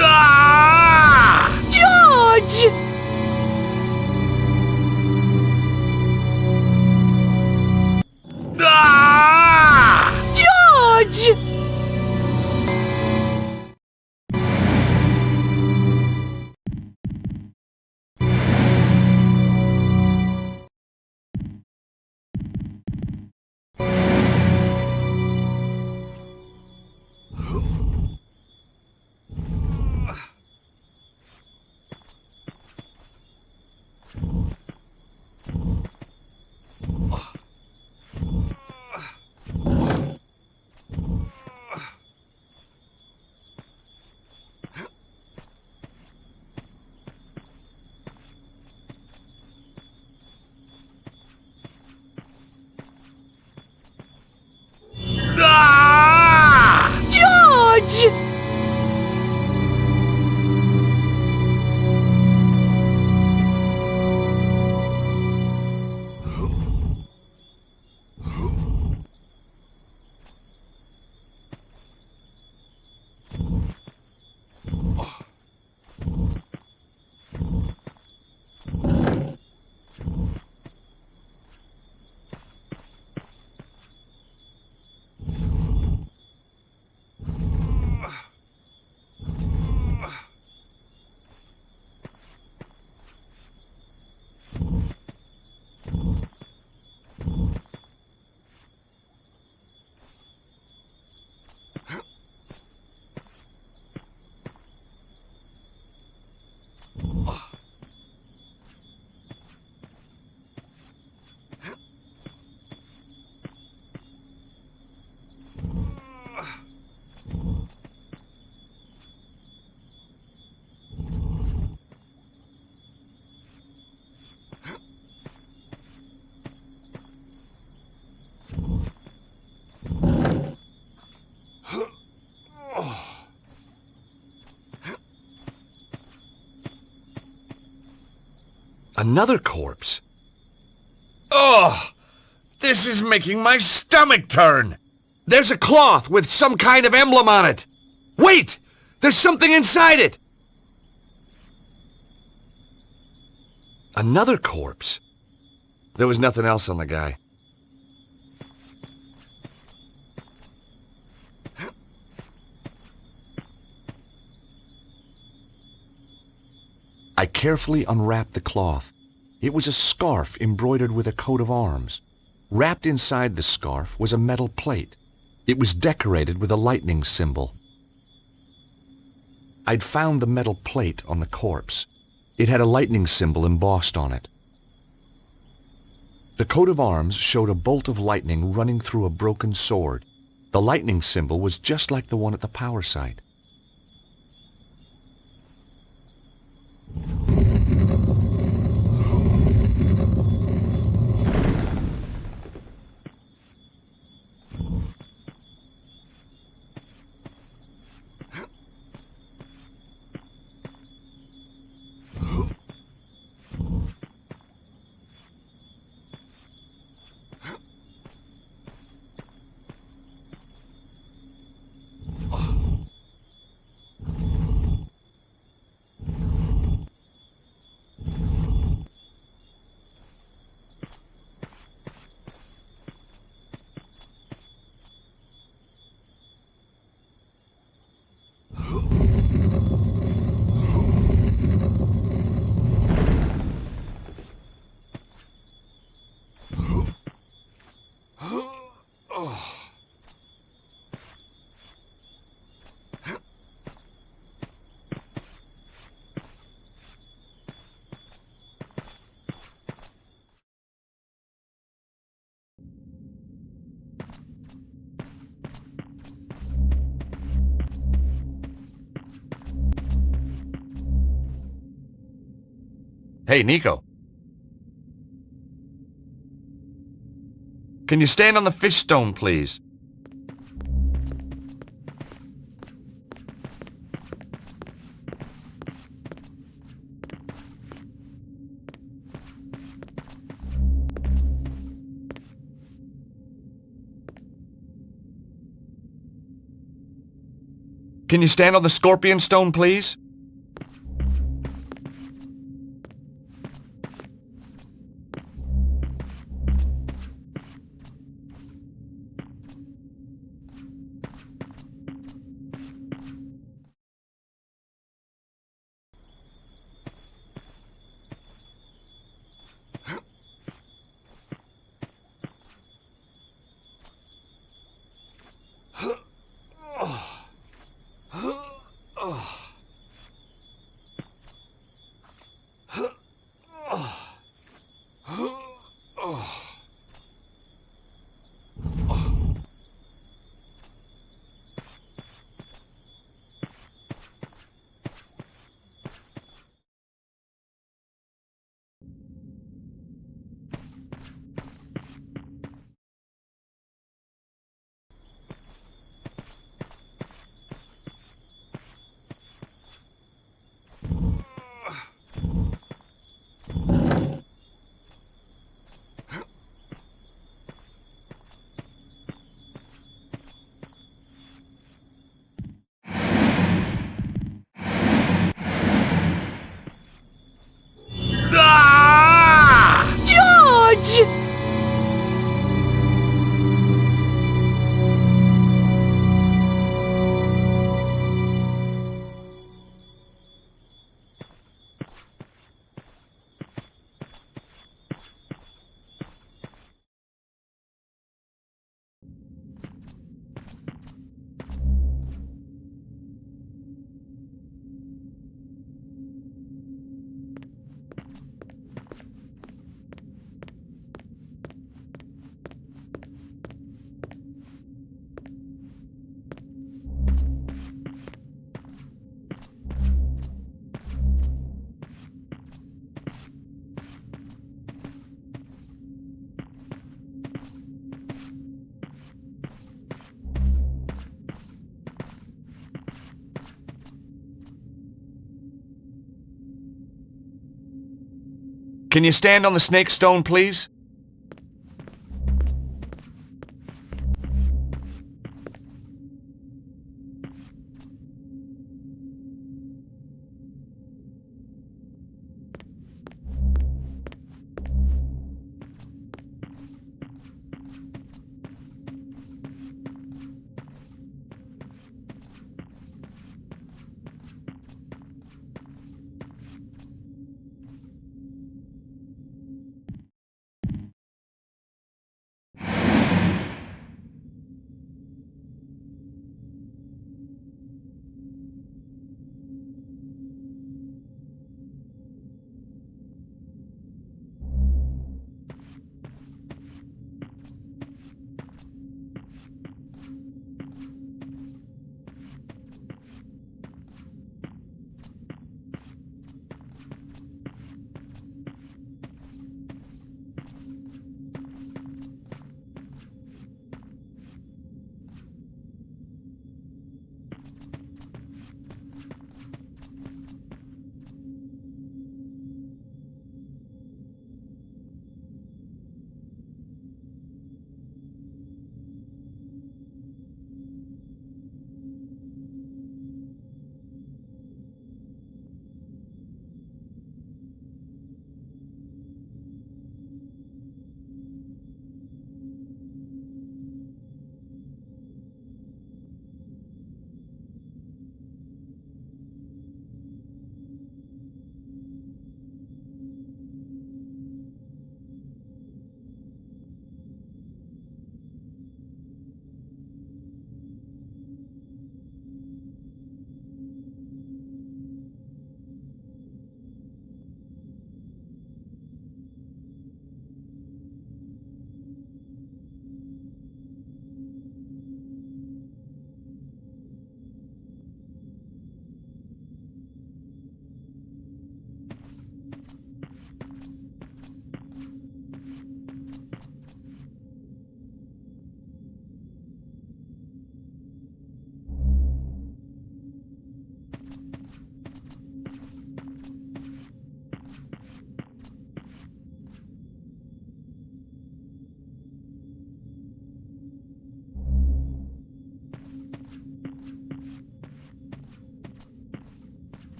Ah!
George!
Ah!
George!
Ah!
George!
Another corpse? Oh! This is making my stomach turn! There's a cloth with some kind of emblem on it! Wait! There's something inside it! Another corpse? There was nothing else on the guy. I carefully unwrapped the cloth. It was a scarf embroidered with a coat of arms. Wrapped inside the scarf was a metal plate. It was decorated with a lightning symbol. I'd found the metal plate on the corpse. It had a lightning symbol embossed on it. The coat of arms showed a bolt of lightning running through a broken sword. The lightning symbol was just like the one at the power site. Hey, Nico. Can you stand on the fish stone, please? Can you stand on the Scorpion Stone, please?
George!
Can you stand on the Snake Stone, please?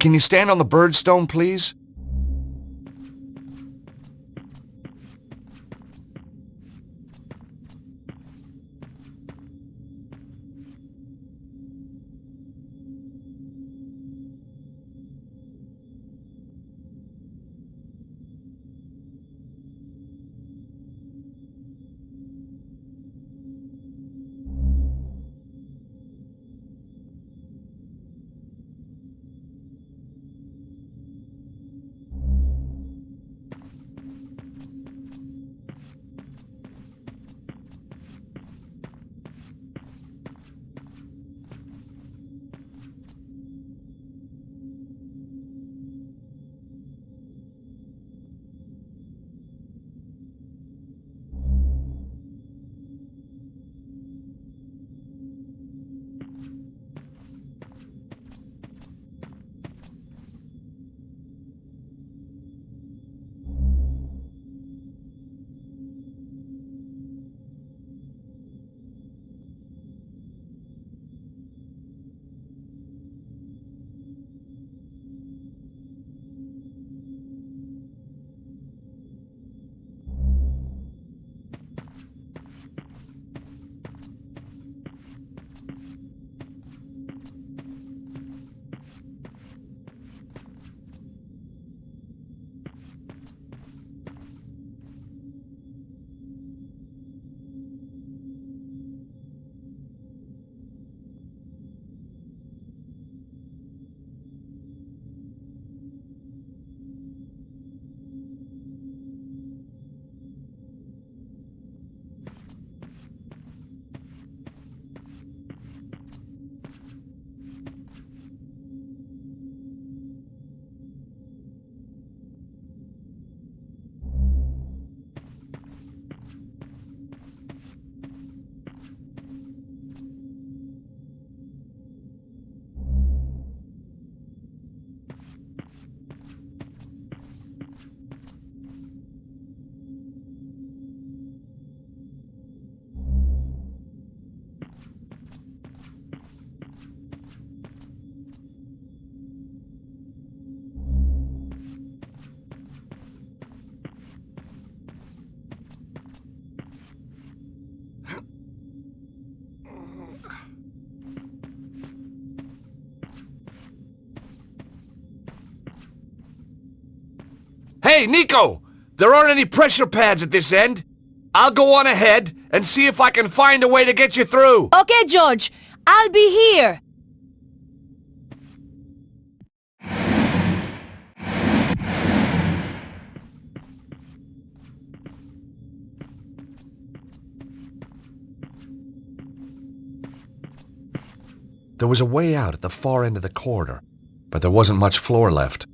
can you stand on the birdstone, please? Hey, Nico! There aren't any pressure pads at this end. I'll go on ahead and see if I can find a way to get you through.
Okay, George. I'll be here.
There was a way out at the far end of the corridor, but there wasn't much floor left.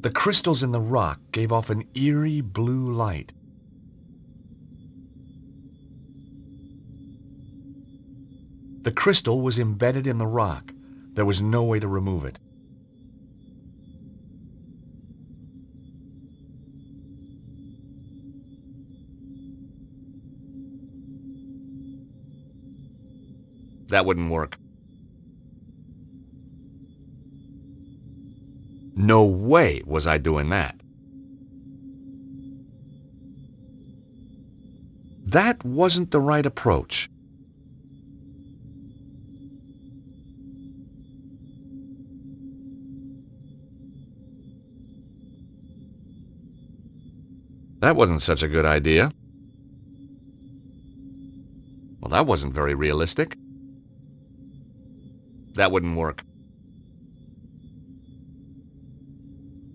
The crystals in the rock gave off an eerie blue light. The crystal was embedded in the rock. There was no way to remove it. That wouldn't work. No way was I doing that. That wasn't the right approach. That wasn't such a good idea. Well, that wasn't very realistic. That wouldn't work.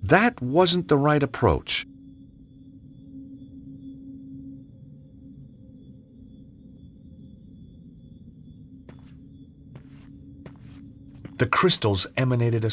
That wasn't the right approach. The crystals emanated a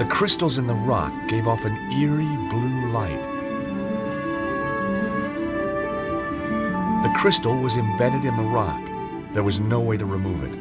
The crystals in the rock gave off an eerie blue light. The crystal was embedded in the rock. There was no way to remove it.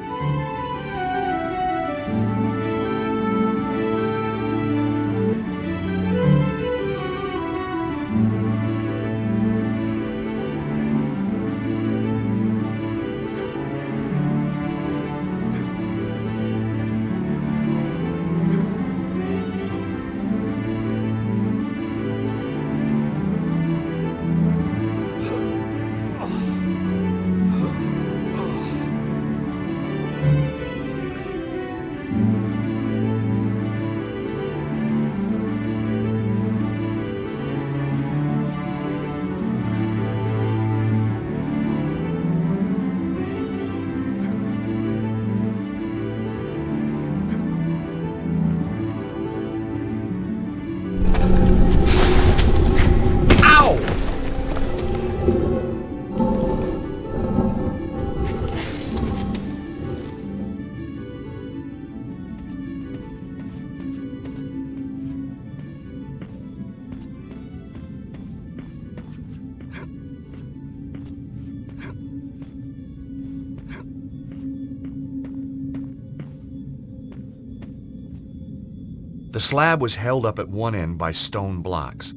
The slab was held up at one end by stone blocks.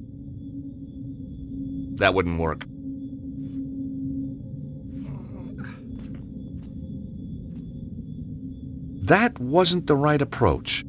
That wouldn't work. That wasn't the right approach.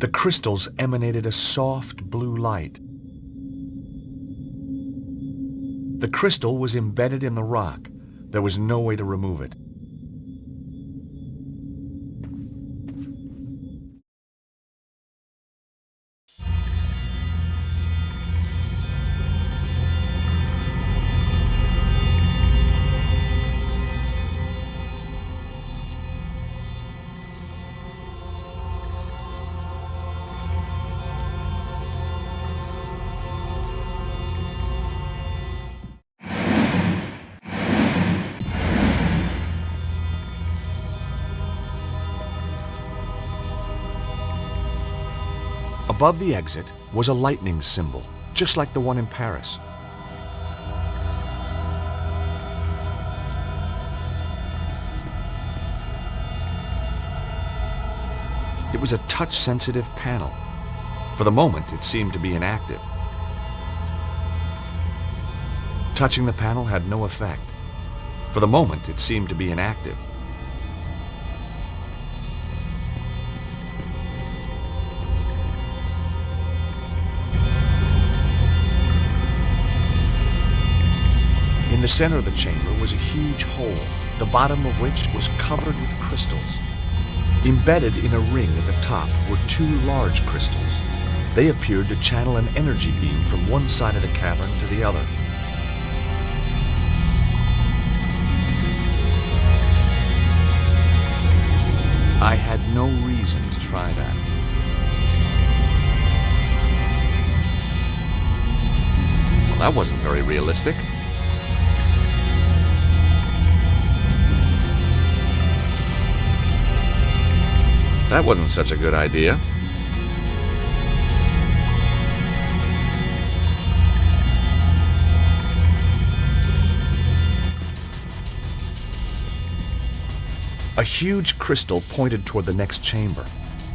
The crystals emanated a soft blue light. The crystal was embedded in the rock. There was no way to remove it. Above the exit was a lightning symbol, just like the one in Paris. It was a touch-sensitive panel. For the moment, it seemed to be inactive. Touching the panel had no effect. For the moment, it seemed to be inactive. In the center of the chamber was a huge hole, the bottom of which was covered with crystals. Embedded in a ring at the top were two large crystals. They appeared to channel an energy beam from one side of the cavern to the other. I had no reason to try that. Well, that wasn't very realistic. That wasn't such a good idea. A huge crystal pointed toward the next chamber.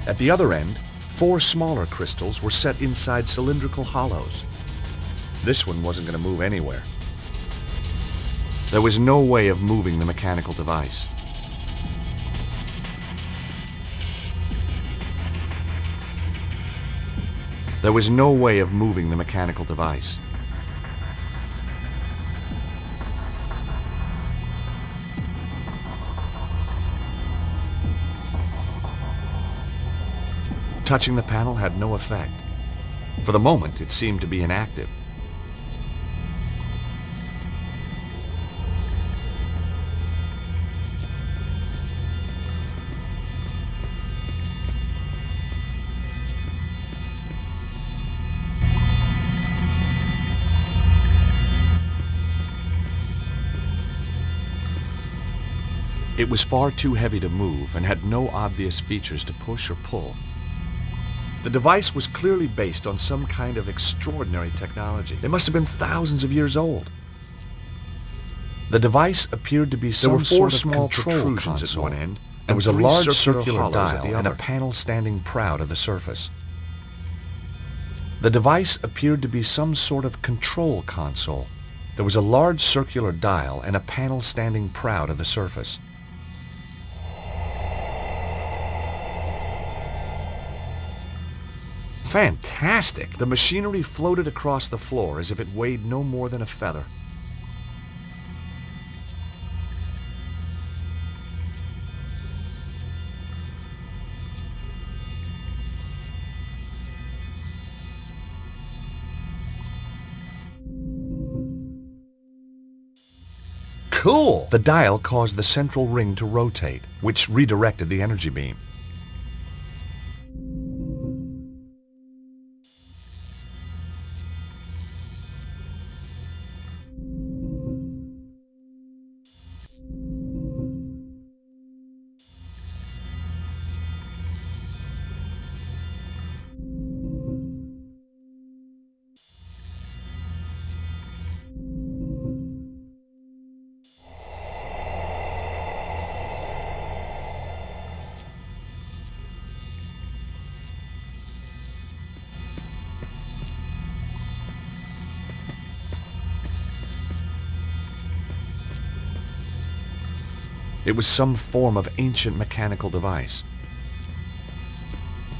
At the other end, 4 smaller crystals were set inside cylindrical hollows. This one wasn't going to move anywhere. There was no way of moving the mechanical device. There was no way of moving the mechanical device. Touching the panel had no effect. For the moment, it seemed to be inactive. It was far too heavy to move and had no obvious features to push or pull. The device was clearly based on some kind of extraordinary technology. It must have been thousands of years old. The device appeared to be some sort of small protrusions at one end. There was a large circular dial and a panel standing proud of the surface. The device appeared to be some sort of control console. There was a large circular dial and a panel standing proud of the surface. Fantastic! The machinery floated across the floor as if it weighed no more than a feather. Cool! The dial caused the central ring to rotate, which redirected the energy beam. It was some form of ancient mechanical device.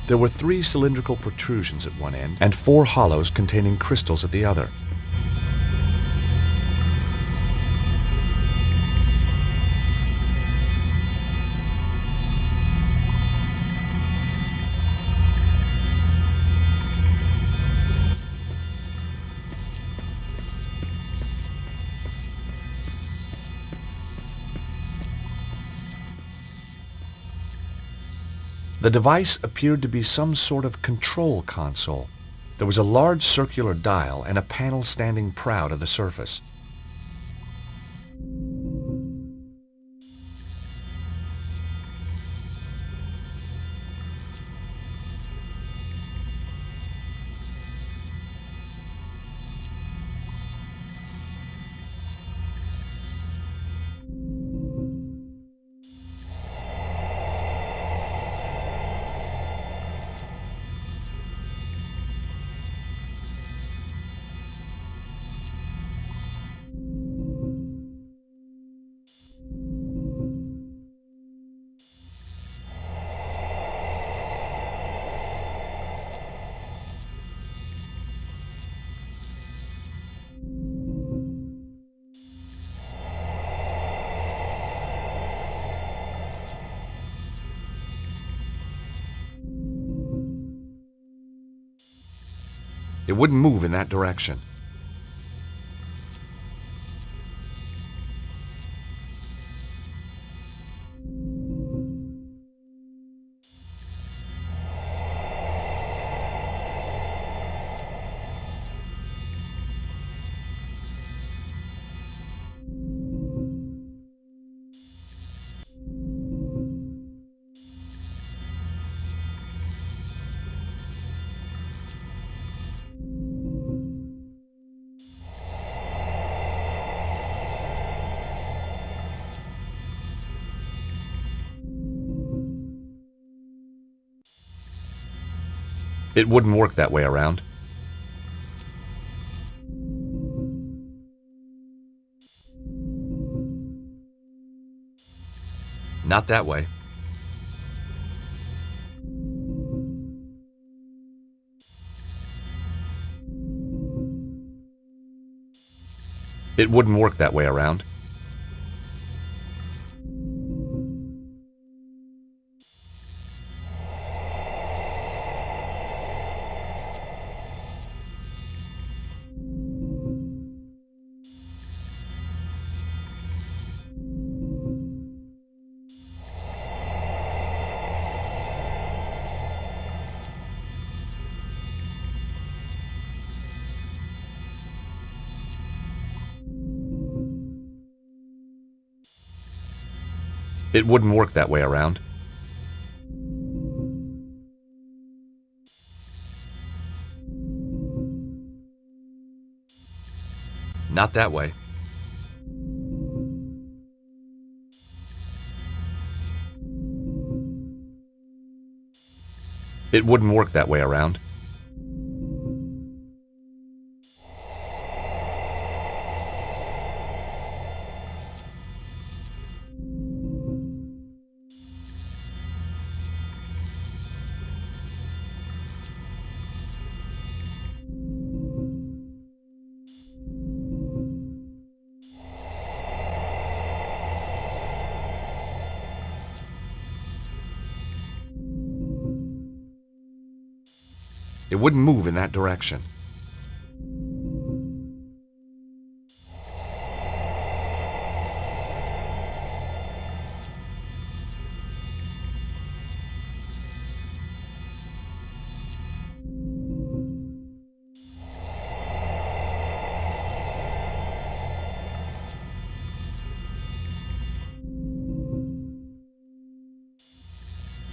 There were 3 cylindrical protrusions at one end and 4 hollows containing crystals at the other. The device appeared to be some sort of control console. There was a large circular dial and a panel standing proud of the surface. It wouldn't move in that direction. It wouldn't work that way around. Not that way. It wouldn't work that way around. It wouldn't work that way around. Not that way. It wouldn't work that way around. It wouldn't move in that direction.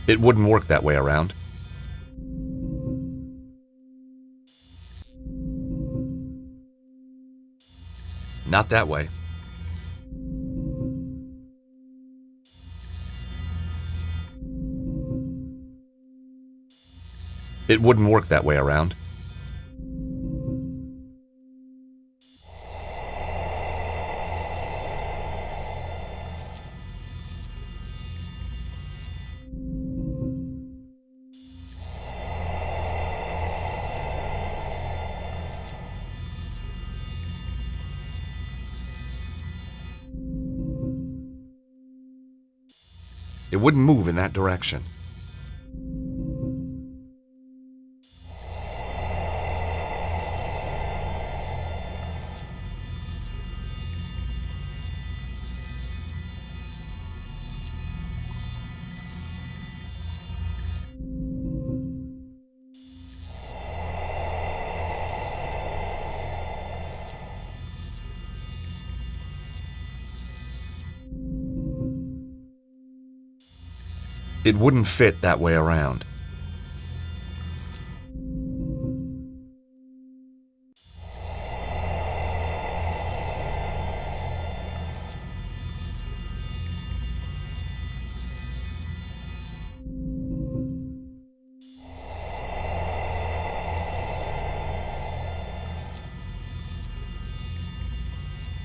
It wouldn't work that way around. Not that way. It wouldn't work that way around. It wouldn't move in that direction. It wouldn't fit that way around.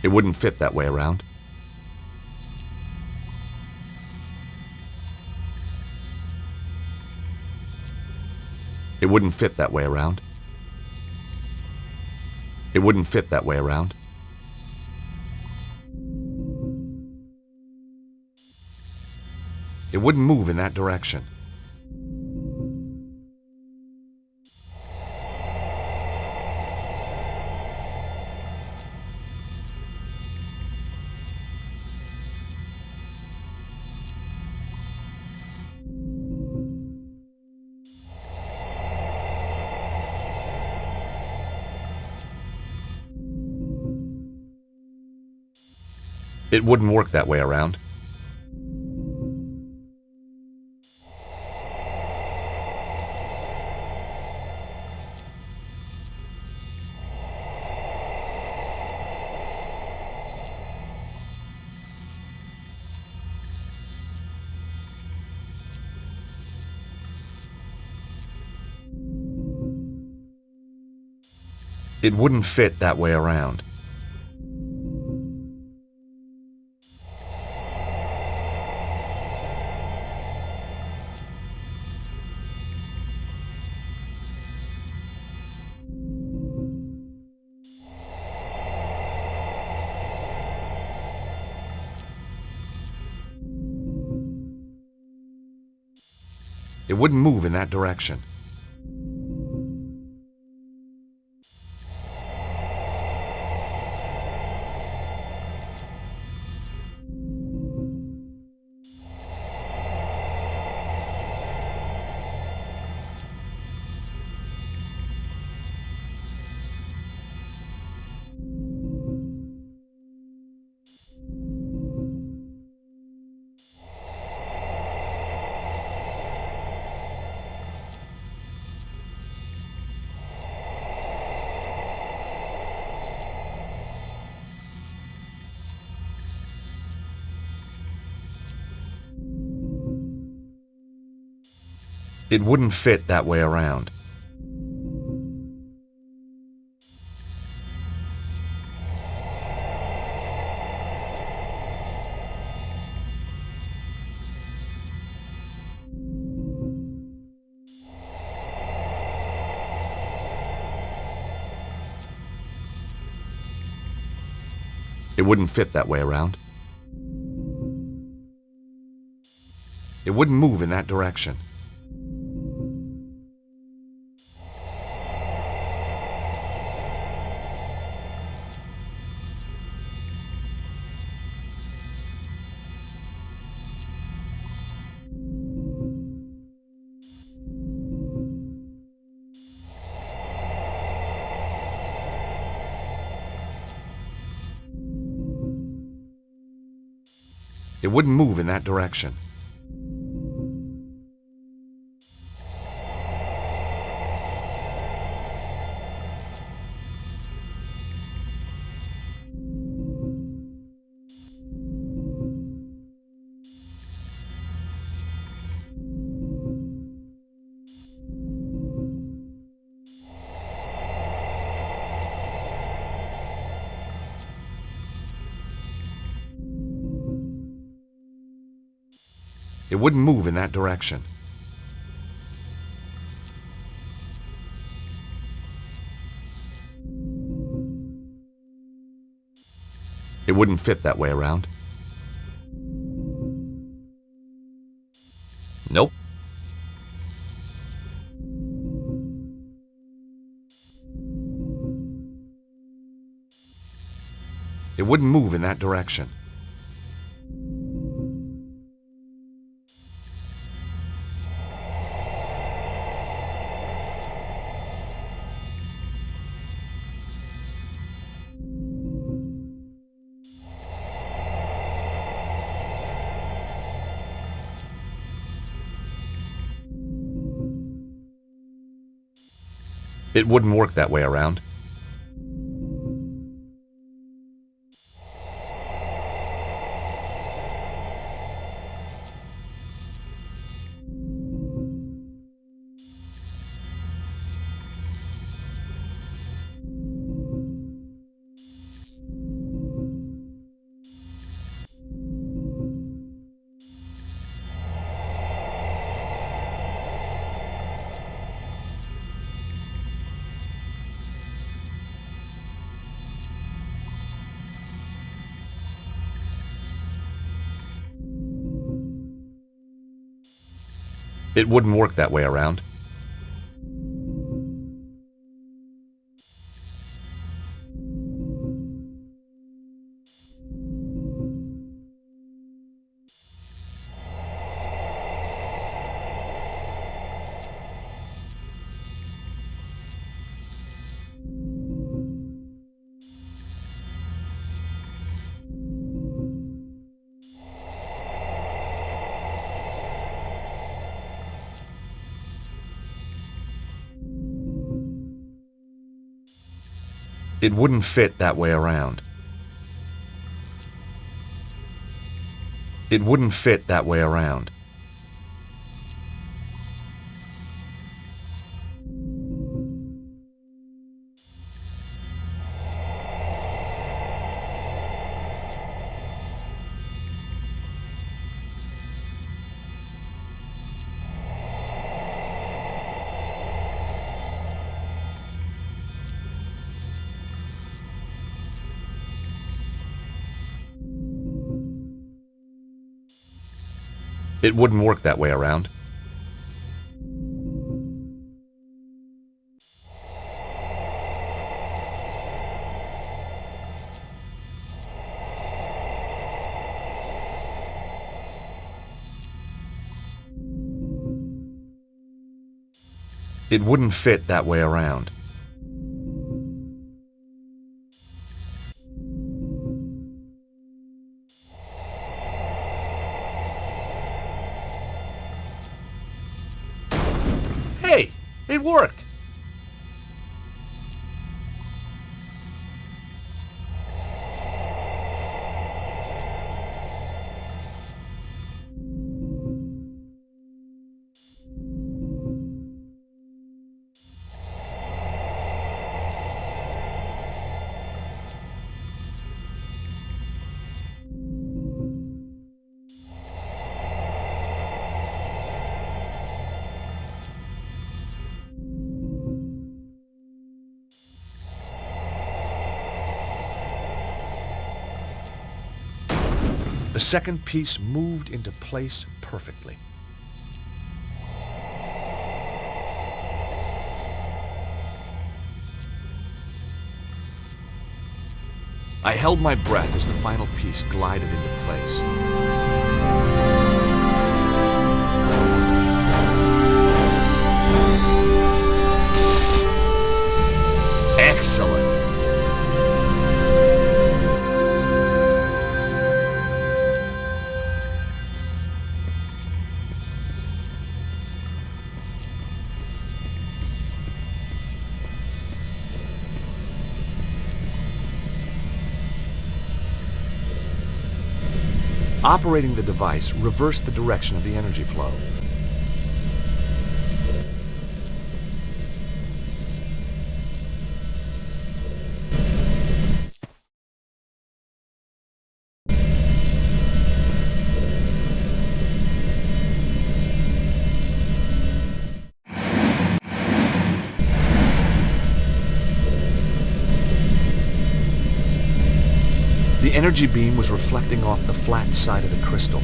It wouldn't fit that way around. It wouldn't fit that way around. It wouldn't fit that way around. It wouldn't move in that direction. It wouldn't work that way around. It wouldn't fit that way around. It wouldn't move in that direction. It wouldn't fit that way around. It wouldn't fit that way around. It wouldn't move in that direction. It wouldn't move in that direction. It wouldn't move in that direction. It wouldn't fit that way around. Nope. It wouldn't move in that direction. It wouldn't work that way around. It wouldn't work that way around. It wouldn't fit that way around. It wouldn't fit that way around. It wouldn't work that way around. It wouldn't fit that way around. Hey, it worked! The second piece moved into place perfectly. I held my breath as the final piece glided into place. Excellent! Operating the device reversed the direction of the energy flow. The energy beam was reflecting off the flat side of the crystal.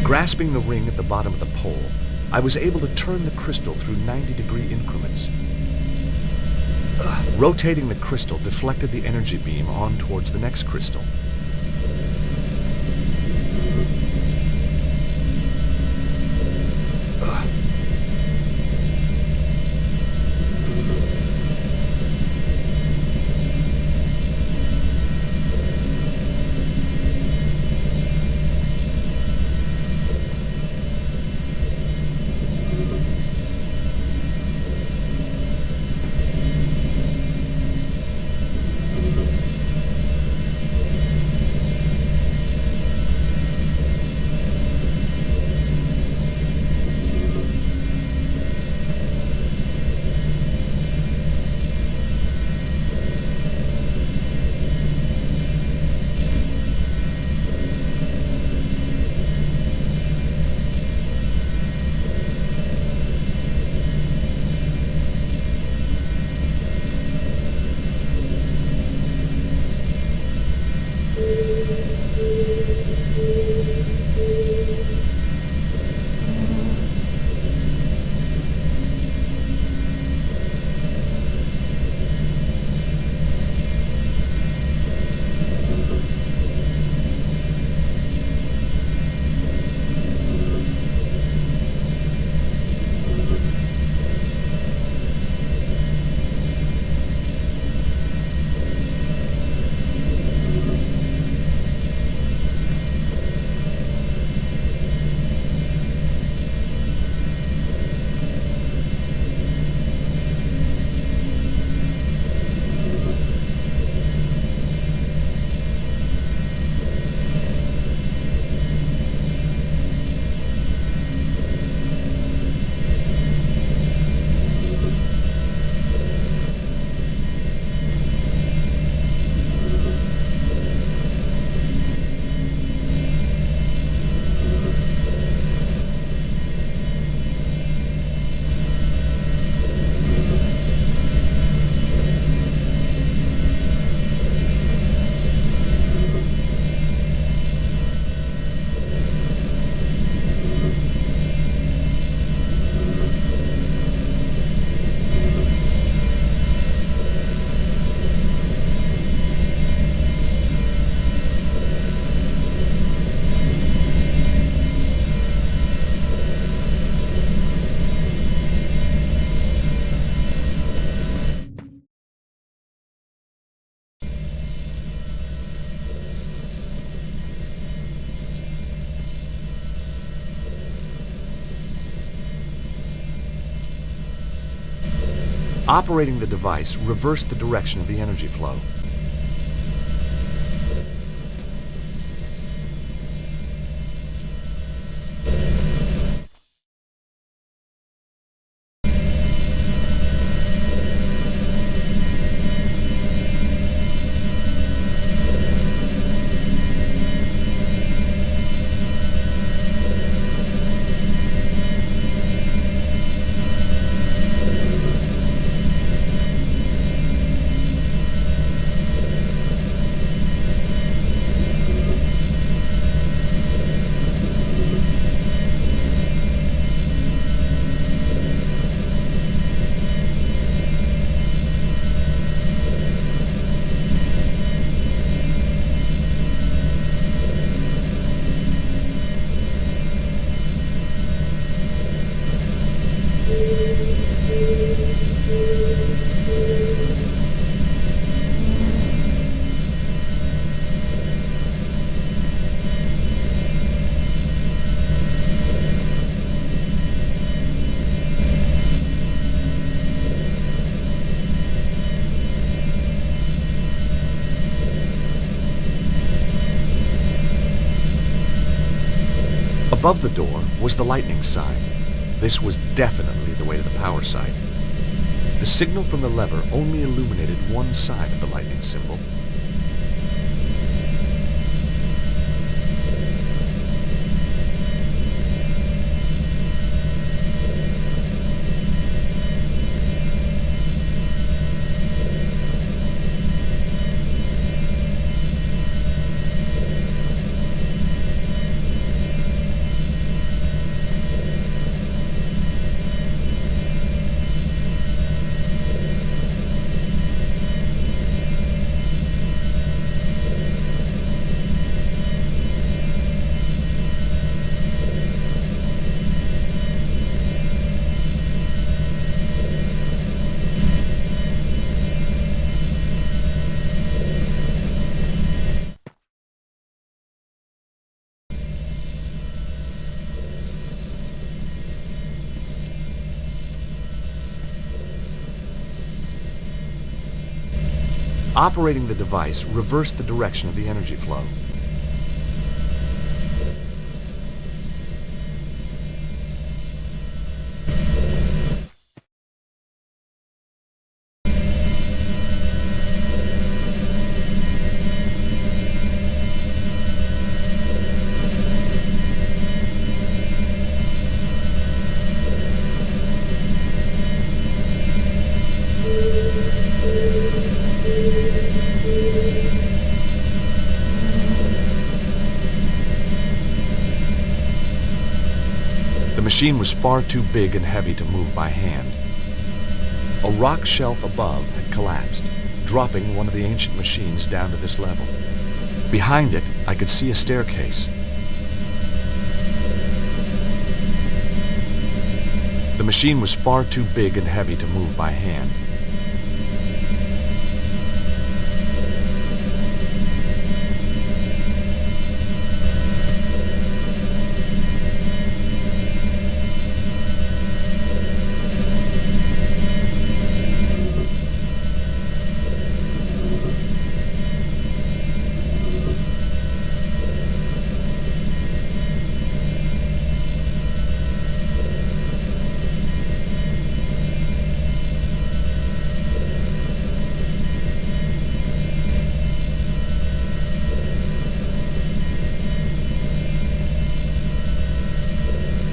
Grasping the ring at the bottom of the pole, I was able to turn the crystal through 90-degree increments. Rotating the crystal deflected the energy beam on towards the next crystal. Operating the device reversed the direction of the energy flow. Above the door was the lightning sign. This was definitely the way to the power site. The signal from the lever only illuminated one side of the lightning symbol. Operating the device reversed the direction of the energy flow. The machine was far too big and heavy to move by hand. A rock shelf above had collapsed, dropping one of the ancient machines down to this level. Behind it, I could see a staircase. The machine was far too big and heavy to move by hand.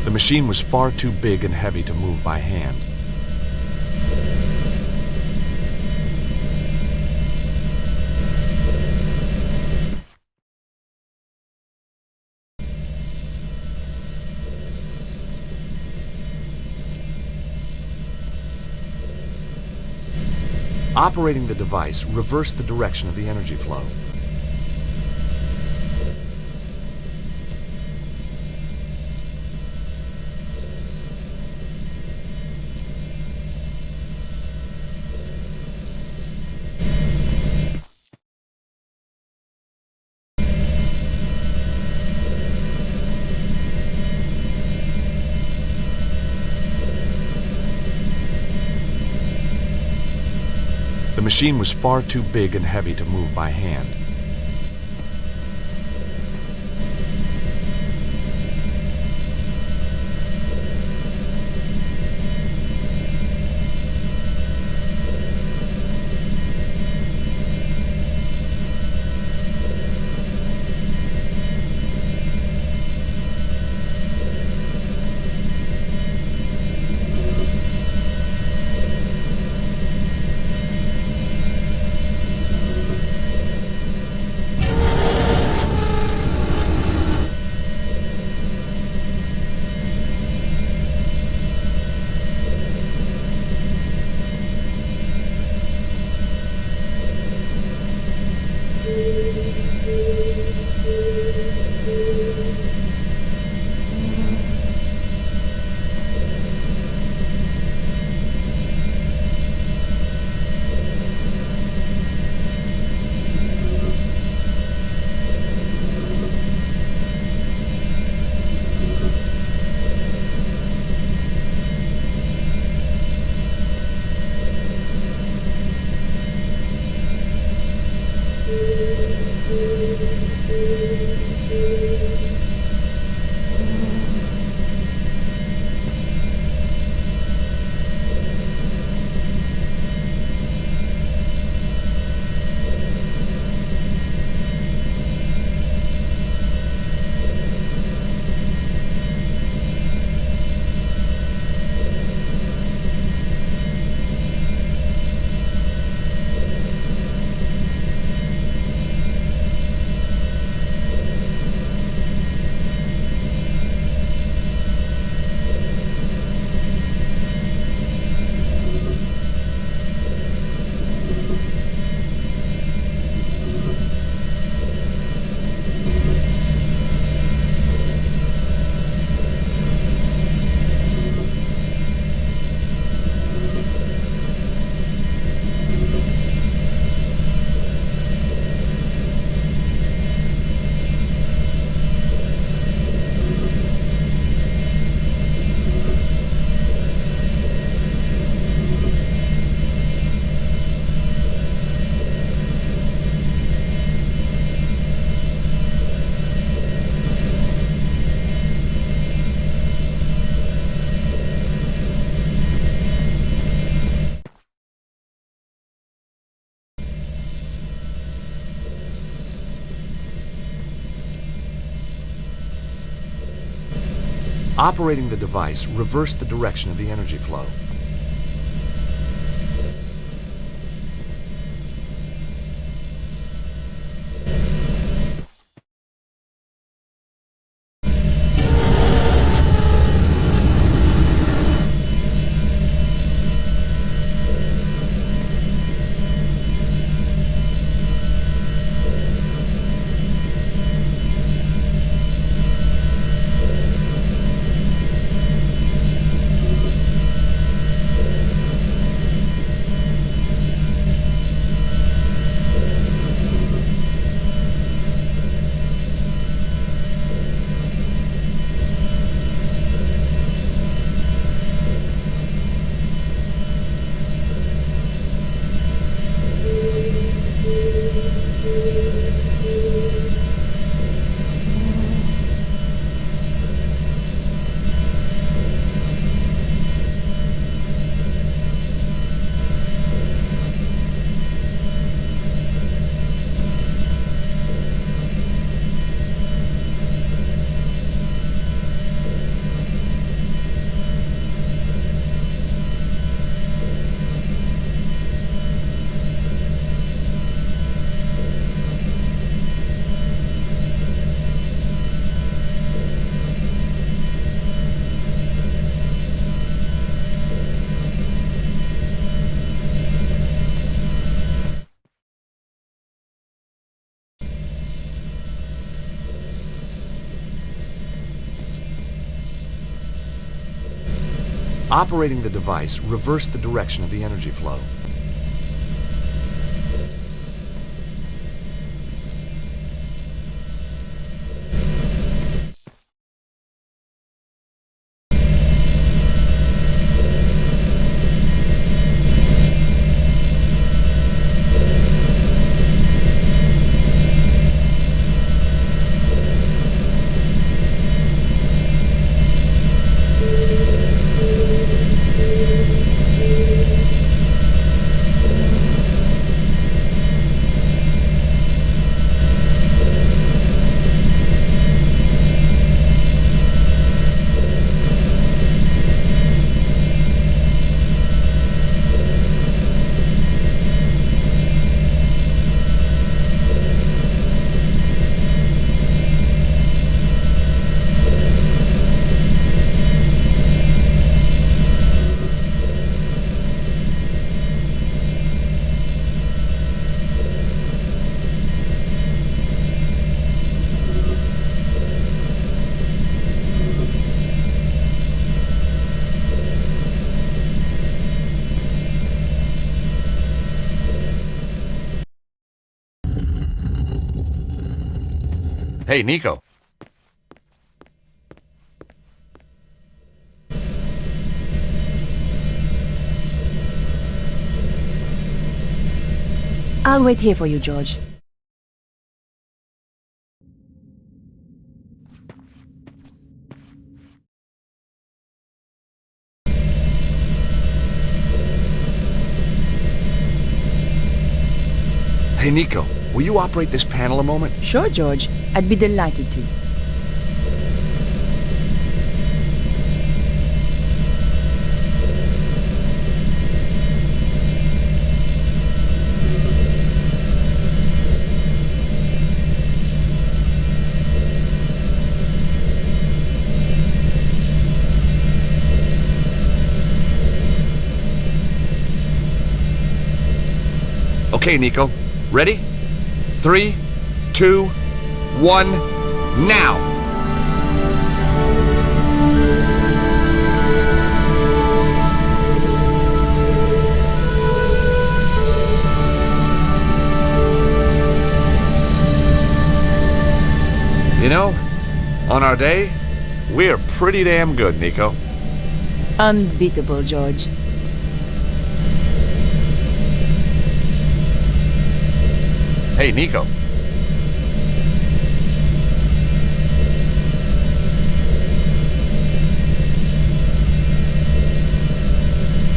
The machine was far too big and heavy to move by hand. Operating the device reversed the direction of the energy flow. The machine was far too big and heavy to move by hand. Operating the device, reverse the direction of the energy flow. Operating the device, reverse the direction of the energy flow. Hey, Nico.
I'll wait here for you, George.
Hey, Nico, will you operate this panel a moment?
Sure, George. I'd be delighted to.
Okay, Nico. Ready? 3, 2, 1, now! You know, on our day, we're pretty damn good, Nico.
Unbeatable, George.
Hey, Nico.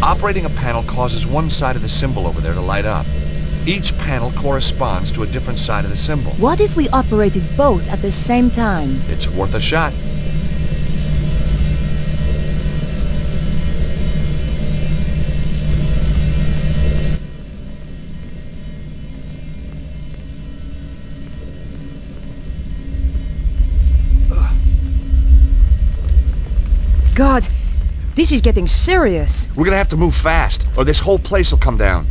Operating a panel causes one side of the symbol over there to light up. Each panel corresponds to a different side of the symbol.
What if we operated both at the same time?
It's worth a shot.
God, this is getting serious.
We're gonna have to move fast, or this whole place will come down.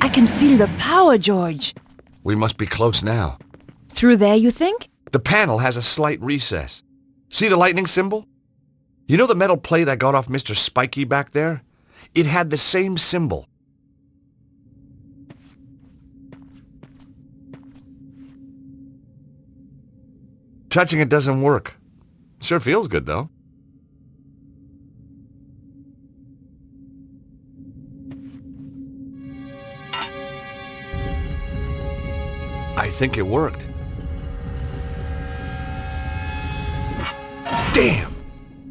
I can feel the power, George.
We must be close now.
Through there, you think?
The panel has a slight recess. See the lightning symbol? You know the metal plate I got off Mr. Spiky back there? It had the same symbol. Touching it doesn't work. Sure feels good, though. I think it worked. Damn!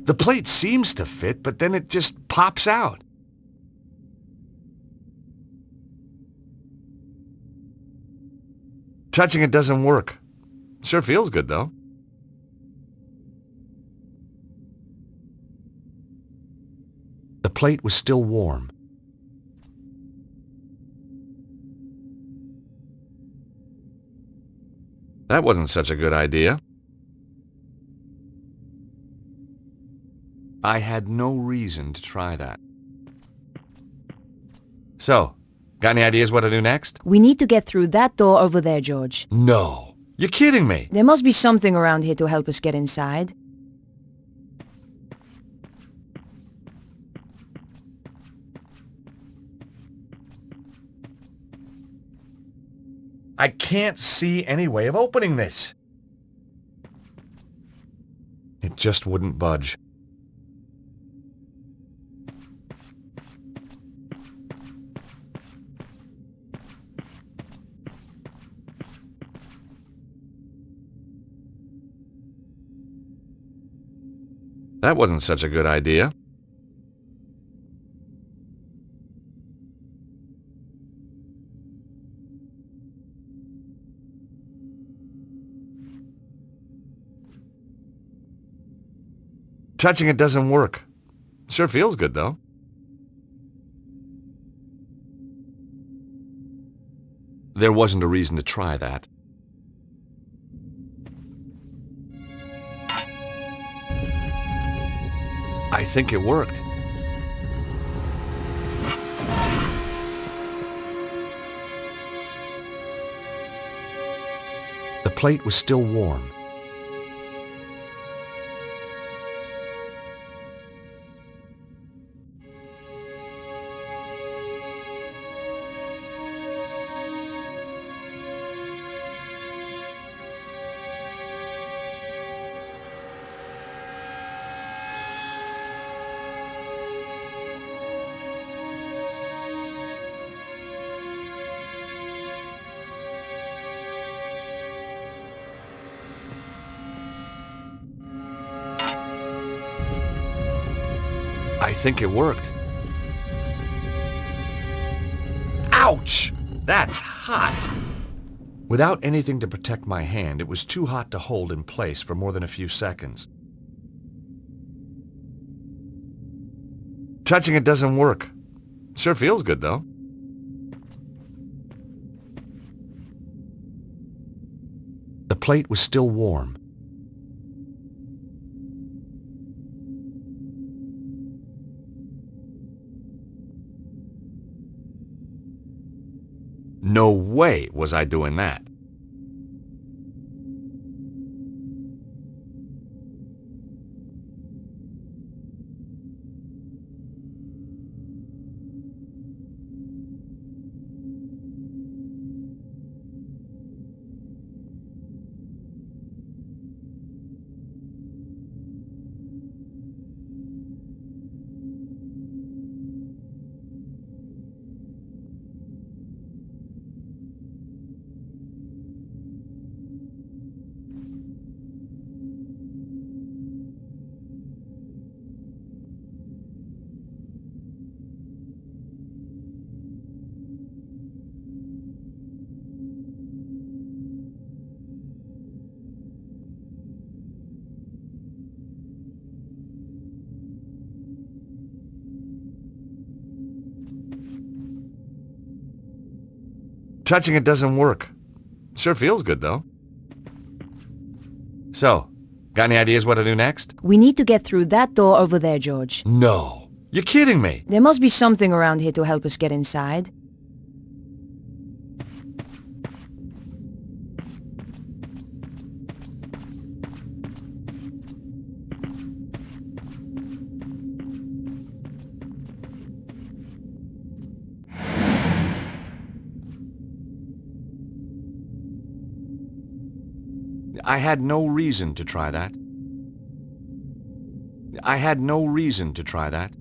The plate seems to fit, but then it just pops out. Touching it doesn't work. Sure feels good, though. The plate was still warm. That wasn't such a good idea. I had no reason to try that. So, got any ideas what to do next?
We need to get through that door over there, George.
No. You're kidding me.
There must be something around here to help us get inside.
I can't see any way of opening this. It just wouldn't budge. That wasn't such a good idea. Touching it doesn't work. Sure feels good, though. There wasn't a reason to try that. I think it worked. The plate was still warm. I think it worked. Ouch! That's hot! Without anything to protect my hand, it was too hot to hold in place for more than a few seconds. Touching it doesn't work. Sure feels good, though. The plate was still warm. No way was I doing that. Touching it doesn't work. Sure feels good, though. So, got any ideas what to do next?
We need to get through that door over there, George.
No. You're kidding me.
There must be something around here to help us get inside.
I had no reason to try that. I had no reason to try that.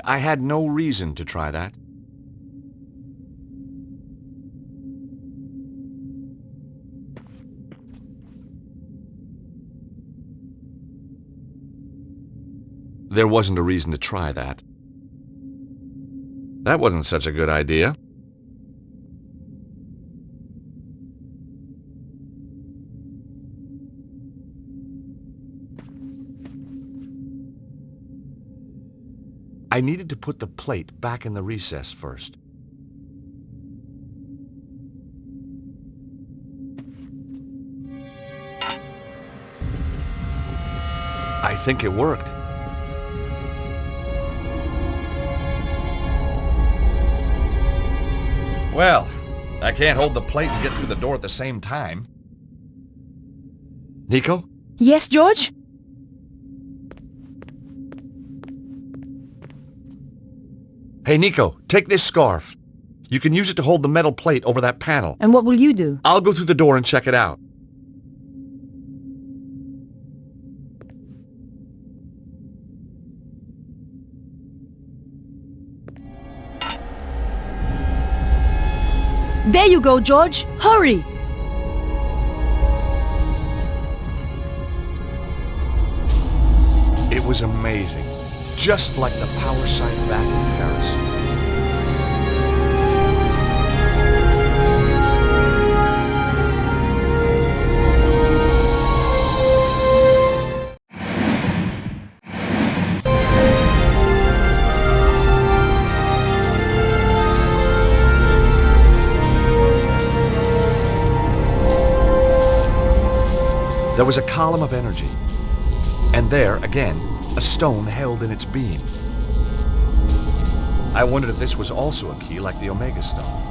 I had no reason to try that. There wasn't a reason to try that. That wasn't such a good idea. I needed to put the plate back in the recess first. I think it worked. Well, I can't hold the plate and get through the door at the same time. Nico?
Yes, George?
Hey, Nico, take this scarf. You can use it to hold the metal plate over that panel.
And what will you do?
I'll go through the door and check it out.
There you go, George. Hurry!
It was amazing. Just like the power site back in Paris. There was a column of energy, and there, again, a stone held in its beam. I wondered if this was also a key like the Omega Stone.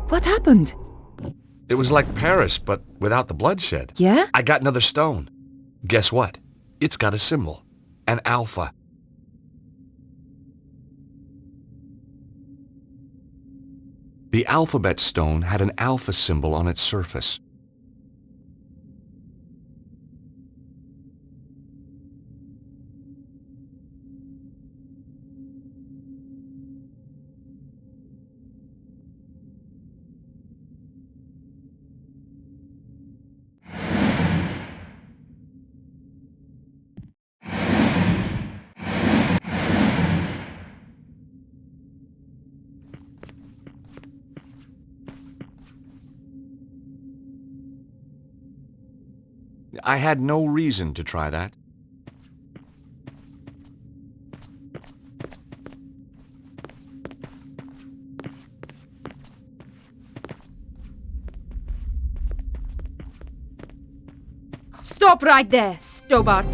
What happened?
It was like Paris, but without the bloodshed.
Yeah?
I got another stone. Guess what? It's got a symbol. An alpha. The alphabet stone had an alpha symbol on its surface. I had no reason to try that.
Stop right there, Stobart.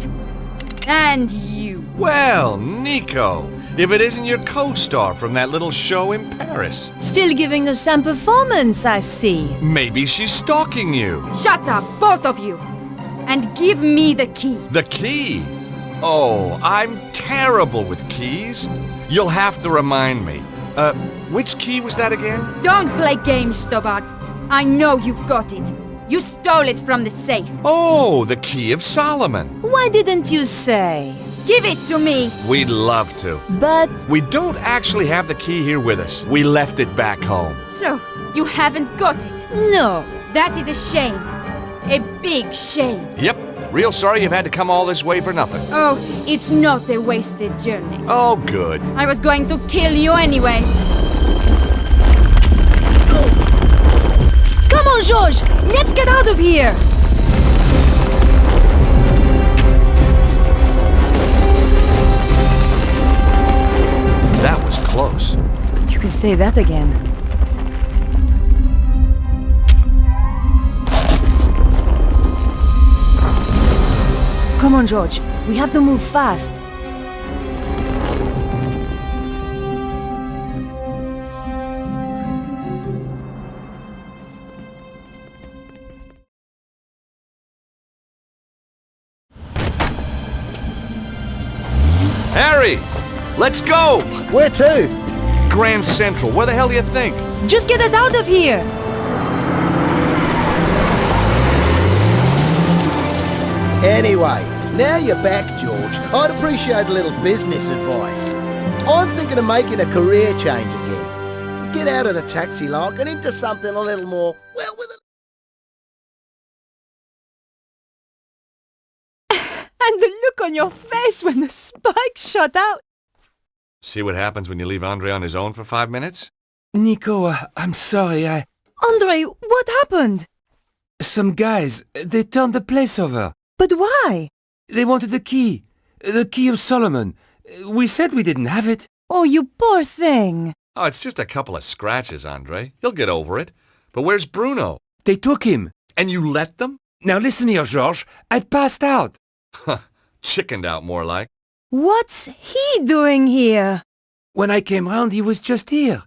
And you.
Well, Nico, if it isn't your co-star from that little show in Paris.
Still giving us some performance, I see.
Maybe she's stalking you.
Shut up, both of you. And give me the key.
The key? Oh, I'm terrible with keys. You'll have to remind me. Which key was that again?
Don't play games, Stobart. I know you've got it. You stole it from the safe.
Oh, the Key of Solomon.
Why didn't you say?
Give it to me.
We'd love to.
But...
We don't actually have the key here with us. We left it back home.
So, you haven't got it?
No.
That is a shame. A big shame.
Yep. Real sorry you've had to come all this way for nothing.
Oh, it's not a wasted journey.
Oh, good.
I was going to kill you anyway.
Come on, George! Let's get out of here!
That was close.
You can say that again. Come on, George. We have to move fast.
Harry! Let's go!
Where to?
Grand Central. Where the hell do you think?
Just get us out of here!
Anyway, now you're back, George. I'd appreciate a little business advice. I'm thinking of making a career change again. Get out of the taxi like and into something a little more, well, with a...
And the look on your face when the spike shot out.
See what happens when you leave Andre on his own for 5 minutes?
Nico, I'm sorry,
Andre, what happened?
Some guys, they turned the place over.
But why?
They wanted the Key of Solomon. We said we didn't have it.
Oh, you poor thing.
Oh, it's just a couple of scratches, Andre. He'll get over it. But where's Bruno?
They took him.
And you let them?
Now listen here, Georges. I passed out.
Huh. Chickened out, more like.
What's he doing here?
When I came round, he was just here.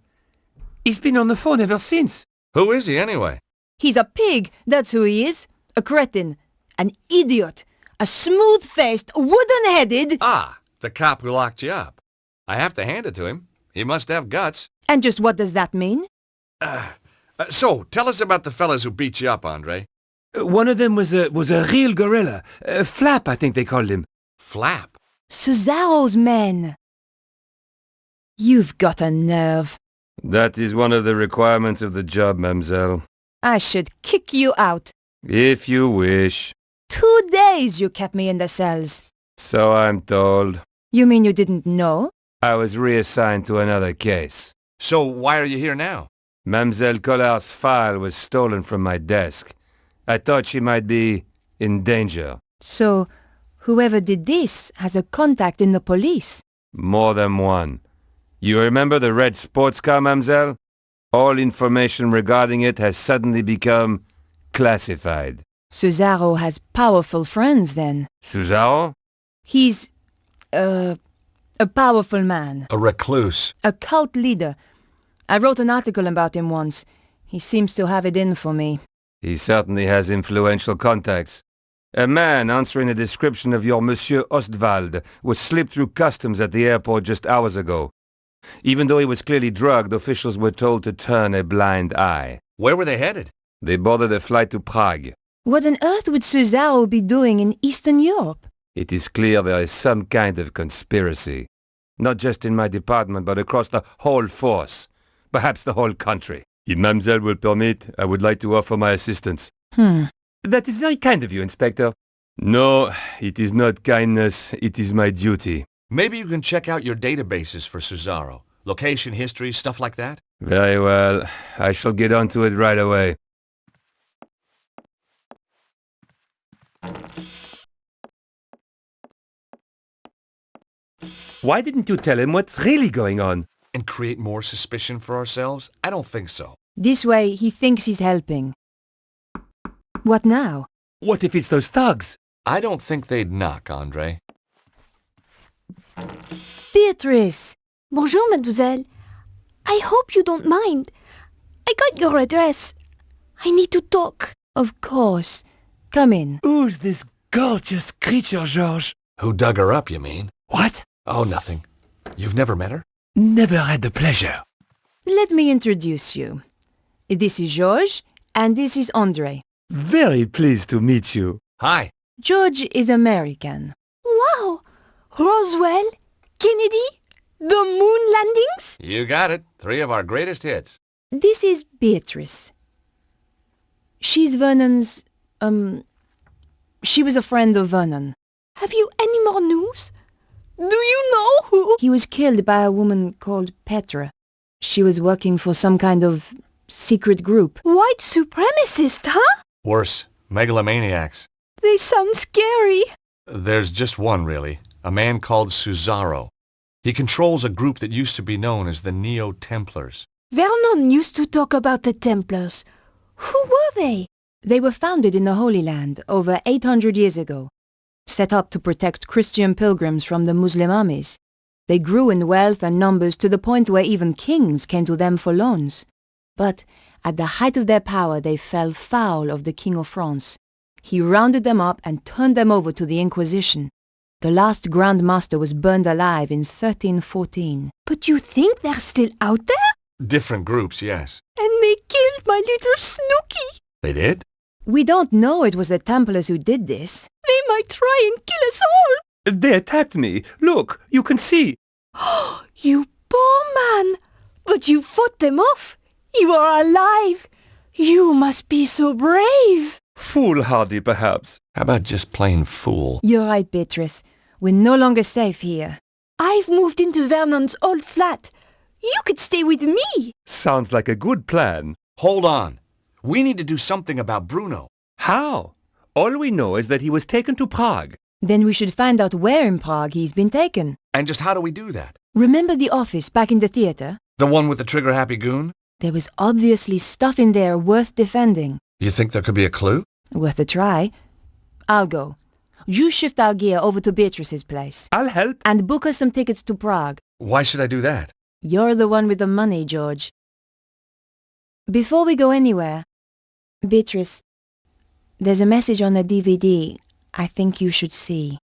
He's been on the phone ever since.
Who is he, anyway?
He's a pig, that's who he is. A cretin. An idiot. A smooth-faced, wooden-headed...
Ah, the cop who locked you up. I have to hand it to him. He must have guts.
And just what does that mean?
So, tell us about the fellas who beat you up, Andre.
One of them was a real gorilla. Flap, I think they called him.
Flap?
Cesaro's men. You've got a nerve.
That is one of the requirements of the job, mademoiselle.
I should kick you out.
If you wish.
2 days you kept me in the cells.
So I'm told.
You mean you didn't know?
I was reassigned to another case.
So why are you here now?
Mademoiselle Collard's file was stolen from my desk. I thought she might be in danger.
So, whoever did this has a contact in the police?
More than one. You remember the red sports car, mademoiselle? All information regarding it has suddenly become classified.
Cesaro has powerful friends, then.
Cesaro?
He's... a powerful man.
A recluse.
A cult leader. I wrote an article about him once. He seems to have it in for me.
He certainly has influential contacts. A man answering the description of your Monsieur Ostwald was slipped through customs at the airport just hours ago. Even though he was clearly drugged, officials were told to turn a blind eye.
Where were they headed?
They boarded a flight to Prague.
What on earth would Cesaro be doing in Eastern Europe?
It is clear there is some kind of conspiracy. Not just in my department, but across the whole force. Perhaps the whole country. If mademoiselle will permit, I would like to offer my assistance. That is very kind of you, Inspector. No, it is not kindness, it is my duty.
Maybe you can check out your databases for Cesaro. Location, history, stuff like that?
Very well. I shall get onto it right away. Why didn't you tell him what's really going on?
And create more suspicion for ourselves? I don't think so.
This way, he thinks he's helping. What now?
What if it's those thugs?
I don't think they'd knock, Andre.
Beatrice!
Bonjour, mademoiselle. I hope you don't mind. I got your address. I need to talk.
Of course. Come in.
Who's this gorgeous creature, Georges?
Who dug her up, you mean?
What?
Oh, nothing. You've never met her?
Never had the pleasure.
Let me introduce you. This is George, and this is Andre.
Very pleased to meet you.
Hi.
George is American.
Wow! Roswell, Kennedy, the moon landings?
You got it. 3 of our greatest hits.
This is Beatrice. She's Vernon's, she was a friend of Vernon.
Have you any more news? Do you know who?
He was killed by a woman called Petra. She was working for some kind of secret group.
White supremacist, huh?
Worse, megalomaniacs.
They sound scary.
There's just one, really. A man called Cesaro. He controls a group that used to be known as the Neo-Templars.
Vernon used to talk about the Templars. Who were they?
They were founded in the Holy Land over 800 years ago, set up to protect Christian pilgrims from the Muslim armies. They grew in wealth and numbers to the point where even kings came to them for loans. But at the height of their power, they fell foul of the King of France. He rounded them up and turned them over to the Inquisition. The last Grand Master was burned alive in 1314.
But you think they're still out there?
Different groups, yes.
And they killed my little Snooky.
They did?
We don't know it was the Templars who did this.
They might try and kill us all.
They attacked me. Look, you can see.
You poor man. But you fought them off. You are alive. You must be so brave.
Foolhardy, perhaps.
How about just plain fool?
You're right, Beatrice. We're no longer safe here.
I've moved into Vernon's old flat. You could stay with me.
Sounds like a good plan.
Hold on. We need to do something about Bruno.
How? All we know is that he was taken to Prague.
Then we should find out where in Prague he's been taken.
And just how do we do that?
Remember the office back in the theater?
The one with the trigger-happy goon?
There was obviously stuff in there worth defending.
You think there could be a clue?
Worth a try. I'll go. You shift our gear over to Beatrice's place.
I'll help.
And book us some tickets to Prague.
Why should I do that?
You're the one with the money, George. Before we go anywhere, Beatrice, there's a message on the DVD I think you should see.